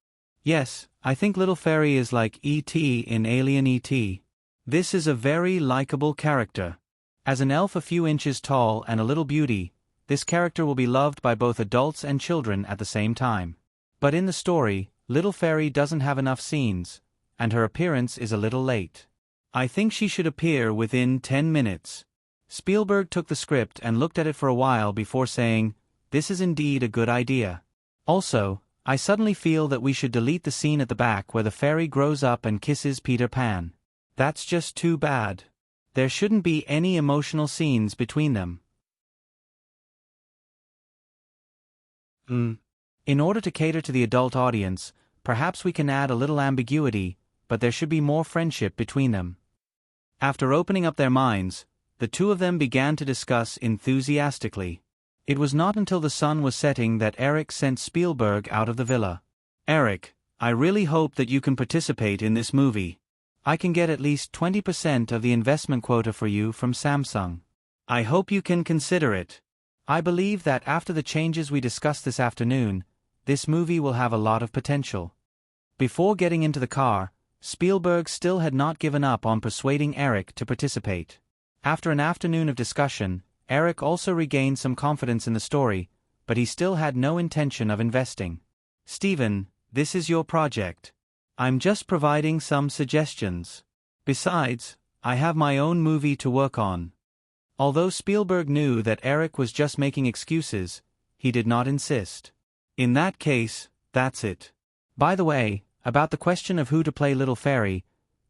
Yes, I think Little Fairy is like E.T. in Alien E.T. This is a very likable character. As an elf a few inches tall and a little beauty, this character will be loved by both adults and children at the same time. But in the story, Little Fairy doesn't have enough scenes, and her appearance is a little late. I think she should appear within 10 minutes. Spielberg took the script and looked at it for a while before saying, "This is indeed a good idea. Also, I suddenly feel that we should delete the scene at the back where the fairy grows up and kisses Peter Pan. That's just too bad. There shouldn't be any emotional scenes between them." In order to cater to the adult audience, perhaps we can add a little ambiguity, but there should be more friendship between them. After opening up their minds, the two of them began to discuss enthusiastically. It was not until the sun was setting that Eric sent Spielberg out of the villa. "Eric, I really hope that you can participate in this movie. I can get at least 20% of the investment quota for you from Samsung. I hope you can consider it. I believe that after the changes we discussed this afternoon, this movie will have a lot of potential." Before getting into the car, Spielberg still had not given up on persuading Eric to participate. After an afternoon of discussion, Eric also regained some confidence in the story, but he still had no intention of investing. "Steven, this is your project. I'm just providing some suggestions. Besides, I have my own movie to work on." Although Spielberg knew that Eric was just making excuses, he did not insist. "In that case, that's it. By the way, about the question of who to play Little Fairy,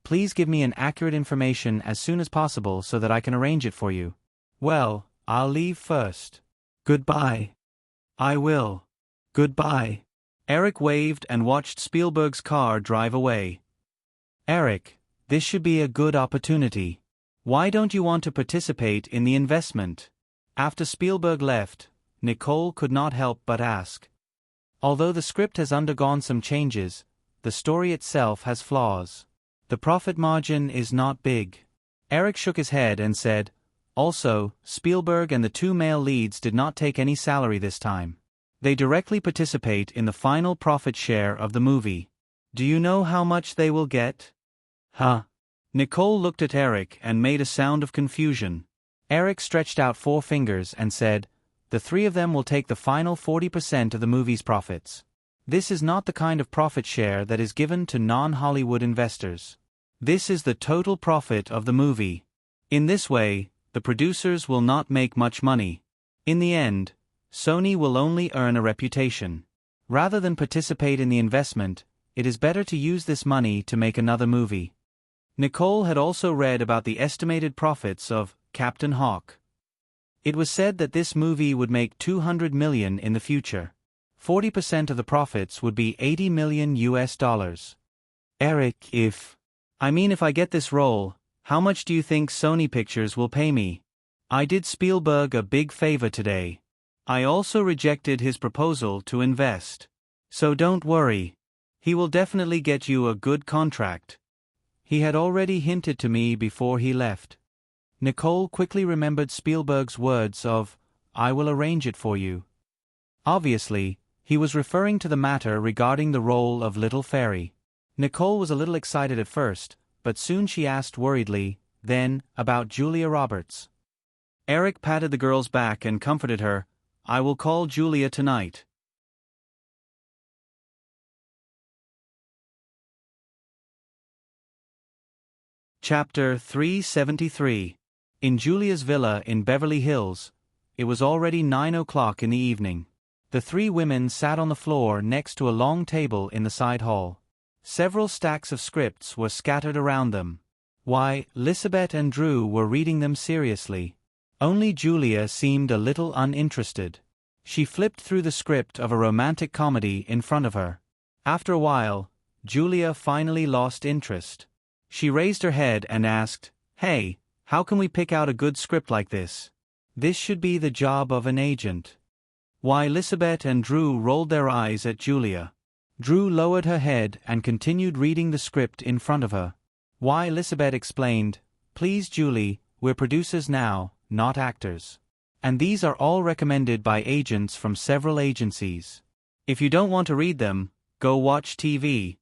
Please give me an accurate information as soon as possible so that I can arrange it for you. Well, I'll leave first. Goodbye. I will. Goodbye. Eric waved and watched Spielberg's car drive away. Eric, this should be a good opportunity. Why don't you want to participate in the investment? After Spielberg left, Nicole could not help but ask. Although the script has undergone some changes, the story itself has flaws. The profit margin is not big. Eric shook his head and said, also, Spielberg and the two male leads did not take any salary this time. They directly participate in the final profit share of the movie. Do you know how much they will get? Huh? Nicole looked at Eric and made a sound of confusion. Eric stretched out 4 fingers and said, the 3 of them will take the final 40% of the movie's profits. This is not the kind of profit share that is given to non-Hollywood investors. This is the total profit of the movie. In this way, the producers will not make much money. In the end, Sony will only earn a reputation. Rather than participate in the investment, it is better to use this money to make another movie. Nicole had also read about the estimated profits of Captain Hawk. It was said that this movie would make $200 million in the future. 40% of the profits would be $80 million US. Eric, if I get this role, how much do you think Sony Pictures will pay me? I did Spielberg a big favor today. I also rejected his proposal to invest. So don't worry. He will definitely get you a good contract. He had already hinted to me before he left. Nicole quickly remembered Spielberg's words of, I will arrange it for you. Obviously, he was referring to the matter regarding the role of Little Fairy. Nicole was a little excited at first, but soon she asked worriedly, then, about Julia Roberts. Eric patted the girl's back and comforted her, I will call Julia tonight. Chapter 373. In Julia's villa in Beverly Hills, it was already 9 o'clock in the evening. The 3 women sat on the floor next to a long table in the side hall. Several stacks of scripts were scattered around them. Why, Lisbeth and Drew were reading them seriously. Only Julia seemed a little uninterested. She flipped through the script of a romantic comedy in front of her. After a while, Julia finally lost interest. She raised her head and asked, Hey, how can we pick out a good script like this? This should be the job of an agent. Why, Lisbeth and Drew rolled their eyes at Julia. Drew lowered her head and continued reading the script in front of her. Why, Lisbeth explained, Please Julie, we're producers now, not actors. And these are all recommended by agents from several agencies. If you don't want to read them, go watch TV.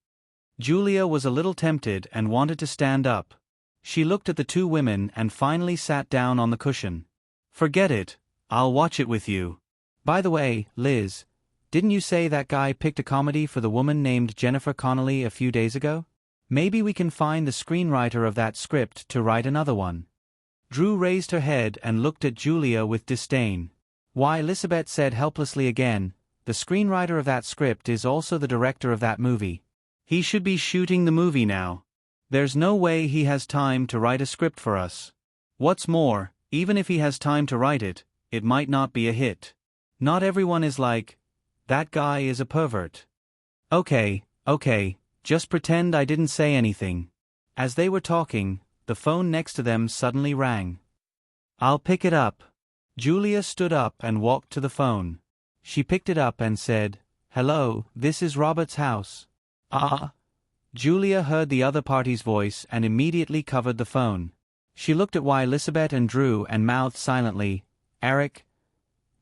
Julia was a little tempted and wanted to stand up. She looked at the 2 women and finally sat down on the cushion. Forget it, I'll watch it with you. By the way, Liz, didn't you say that guy picked a comedy for the woman named Jennifer Connelly a few days ago? Maybe we can find the screenwriter of that script to write another one. Drew raised her head and looked at Julia with disdain. Why, Lisbeth said helplessly again, the screenwriter of that script is also the director of that movie. He should be shooting the movie now. There's no way he has time to write a script for us. What's more, even if he has time to write it, it might not be a hit. Not everyone is like, that guy is a pervert. Okay, just pretend I didn't say anything. As they were talking, the phone next to them suddenly rang. I'll pick it up. Julia stood up and walked to the phone. She picked it up and said, Hello, this is Robert's house. Julia heard the other party's voice and immediately covered the phone. She looked at Lisbeth and Drew and mouthed silently, Eric.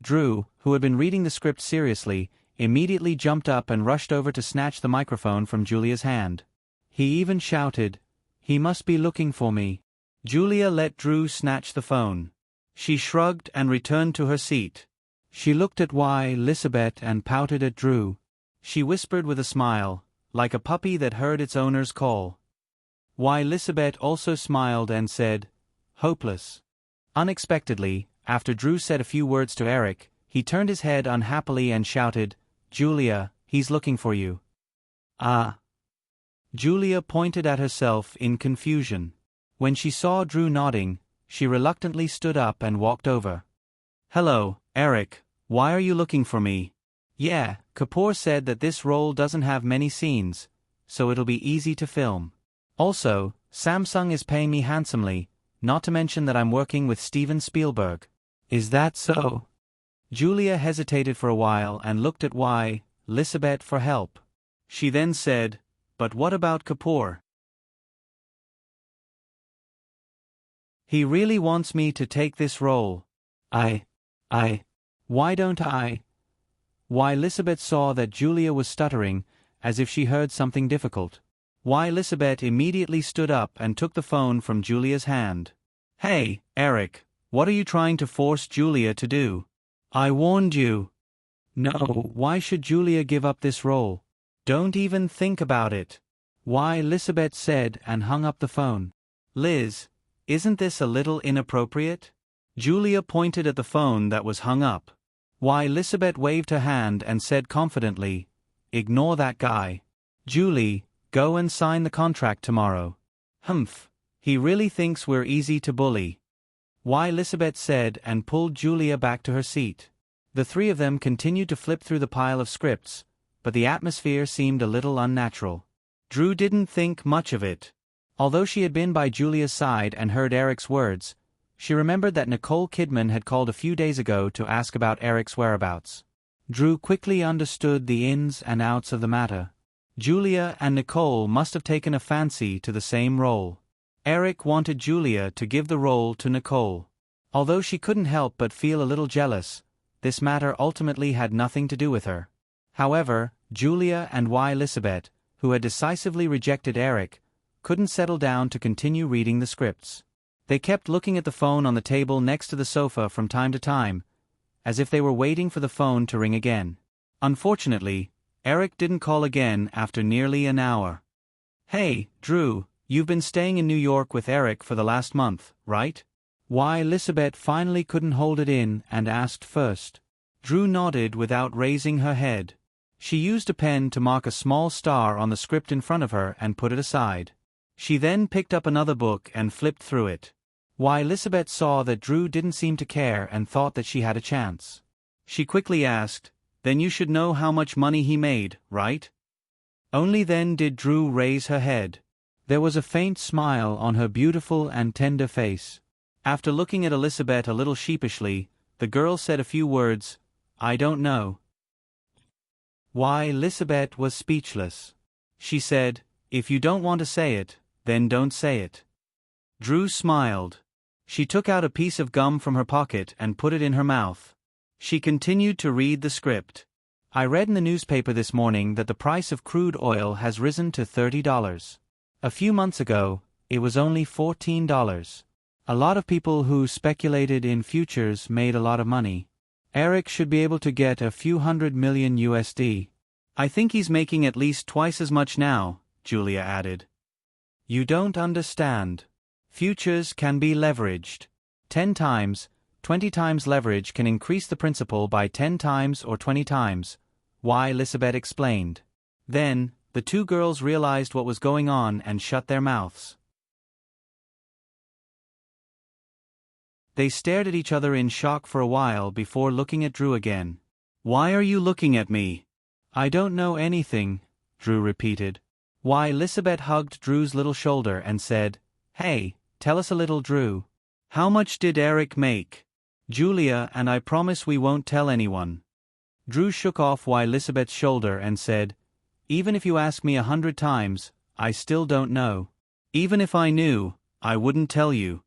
Drew, who had been reading the script seriously, immediately jumped up and rushed over to snatch the microphone from Julia's hand. He even shouted, He must be looking for me. Julia let Drew snatch the phone. She shrugged and returned to her seat. She looked at Lisbeth and pouted at Drew. She whispered with a smile, like a puppy that heard its owner's call. Lisbeth also smiled and said, Hopeless. Unexpectedly, after Drew said a few words to Eric, he turned his head unhappily and shouted, Julia, he's looking for you. Julia pointed at herself in confusion. When she saw Drew nodding, she reluctantly stood up and walked over. "Hello, Eric, why are you looking for me?" "Yeah, Kapoor said that this role doesn't have many scenes, so it'll be easy to film. Also, Samsung is paying me handsomely, not to mention that I'm working with Steven Spielberg." "Is that so?" Julia hesitated for a while and looked at Lisabeth for help. She then said, "But what about Kapoor? He really wants me to take this role. Why don't I?" Lisabeth saw that Julia was stuttering, as if she heard something difficult. Lisabeth immediately stood up and took the phone from Julia's hand. "Hey, Eric, what are you trying to force Julia to do? I warned you." "No, why should Julia give up this role? Don't even think about it." Lisabeth said and hung up the phone. "Liz, isn't this a little inappropriate?" Julia pointed at the phone that was hung up. Lisabeth waved her hand and said confidently, "Ignore that guy. Julie, go and sign the contract tomorrow." "Humph, he really thinks we're easy to bully," Lisabeth said and pulled Julia back to her seat. The three of them continued to flip through the pile of scripts, but the atmosphere seemed a little unnatural. Drew didn't think much of it. Although she had been by Julia's side and heard Eric's words, she remembered that Nicole Kidman had called a few days ago to ask about Eric's whereabouts. Drew quickly understood the ins and outs of the matter. Julia and Nicole must have taken a fancy to the same role. Eric wanted Julia to give the role to Nicole. Although she couldn't help but feel a little jealous, this matter ultimately had nothing to do with her. However, Julia and Lisabeth, who had decisively rejected Eric, couldn't settle down to continue reading the scripts. They kept looking at the phone on the table next to the sofa from time to time, as if they were waiting for the phone to ring again. Unfortunately, Eric didn't call again after nearly an hour. "Hey, Drew, you've been staying in New York with Eric for the last month, right?" Lisabeth finally couldn't hold it in and asked first. Drew nodded without raising her head. She used a pen to mark a small star on the script in front of her and put it aside. She then picked up another book and flipped through it. Lisabeth saw that Drew didn't seem to care and thought that she had a chance. She quickly asked, "Then you should know how much money he made, right?" Only then did Drew raise her head. There was a faint smile on her beautiful and tender face. After looking at Lisabeth a little sheepishly, the girl said a few words, "I don't know." Lisabeth was speechless. She said, "If you don't want to say it, then don't say it." Drew smiled. She took out a piece of gum from her pocket and put it in her mouth. She continued to read the script. "I read in the newspaper this morning that the price of crude oil has risen to $30. A few months ago, it was only $14. A lot of people who speculated in futures made a lot of money. Eric should be able to get a few $100 million USD. I think he's making at least twice as much now," Julia added. "You don't understand. Futures can be leveraged. 10 times, 20 times leverage can increase the principal by 10 times or 20 times, Lisabeth explained. Then, the two girls realized what was going on and shut their mouths. They stared at each other in shock for a while before looking at Drew again. "Why are you looking at me?" "I don't know anything," Drew repeated. Lisabeth hugged Drew's little shoulder and said, "Hey, tell us a little, Drew. How much did Eric make?" "Julia and I promise we won't tell anyone." Drew shook off Lisabeth's shoulder and said, "Even if you ask me 100 times, I still don't know. Even if I knew, I wouldn't tell you."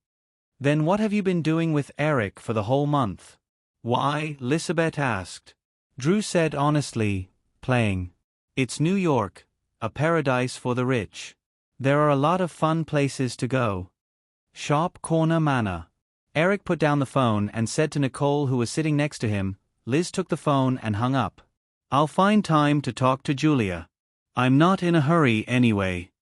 "Then what have you been doing with Eric for the whole month?" Lisabeth asked. Drew said honestly, playing. "It's New York, a paradise for the rich. There are a lot of fun places to go. Sharp Corner Manor." Eric put down the phone and said to Nicole, who was sitting next to him. Liz took the phone and hung up. "I'll find time to talk to Julia. I'm not in a hurry anyway."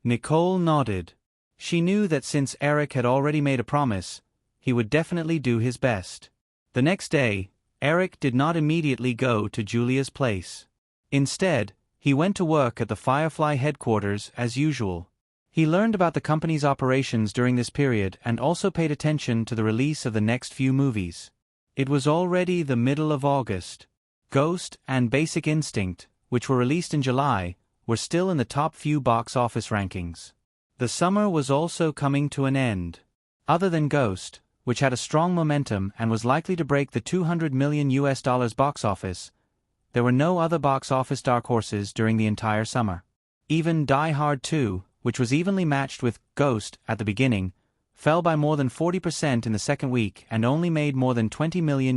Nicole nodded. She knew that since Eric had already made a promise, he would definitely do his best. The next day, Eric did not immediately go to Julia's place. Instead, He went to work at the Firefly headquarters as usual. He learned about the company's operations during this period and also paid attention to the release of the next few movies. It was already the middle of August. Ghost and Basic Instinct, which were released in July, were still in the top few box office rankings. The summer was also coming to an end. Other than Ghost, which had a strong momentum and was likely to break the $200 million box office, there were no other box office dark horses during the entire summer. Even Die Hard 2, which was evenly matched with Ghost at the beginning, fell by more than 40% in the second week and only made more than $20 million.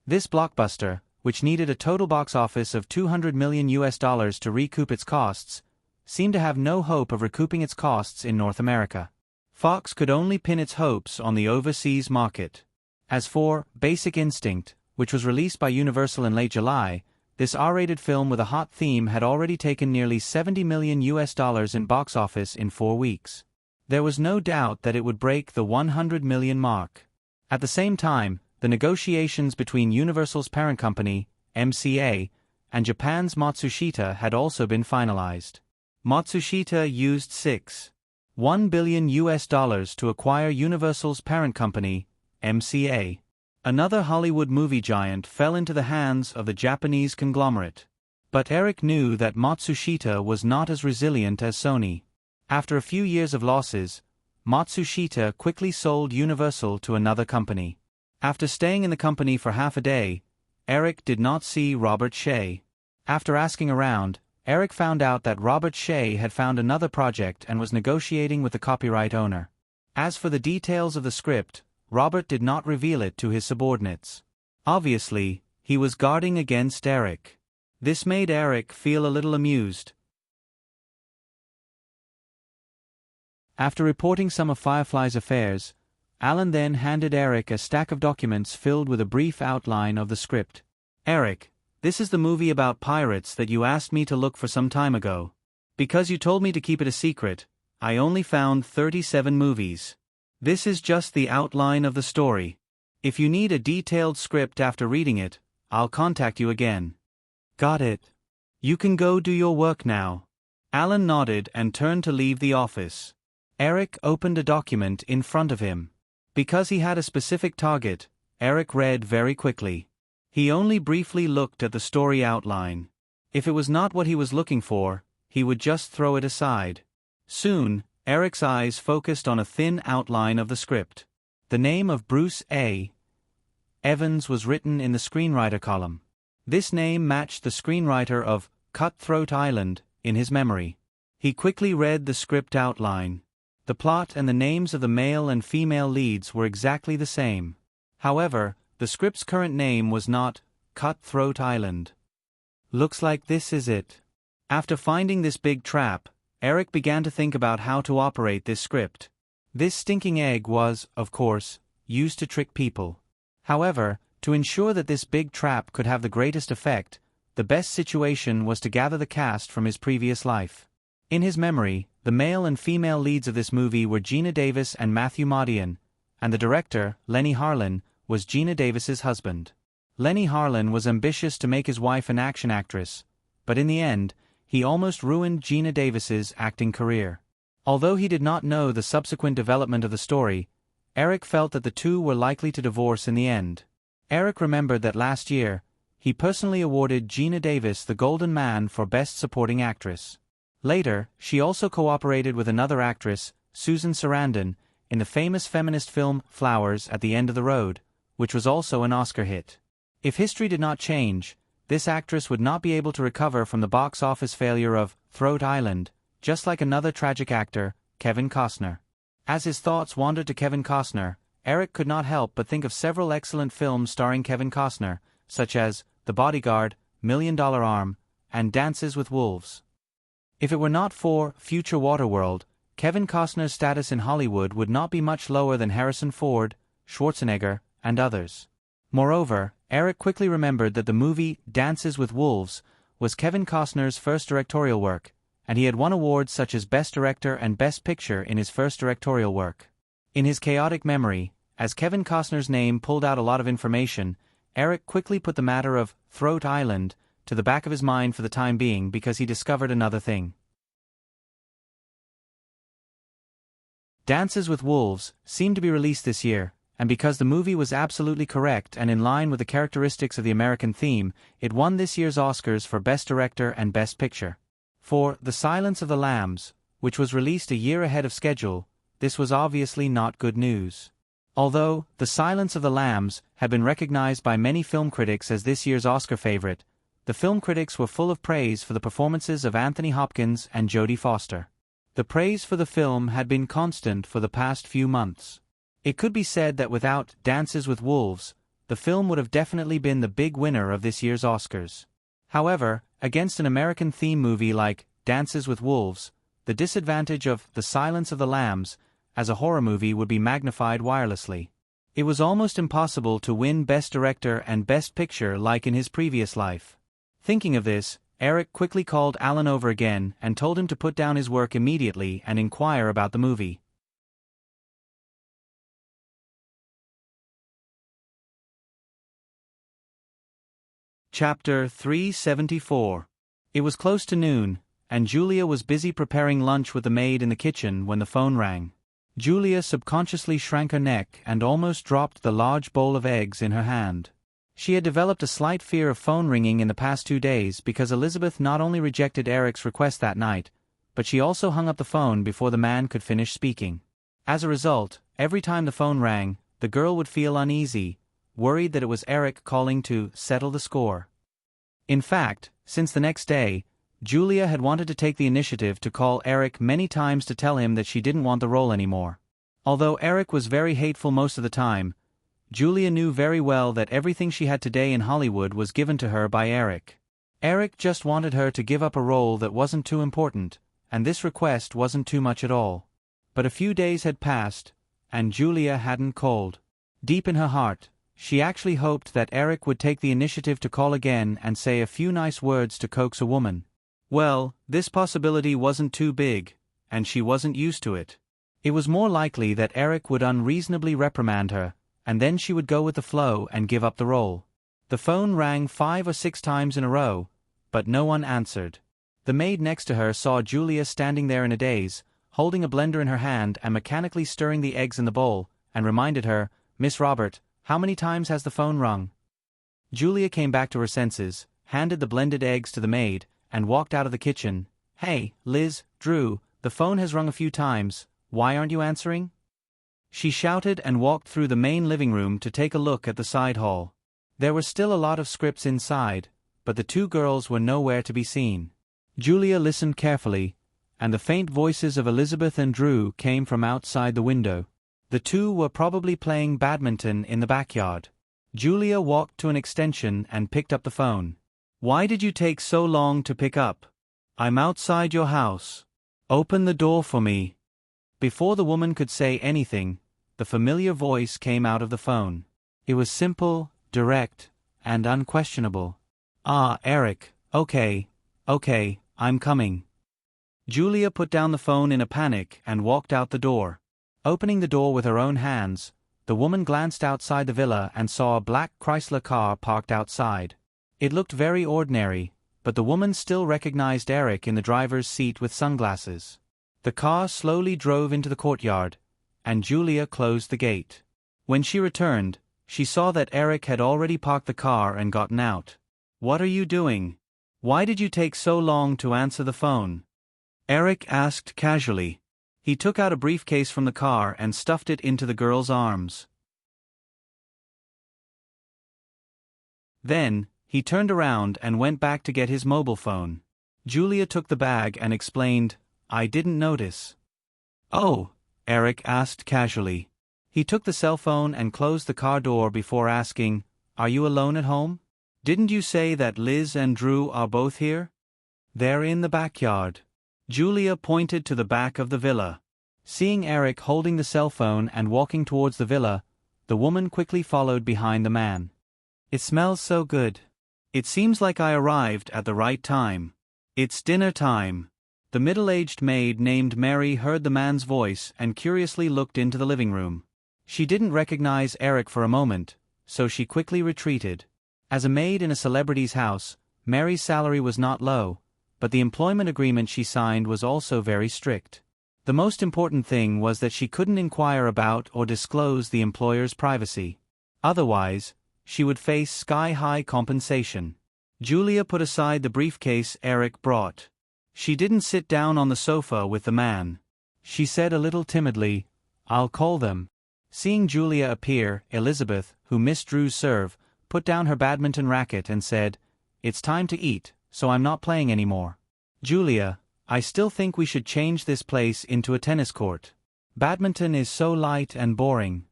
This blockbuster, which needed a total box office of $200 million to recoup its costs, seemed to have no hope of recouping its costs in North America. Fox could only pin its hopes on the overseas market. As for Basic Instinct, which was released by Universal in late July, this R-rated film with a hot theme had already taken nearly $70 million in box office in 4 weeks. There was no doubt that it would break the 100 million mark. At the same time, the negotiations between Universal's parent company, MCA, and Japan's Matsushita had also been finalized. Matsushita used $1 billion to acquire Universal's parent company, MCA. Another Hollywood movie giant fell into the hands of the Japanese conglomerate. But Eric knew that Matsushita was not as resilient as Sony. After a few years of losses, Matsushita quickly sold Universal to another company. After staying in the company for half a day, Eric did not see Robert Shea. After asking around, Eric found out that Robert Shea had found another project and was negotiating with the copyright owner. As for the details of the script, Robert did not reveal it to his subordinates. Obviously, he was guarding against Eric. This made Eric feel a little amused. After reporting some of Firefly's affairs, Alan then handed Eric a stack of documents filled with a brief outline of the script. "Eric, this is the movie about pirates that you asked me to look for some time ago. Because you told me to keep it a secret, I only found 37 movies. This is just the outline of the story. If you need a detailed script after reading it, I'll contact you again." "Got it. You can go do your work now." Alan nodded and turned to leave the office. Eric opened a document in front of him. Because he had a specific target, Eric read very quickly. He only briefly looked at the story outline. If it was not what he was looking for, he would just throw it aside. Soon, Eric's eyes focused on a thin outline of the script. The name of Bruce A. Evans was written in the screenwriter column. This name matched the screenwriter of Cutthroat Island in his memory. He quickly read the script outline. The plot and the names of the male and female leads were exactly the same. However, the script's current name was not Cutthroat Island. "Looks like this is it." After finding this big trap, Eric began to think about how to operate this script. This stinking egg was, of course, used to trick people. However, to ensure that this big trap could have the greatest effect, the best situation was to gather the cast from his previous life. In his memory, the male and female leads of this movie were Gina Davis and Matthew Modine, and the director, Lenny Harlan, was Gina Davis's husband. Lenny Harlan was ambitious to make his wife an action actress, but in the end, he almost ruined Gina Davis's acting career. Although he did not know the subsequent development of the story, Eric felt that the two were likely to divorce in the end. Eric remembered that last year, he personally awarded Gina Davis the Golden Man for Best Supporting Actress. Later, she also cooperated with another actress, Susan Sarandon, in the famous feminist film Flowers at the End of the Road, which was also an Oscar hit. If history did not change, this actress would not be able to recover from the box office failure of Throat Island, just like another tragic actor, Kevin Costner. As his thoughts wandered to Kevin Costner, Eric could not help but think of several excellent films starring Kevin Costner, such as The Bodyguard, $1 Million Arm, and Dances with Wolves. If it were not for Future Waterworld, Kevin Costner's status in Hollywood would not be much lower than Harrison Ford, Schwarzenegger, and others. Moreover, Eric quickly remembered that the movie Dances with Wolves was Kevin Costner's first directorial work, and he had won awards such as Best Director and Best Picture in his first directorial work. In his chaotic memory, as Kevin Costner's name pulled out a lot of information, Eric quickly put the matter of Throat Island to the back of his mind for the time being because he discovered another thing. Dances with Wolves seemed to be released this year, and because the movie was absolutely correct and in line with the characteristics of the American theme, it won this year's Oscars for Best Director and Best Picture. For The Silence of the Lambs, which was released a year ahead of schedule, this was obviously not good news. Although The Silence of the Lambs had been recognized by many film critics as this year's Oscar favorite, the film critics were full of praise for the performances of Anthony Hopkins and Jodie Foster. The praise for the film had been constant for the past few months. It could be said that without Dances with Wolves, the film would have definitely been the big winner of this year's Oscars. However, against an American theme movie like Dances with Wolves, the disadvantage of The Silence of the Lambs as a horror movie would be magnified wirelessly. It was almost impossible to win Best Director and Best Picture like in his previous life. Thinking of this, Eric quickly called Alan over again and told him to put down his work immediately and inquire about the movie. Chapter 374. It was close to noon, and Julia was busy preparing lunch with the maid in the kitchen when the phone rang. Julia subconsciously shrank her neck and almost dropped the large bowl of eggs in her hand. She had developed a slight fear of phone ringing in the past 2 days because Elizabeth not only rejected Eric's request that night, but she also hung up the phone before the man could finish speaking. As a result, every time the phone rang, the girl would feel uneasy, worried that it was Eric calling to settle the score. In fact, since the next day, Julia had wanted to take the initiative to call Eric many times to tell him that she didn't want the role anymore. Although Eric was very hateful most of the time, Julia knew very well that everything she had today in Hollywood was given to her by Eric. Eric just wanted her to give up a role that wasn't too important, and this request wasn't too much at all. But a few days had passed, and Julia hadn't called. Deep in her heart, she actually hoped that Eric would take the initiative to call again and say a few nice words to coax a woman. Well, this possibility wasn't too big, and she wasn't used to it. It was more likely that Eric would unreasonably reprimand her, and then she would go with the flow and give up the role. The phone rang 5 or 6 times in a row, but no one answered. The maid next to her saw Julia standing there in a daze, holding a blender in her hand and mechanically stirring the eggs in the bowl, and reminded her, "Miss Robert, how many times has the phone rung?" Julia came back to her senses, handed the blended eggs to the maid, and walked out of the kitchen. "Hey, Liz, Drew, the phone has rung a few times, why aren't you answering?" She shouted and walked through the main living room to take a look at the side hall. There were still a lot of scripts inside, but the 2 girls were nowhere to be seen. Julia listened carefully, and the faint voices of Elizabeth and Drew came from outside the window. The 2 were probably playing badminton in the backyard. Julia walked to an extension and picked up the phone. "Why did you take so long to pick up? I'm outside your house. Open the door for me." Before the woman could say anything, the familiar voice came out of the phone. It was simple, direct, and unquestionable. "Ah, Eric, okay, I'm coming." Julia put down the phone in a panic and walked out the door. Opening the door with her own hands, the woman glanced outside the villa and saw a black Chrysler car parked outside. It looked very ordinary, but the woman still recognized Eric in the driver's seat with sunglasses. The car slowly drove into the courtyard, and Julia closed the gate. When she returned, she saw that Eric had already parked the car and gotten out. "What are you doing? Why did you take so long to answer the phone?" Eric asked casually. He took out a briefcase from the car and stuffed it into the girl's arms. Then, he turned around and went back to get his mobile phone. Julia took the bag and explained, "I didn't notice." "Oh," Eric asked casually. He took the cell phone and closed the car door before asking, "Are you alone at home? Didn't you say that Liz and Drew are both here?" "They're in the backyard." Julia pointed to the back of the villa. Seeing Eric holding the cell phone and walking towards the villa, the woman quickly followed behind the man. "It smells so good. It seems like I arrived at the right time. It's dinner time." The middle-aged maid named Mary heard the man's voice and curiously looked into the living room. She didn't recognize Eric for a moment, so she quickly retreated. As a maid in a celebrity's house, Mary's salary was not low, but the employment agreement she signed was also very strict. The most important thing was that she couldn't inquire about or disclose the employer's privacy. Otherwise, she would face sky-high compensation. Julia put aside the briefcase Eric brought. She didn't sit down on the sofa with the man. She said a little timidly, "I'll call them." Seeing Julia appear, Elizabeth, who missed Drew's serve, put down her badminton racket and said, "It's time to eat, so I'm not playing anymore." "Julia, I still think we should change this place into a tennis court. Badminton is so light and boring."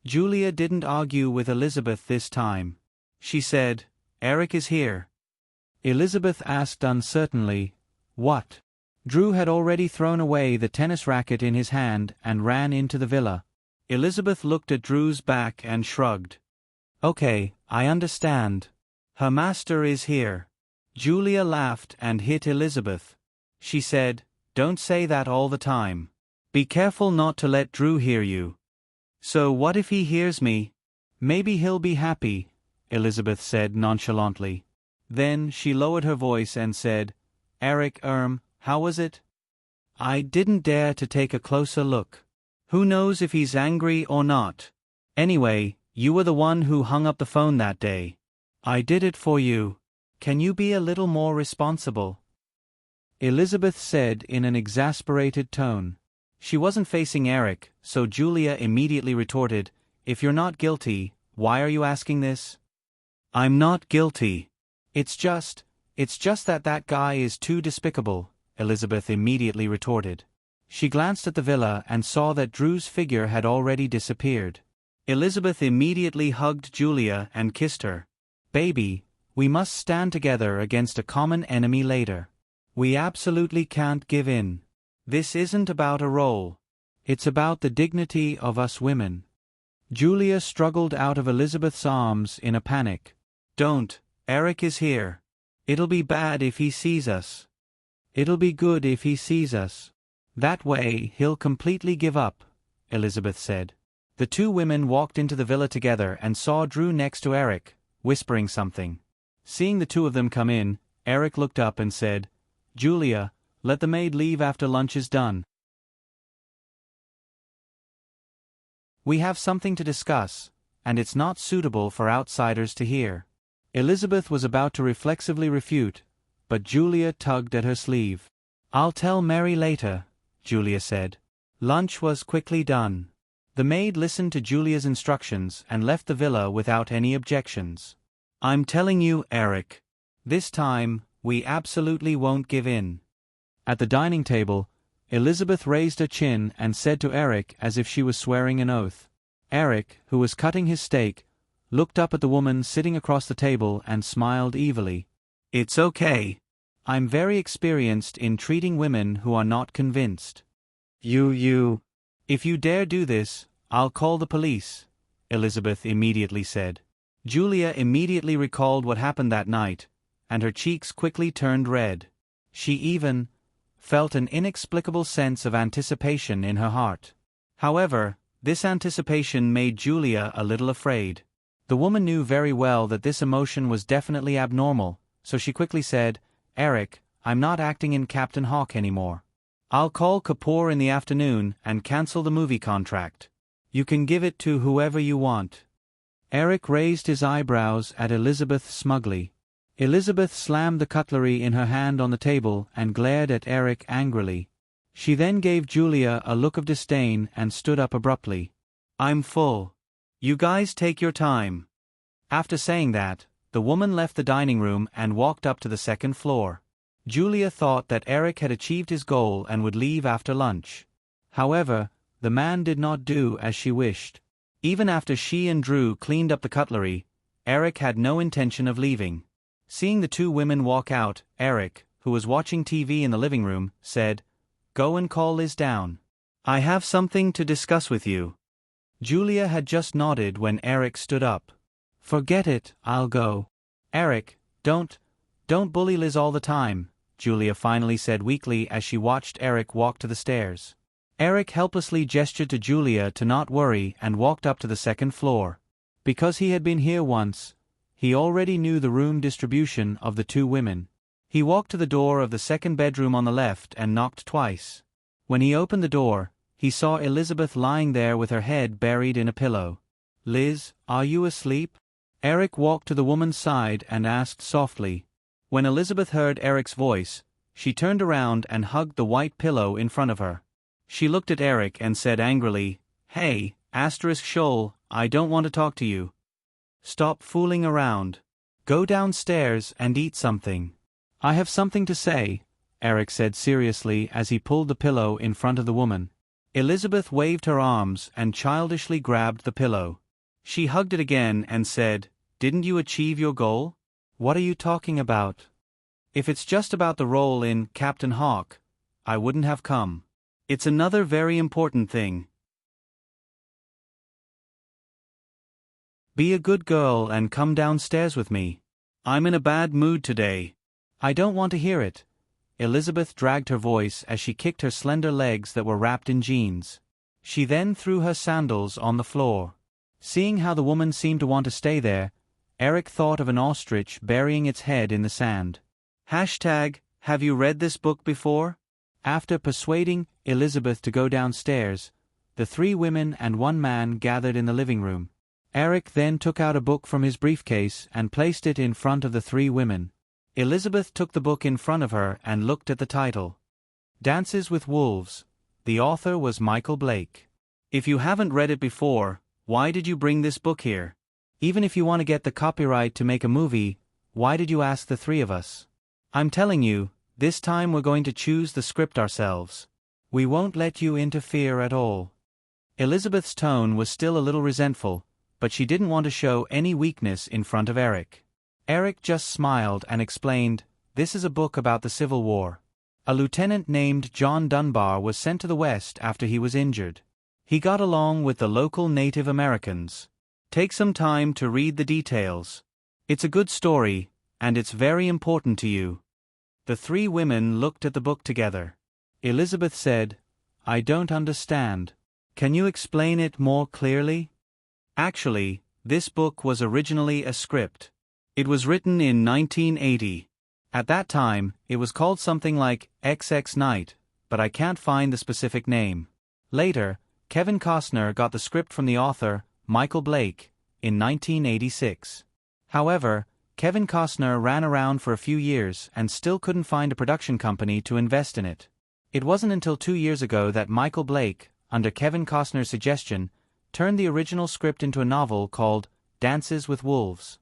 Julia didn't argue with Elizabeth this time. She said, "Eric is here." Elizabeth asked uncertainly, "What?" Drew had already thrown away the tennis racket in his hand and ran into the villa. Elizabeth looked at Drew's back and shrugged. "Okay, I understand. Her master is here." Julia laughed and hit Elizabeth. She said, "Don't say that all the time. Be careful not to let Drew hear you." "So what if he hears me?" "Maybe he'll be happy," Elizabeth said nonchalantly. Then she lowered her voice and said, "Eric, how was it?" "I didn't dare to take a closer look. Who knows if he's angry or not? Anyway, you were the one who hung up the phone that day. I did it for you. Can you be a little more responsible?" Elizabeth said in an exasperated tone. She wasn't facing Eric, so Julia immediately retorted, "If you're not guilty, why are you asking this?" "I'm not guilty. It's just that guy is too despicable," Elizabeth immediately retorted. She glanced at the villa and saw that Drew's figure had already disappeared. Elizabeth immediately hugged Julia and kissed her. "Baby, we must stand together against a common enemy later. We absolutely can't give in. This isn't about a role. It's about the dignity of us women." Julia struggled out of Elizabeth's arms in a panic. "Don't, Eric is here. It'll be bad if he sees us." "It'll be good if he sees us. That way he'll completely give up," Elizabeth said. The two women walked into the villa together and saw Drew next to Eric, whispering something. Seeing the two of them come in, Eric looked up and said, "Julia, let the maid leave after lunch is done. We have something to discuss, and it's not suitable for outsiders to hear." Elizabeth was about to reflexively refute, but Julia tugged at her sleeve. "I'll tell Mary later," Julia said. Lunch was quickly done. The maid listened to Julia's instructions and left the villa without any objections. "I'm telling you, Eric. This time, we absolutely won't give in." At the dining table, Elizabeth raised her chin and said to Eric as if she was swearing an oath. Eric, who was cutting his steak, looked up at the woman sitting across the table and smiled evilly. "It's okay. I'm very experienced in treating women who are not convinced." If you dare do this, I'll call the police," Elizabeth immediately said. Julia immediately recalled what happened that night, and her cheeks quickly turned red. She even felt an inexplicable sense of anticipation in her heart. However, this anticipation made Julia a little afraid. The woman knew very well that this emotion was definitely abnormal, so she quickly said, "Eric, I'm not acting in Captain Hawk anymore. I'll call Kapoor in the afternoon and cancel the movie contract. You can give it to whoever you want." Eric raised his eyebrows at Elizabeth smugly. Elizabeth slammed the cutlery in her hand on the table and glared at Eric angrily. She then gave Julia a look of disdain and stood up abruptly. "I'm full. You guys take your time." After saying that, the woman left the dining room and walked up to the second floor. Julia thought that Eric had achieved his goal and would leave after lunch. However, the man did not do as she wished. Even after she and Drew cleaned up the cutlery, Eric had no intention of leaving. Seeing the two women walk out, Eric, who was watching TV in the living room, said, "Go and call Liz down. I have something to discuss with you." Julia had just nodded when Eric stood up. "Forget it, I'll go." "Eric, don't bully Liz all the time," Julia finally said weakly as she watched Eric walk to the stairs. Eric helplessly gestured to Julia to not worry and walked up to the second floor. Because he had been here once, He already knew the room distribution of the two women. He walked to the door of the second bedroom on the left and knocked twice. When he opened the door, he saw Elizabeth lying there with her head buried in a pillow. "Liz, are you asleep?" Eric walked to the woman's side and asked softly. When Elizabeth heard Eric's voice, she turned around and hugged the white pillow in front of her. She looked at Eric and said angrily, "Hey, Shoal, I don't want to talk to you. Stop fooling around. Go downstairs and eat something." "I have something to say," Eric said seriously as he pulled the pillow in front of the woman. Elizabeth waved her arms and childishly grabbed the pillow. She hugged it again and said, "Didn't you achieve your goal?" "What are you talking about?" "If it's just about the role in Captain Hawk, I wouldn't have come. It's another very important thing. Be a good girl and come downstairs with me. I'm in a bad mood today." "I don't want to hear it." Elizabeth dragged her voice as she kicked her slender legs that were wrapped in jeans. She then threw her sandals on the floor. Seeing how the woman seemed to want to stay there, Eric thought of an ostrich burying its head in the sand. #Have you read this book before? After persuading Elizabeth to go downstairs, the three women and one man gathered in the living room. Eric then took out a book from his briefcase and placed it in front of the three women. Elizabeth took the book in front of her and looked at the title. Dances with Wolves. The author was Michael Blake. "If you haven't read it before, why did you bring this book here? Even if you want to get the copyright to make a movie, why did you ask the three of us? I'm telling you, this time we're going to choose the script ourselves. We won't let you interfere at all." Elizabeth's tone was still a little resentful, but she didn't want to show any weakness in front of Eric. Eric just smiled and explained, "This is a book about the Civil War. A lieutenant named John Dunbar was sent to the West after he was injured. He got along with the local Native Americans. Take some time to read the details. It's a good story, and it's very important to you." The three women looked at the book together. Elizabeth said, "I don't understand. Can you explain it more clearly?" "Actually, this book was originally a script. It was written in 1980. At that time, it was called something like XX Night, but I can't find the specific name. Later, Kevin Costner got the script from the author, Michael Blake, in 1986. However, Kevin Costner ran around for a few years and still couldn't find a production company to invest in it. It wasn't until 2 years ago that Michael Blake, under Kevin Costner's suggestion, turned the original script into a novel called Dances with Wolves.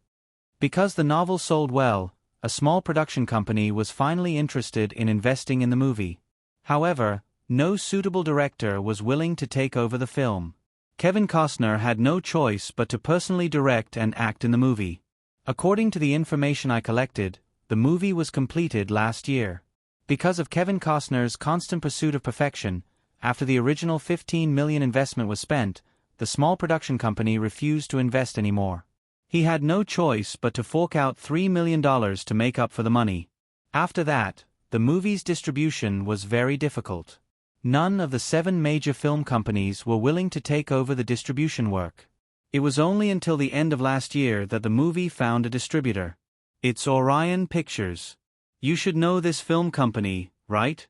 Because the novel sold well, a small production company was finally interested in investing in the movie. However, no suitable director was willing to take over the film. Kevin Costner had no choice but to personally direct and act in the movie. According to the information I collected, the movie was completed last year. Because of Kevin Costner's constant pursuit of perfection, after the original $15 million investment was spent, the small production company refused to invest anymore. He had no choice but to fork out $3 million to make up for the money. After that, the movie's distribution was very difficult. None of the 7 major film companies were willing to take over the distribution work. It was only until the end of last year that the movie found a distributor. It's Orion Pictures. You should know this film company, right?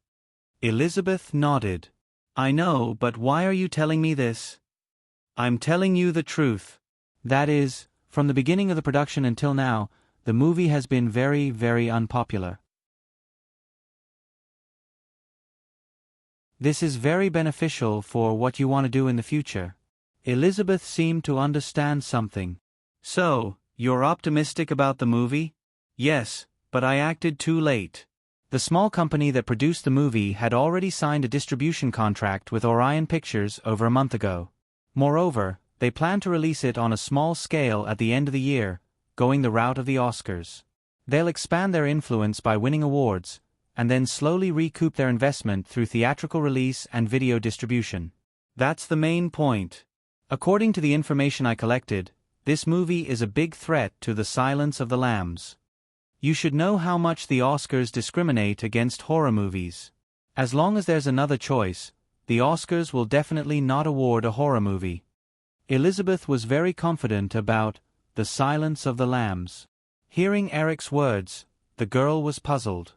Elizabeth nodded. "I know, but why are you telling me this?" "I'm telling you the truth. That is, from the beginning of the production until now, the movie has been very, very unpopular. This is very beneficial for what you want to do in the future." Elizabeth seemed to understand something. "So, you're optimistic about the movie?" "Yes, but I acted too late." The small company that produced the movie had already signed a distribution contract with Orion Pictures over a month ago. Moreover, they plan to release it on a small scale at the end of the year, going the route of the Oscars. They'll expand their influence by winning awards, and then slowly recoup their investment through theatrical release and video distribution. That's the main point. According to the information I collected, this movie is a big threat to the Silence of the Lambs. You should know how much the Oscars discriminate against horror movies. As long as there's another choice, the Oscars will definitely not award a horror movie. Elizabeth was very confident about The Silence of the Lambs. Hearing Eric's words, the girl was puzzled.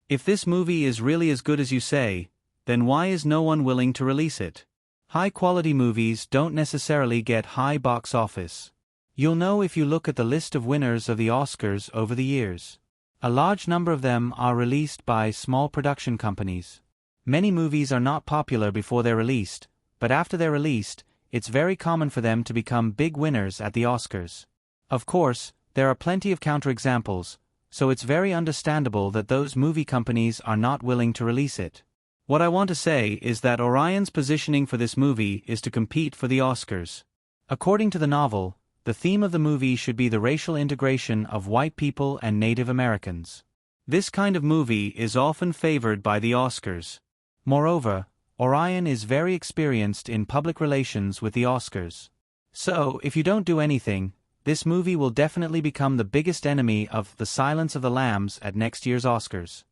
If this movie is really as good as you say, then why is no one willing to release it? High-quality movies don't necessarily get high box office. You'll know if you look at the list of winners of the Oscars over the years. A large number of them are released by small production companies. Many movies are not popular before they're released, but after they're released, it's very common for them to become big winners at the Oscars. Of course, there are plenty of counterexamples, so it's very understandable that those movie companies are not willing to release it. What I want to say is that Orion's positioning for this movie is to compete for the Oscars. According to the novel, the theme of the movie should be the racial integration of white people and Native Americans. This kind of movie is often favored by the Oscars. Moreover, Orion is very experienced in public relations with the Oscars. So, if you don't do anything, this movie will definitely become the biggest enemy of The Silence of the Lambs at next year's Oscars.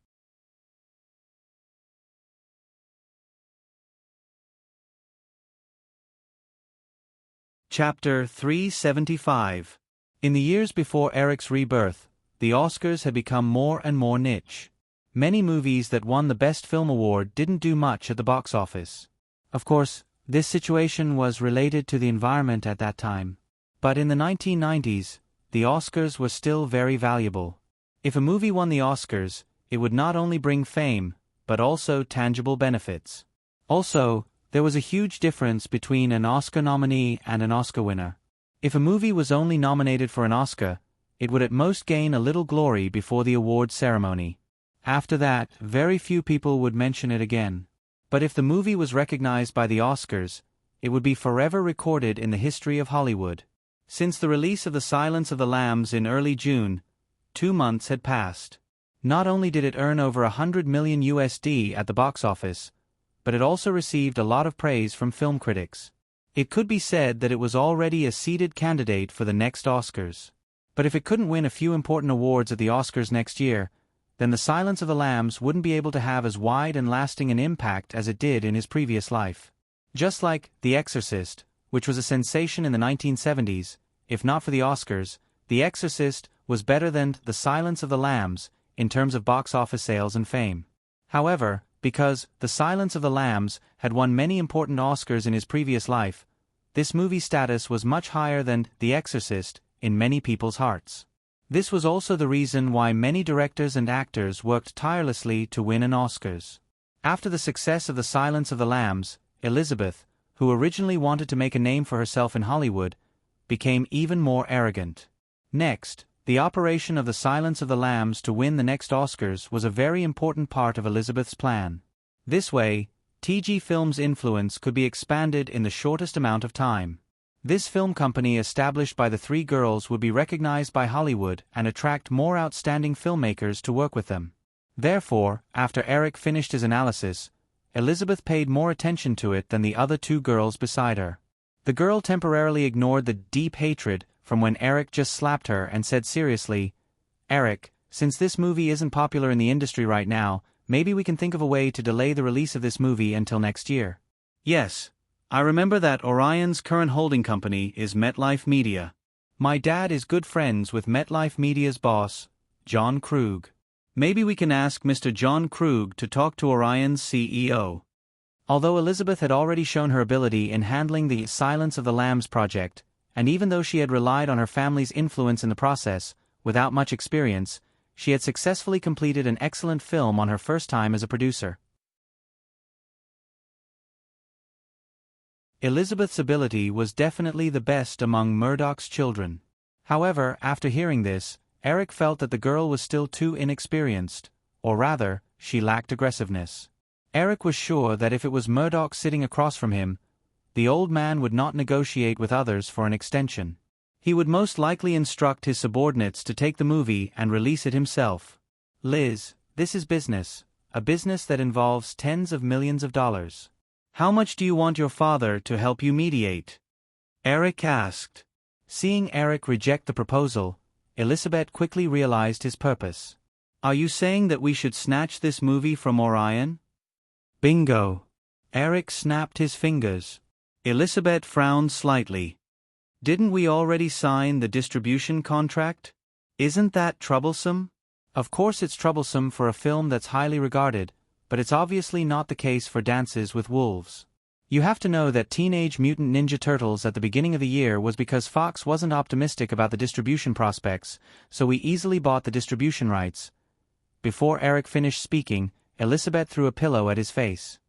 Chapter 375. In the years before Eric's rebirth, the Oscars had become more and more niche. Many movies that won the Best Film Award didn't do much at the box office. Of course, this situation was related to the environment at that time. But in the 1990s, the Oscars were still very valuable. If a movie won the Oscars, it would not only bring fame, but also tangible benefits. Also, there was a huge difference between an Oscar nominee and an Oscar winner. If a movie was only nominated for an Oscar, it would at most gain a little glory before the award ceremony. After that, very few people would mention it again. But if the movie was recognized by the Oscars, it would be forever recorded in the history of Hollywood. Since the release of The Silence of the Lambs in early June, 2 months had passed. Not only did it earn over $100 million at the box office, but it also received a lot of praise from film critics. It could be said that it was already a seeded candidate for the next Oscars. But if it couldn't win a few important awards at the Oscars next year, then The Silence of the Lambs wouldn't be able to have as wide and lasting an impact as it did in his previous life. Just like The Exorcist, which was a sensation in the 1970s, if not for the Oscars, The Exorcist was better than The Silence of the Lambs in terms of box office sales and fame. However, because The Silence of the Lambs had won many important Oscars in his previous life, this movie's status was much higher than The Exorcist in many people's hearts. This was also the reason why many directors and actors worked tirelessly to win an Oscars. After the success of The Silence of the Lambs, Elizabeth, who originally wanted to make a name for herself in Hollywood, became even more arrogant. Next, the operation of The Silence of the Lambs to win the next Oscars was a very important part of Elizabeth's plan. This way, TG Films' influence could be expanded in the shortest amount of time. This film company established by the three girls would be recognized by Hollywood and attract more outstanding filmmakers to work with them. Therefore, after Eric finished his analysis, Elizabeth paid more attention to it than the other two girls beside her. The girl temporarily ignored the deep hatred from when Eric just slapped her and said seriously, "Eric, since this movie isn't popular in the industry right now, maybe we can think of a way to delay the release of this movie until next year." Yes, I remember that Orion's current holding company is MetLife Media. My dad is good friends with MetLife Media's boss, John Krug. Maybe we can ask Mr. John Krug to talk to Orion's CEO. Although Elizabeth had already shown her ability in handling the Silence of the Lambs project, and even though she had relied on her family's influence in the process, without much experience, she had successfully completed an excellent film on her first time as a producer. Elizabeth's ability was definitely the best among Murdoch's children. However, after hearing this, Eric felt that the girl was still too inexperienced, or rather, she lacked aggressiveness. Eric was sure that if it was Murdoch sitting across from him, the old man would not negotiate with others for an extension. He would most likely instruct his subordinates to take the movie and release it himself. "Liz, this is business, a business that involves tens of millions of dollars. How much do you want your father to help you mediate?" Eric asked. Seeing Eric reject the proposal, Elizabeth quickly realized his purpose. "Are you saying that we should snatch this movie from Orion?" Bingo! Eric snapped his fingers. Elizabeth frowned slightly. Didn't we already sign the distribution contract? Isn't that troublesome? Of course it's troublesome for a film that's highly regarded, but it's obviously not the case for Dances with Wolves. You have to know that Teenage Mutant Ninja Turtles at the beginning of the year was because Fox wasn't optimistic about the distribution prospects, so we easily bought the distribution rights. Before Eric finished speaking, Elizabeth threw a pillow at his face.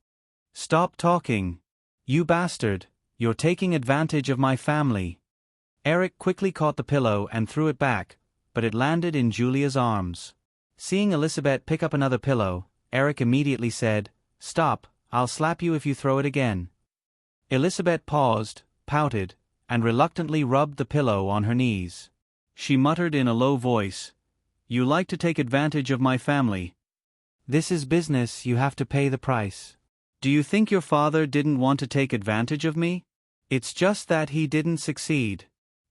Stop talking. You bastard, you're taking advantage of my family. Eric quickly caught the pillow and threw it back, but it landed in Julia's arms. Seeing Elizabeth pick up another pillow, Eric immediately said, Stop, I'll slap you if you throw it again. Elizabeth paused, pouted, and reluctantly rubbed the pillow on her knees. She muttered in a low voice, You like to take advantage of my family. This is business, you have to pay the price. Do you think your father didn't want to take advantage of me? It's just that he didn't succeed.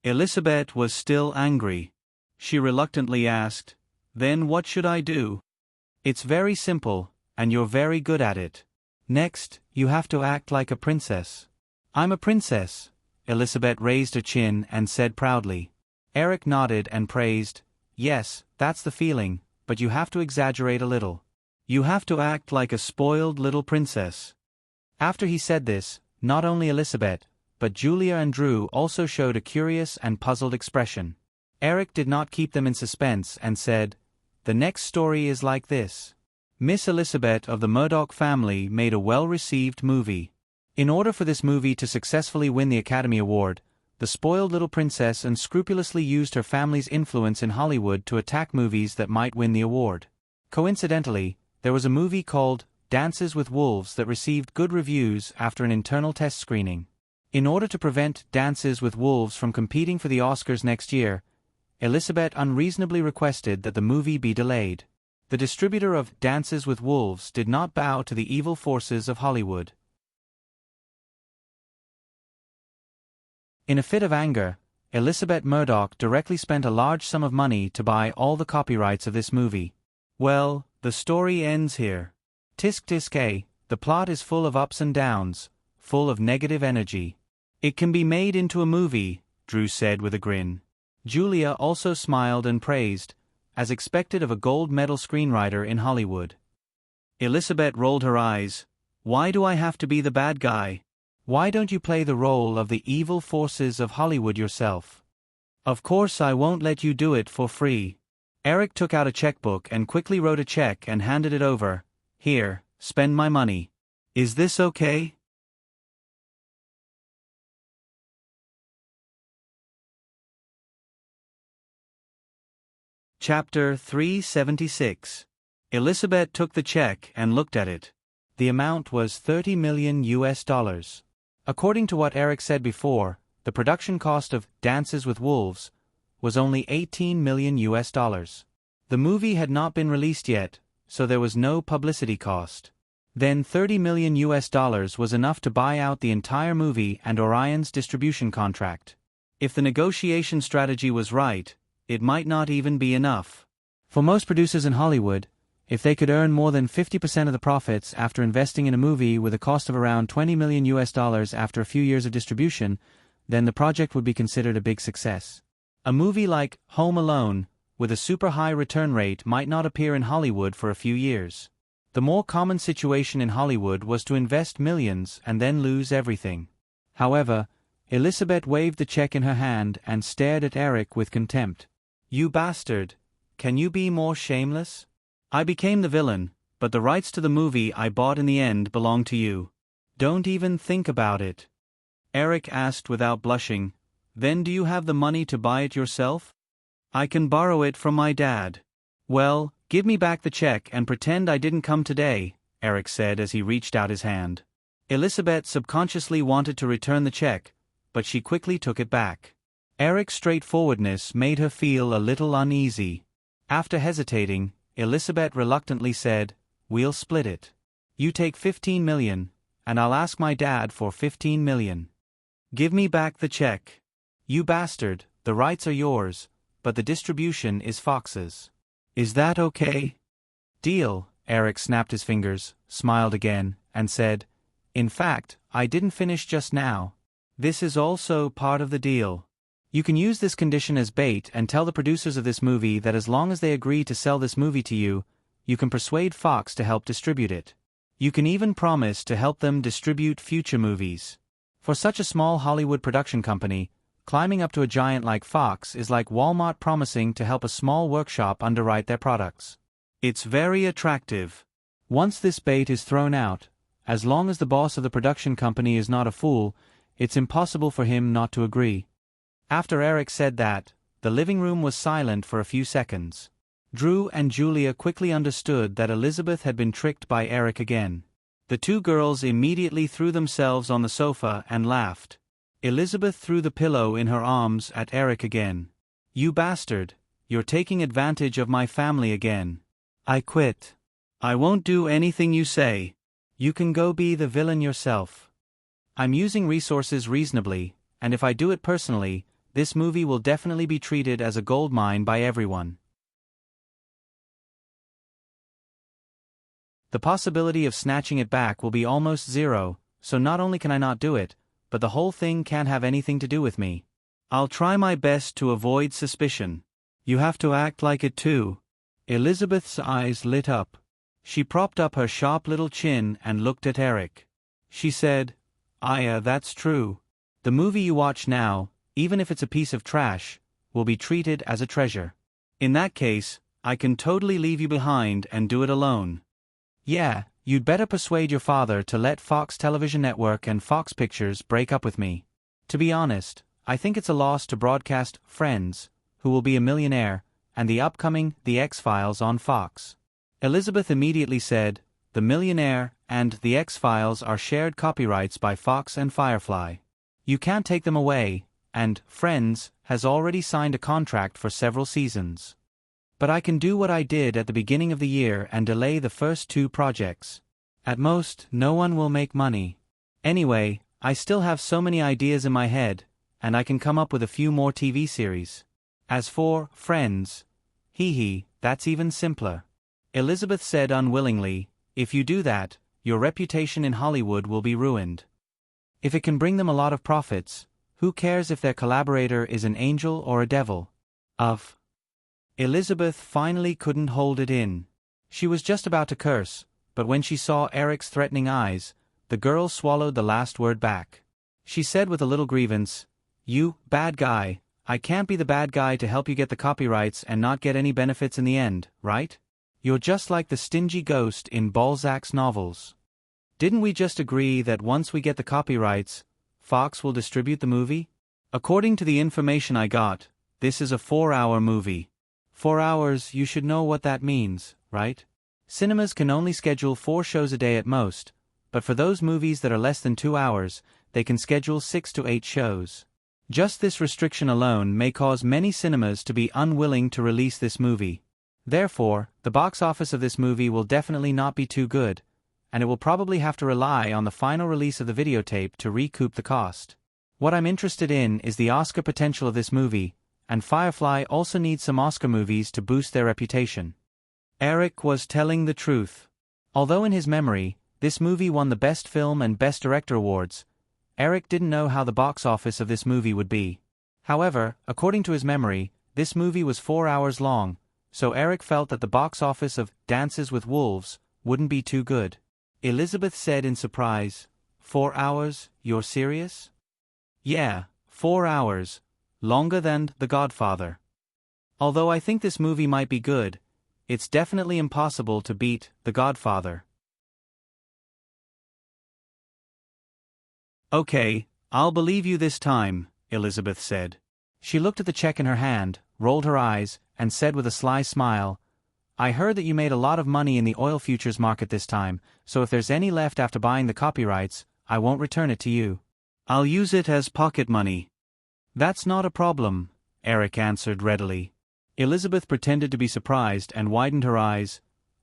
Elizabeth was still angry. She reluctantly asked, Then what should I do? It's very simple, and you're very good at it. Next, you have to act like a princess. I'm a princess. Elizabeth raised her chin and said proudly. Eric nodded and praised, Yes, that's the feeling, but you have to exaggerate a little. You have to act like a spoiled little princess. After he said this, not only Elizabeth, but Julia and Drew also showed a curious and puzzled expression. Eric did not keep them in suspense and said, The next story is like this. Miss Elizabeth of the Murdoch family made a well-received movie. In order for this movie to successfully win the Academy Award, the spoiled little princess unscrupulously used her family's influence in Hollywood to attack movies that might win the award. Coincidentally, there was a movie called Dances with Wolves that received good reviews after an internal test screening. In order to prevent Dances with Wolves from competing for the Oscars next year, Elizabeth unreasonably requested that the movie be delayed. The distributor of Dances with Wolves did not bow to the evil forces of Hollywood. In a fit of anger, Elizabeth Murdoch directly spent a large sum of money to buy all the copyrights of this movie. Well, the story ends here. Tisk tisk the plot is full of ups and downs, full of negative energy. It can be made into a movie, Drew said with a grin. Julia also smiled and praised, as expected of a gold medal screenwriter in Hollywood. Elizabeth rolled her eyes. Why do I have to be the bad guy? Why don't you play the role of the evil forces of Hollywood yourself? Of course I won't let you do it for free. Eric took out a checkbook and quickly wrote a check and handed it over. Here, spend my money. Is this okay? Chapter 376. Elizabeth took the check and looked at it. The amount was $30 million. According to what Eric said before, the production cost of Dances with Wolves was only $18 million. The movie had not been released yet, so there was no publicity cost. Then $30 million was enough to buy out the entire movie and Orion's distribution contract. If the negotiation strategy was right, it might not even be enough. For most producers in Hollywood, if they could earn more than 50% of the profits after investing in a movie with a cost of around $20 million after a few years of distribution, then the project would be considered a big success. A movie like Home Alone, with a super high return rate, might not appear in Hollywood for a few years. The more common situation in Hollywood was to invest millions and then lose everything. However, Elizabeth waved the check in her hand and stared at Eric with contempt. You bastard! Can you be more shameless? I became the villain, but the rights to the movie I bought in the end belong to you. Don't even think about it. Eric asked without blushing, Then do you have the money to buy it yourself? I can borrow it from my dad. Well, give me back the check and pretend I didn't come today, Eric said as he reached out his hand. Elizabeth subconsciously wanted to return the check, but she quickly took it back. Eric's straightforwardness made her feel a little uneasy. After hesitating, Elizabeth reluctantly said, We'll split it. You take $15 million, and I'll ask my dad for $15 million. Give me back the check. You bastard, the rights are yours, but the distribution is Fox's. Is that okay? Deal, Eric snapped his fingers, smiled again, and said, In fact, I didn't finish just now. This is also part of the deal. You can use this condition as bait and tell the producers of this movie that as long as they agree to sell this movie to you, you can persuade Fox to help distribute it. You can even promise to help them distribute future movies. For such a small Hollywood production company, climbing up to a giant like Fox is like Walmart promising to help a small workshop underwrite their products. It's very attractive. Once this bait is thrown out, as long as the boss of the production company is not a fool, it's impossible for him not to agree. After Eric said that, the living room was silent for a few seconds. Drew and Julia quickly understood that Elizabeth had been tricked by Eric again. The two girls immediately threw themselves on the sofa and laughed. Elizabeth threw the pillow in her arms at Eric again. "You bastard, you're taking advantage of my family again. I quit. I won't do anything you say. You can go be the villain yourself. I'm using resources reasonably, and if I do it personally, this movie will definitely be treated as a goldmine by everyone. The possibility of snatching it back will be almost zero, so not only can I not do it, but the whole thing can't have anything to do with me. I'll try my best to avoid suspicion. You have to act like it too." Elizabeth's eyes lit up. She propped up her sharp little chin and looked at Eric. She said, That's true. The movie you watch now, even if it's a piece of trash, will be treated as a treasure. In that case, I can totally leave you behind and do it alone. Yeah, you'd better persuade your father to let Fox Television Network and Fox Pictures break up with me. To be honest, I think it's a loss to broadcast Friends, who will be a millionaire, and the upcoming The X-Files on Fox. Elizabeth immediately said, The Millionaire and The X-Files are shared copyrights by Fox and Firefly. You can't take them away, and Friends has already signed a contract for several seasons. But I can do what I did at the beginning of the year and delay the first two projects. At most, no one will make money. Anyway, I still have so many ideas in my head, and I can come up with a few more TV series. As for Friends, that's even simpler. Elizabeth said unwillingly, if you do that, your reputation in Hollywood will be ruined. If it can bring them a lot of profits, who cares if their collaborator is an angel or a devil? Elizabeth finally couldn't hold it in. She was just about to curse, but when she saw Eric's threatening eyes, the girl swallowed the last word back. She said with a little grievance, You, bad guy, I can't be the bad guy to help you get the copyrights and not get any benefits in the end, right? You're just like the stingy ghost in Balzac's novels. Didn't we just agree that once we get the copyrights, Fox will distribute the movie? According to the information I got, this is a 4-hour movie. 4 hours, you should know what that means, right? Cinemas can only schedule 4 shows a day at most, but for those movies that are less than 2 hours, they can schedule 6 to 8 shows. Just this restriction alone may cause many cinemas to be unwilling to release this movie. Therefore, the box office of this movie will definitely not be too good, and it will probably have to rely on the final release of the videotape to recoup the cost. What I'm interested in is the Oscar potential of this movie, and Firefly also needs some Oscar movies to boost their reputation. Eric was telling the truth. Although in his memory, this movie won the Best Film and Best Director awards, Eric didn't know how the box office of this movie would be. However, according to his memory, this movie was 4 hours long, so Eric felt that the box office of Dances with Wolves wouldn't be too good. Elizabeth said in surprise, 4 hours, you're serious? Yeah, 4 hours, longer than The Godfather. Although I think this movie might be good, it's definitely impossible to beat The Godfather. Okay, I'll believe you this time, Elizabeth said. She looked at the check in her hand, rolled her eyes, and said with a sly smile, I heard that you made a lot of money in the oil futures market this time, so if there's any left after buying the copyrights, I won't return it to you. I'll use it as pocket money. That's not a problem, Eric answered readily. Elizabeth pretended to be surprised and widened her eyes.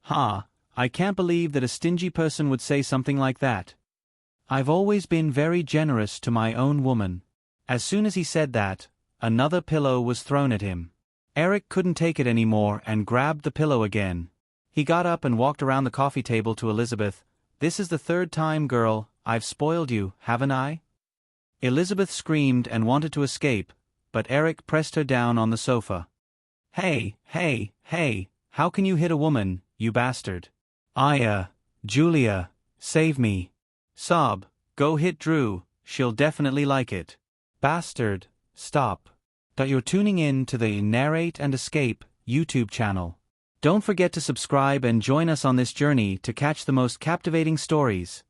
I can't believe that a stingy person would say something like that. I've always been very generous to my own woman. As soon as he said that, another pillow was thrown at him. Eric couldn't take it anymore and grabbed the pillow again. He got up and walked around the coffee table to Elizabeth. This is the 3rd time, girl, I've spoiled you, haven't I? Elizabeth screamed and wanted to escape, but Eric pressed her down on the sofa. Hey, hey, hey, how can you hit a woman, you bastard? Julia, save me. Sob, go hit Drew, she'll definitely like it. Bastard, stop. You're tuning in to the Narrate and Escape YouTube channel. Don't forget to subscribe and join us on this journey to catch the most captivating stories.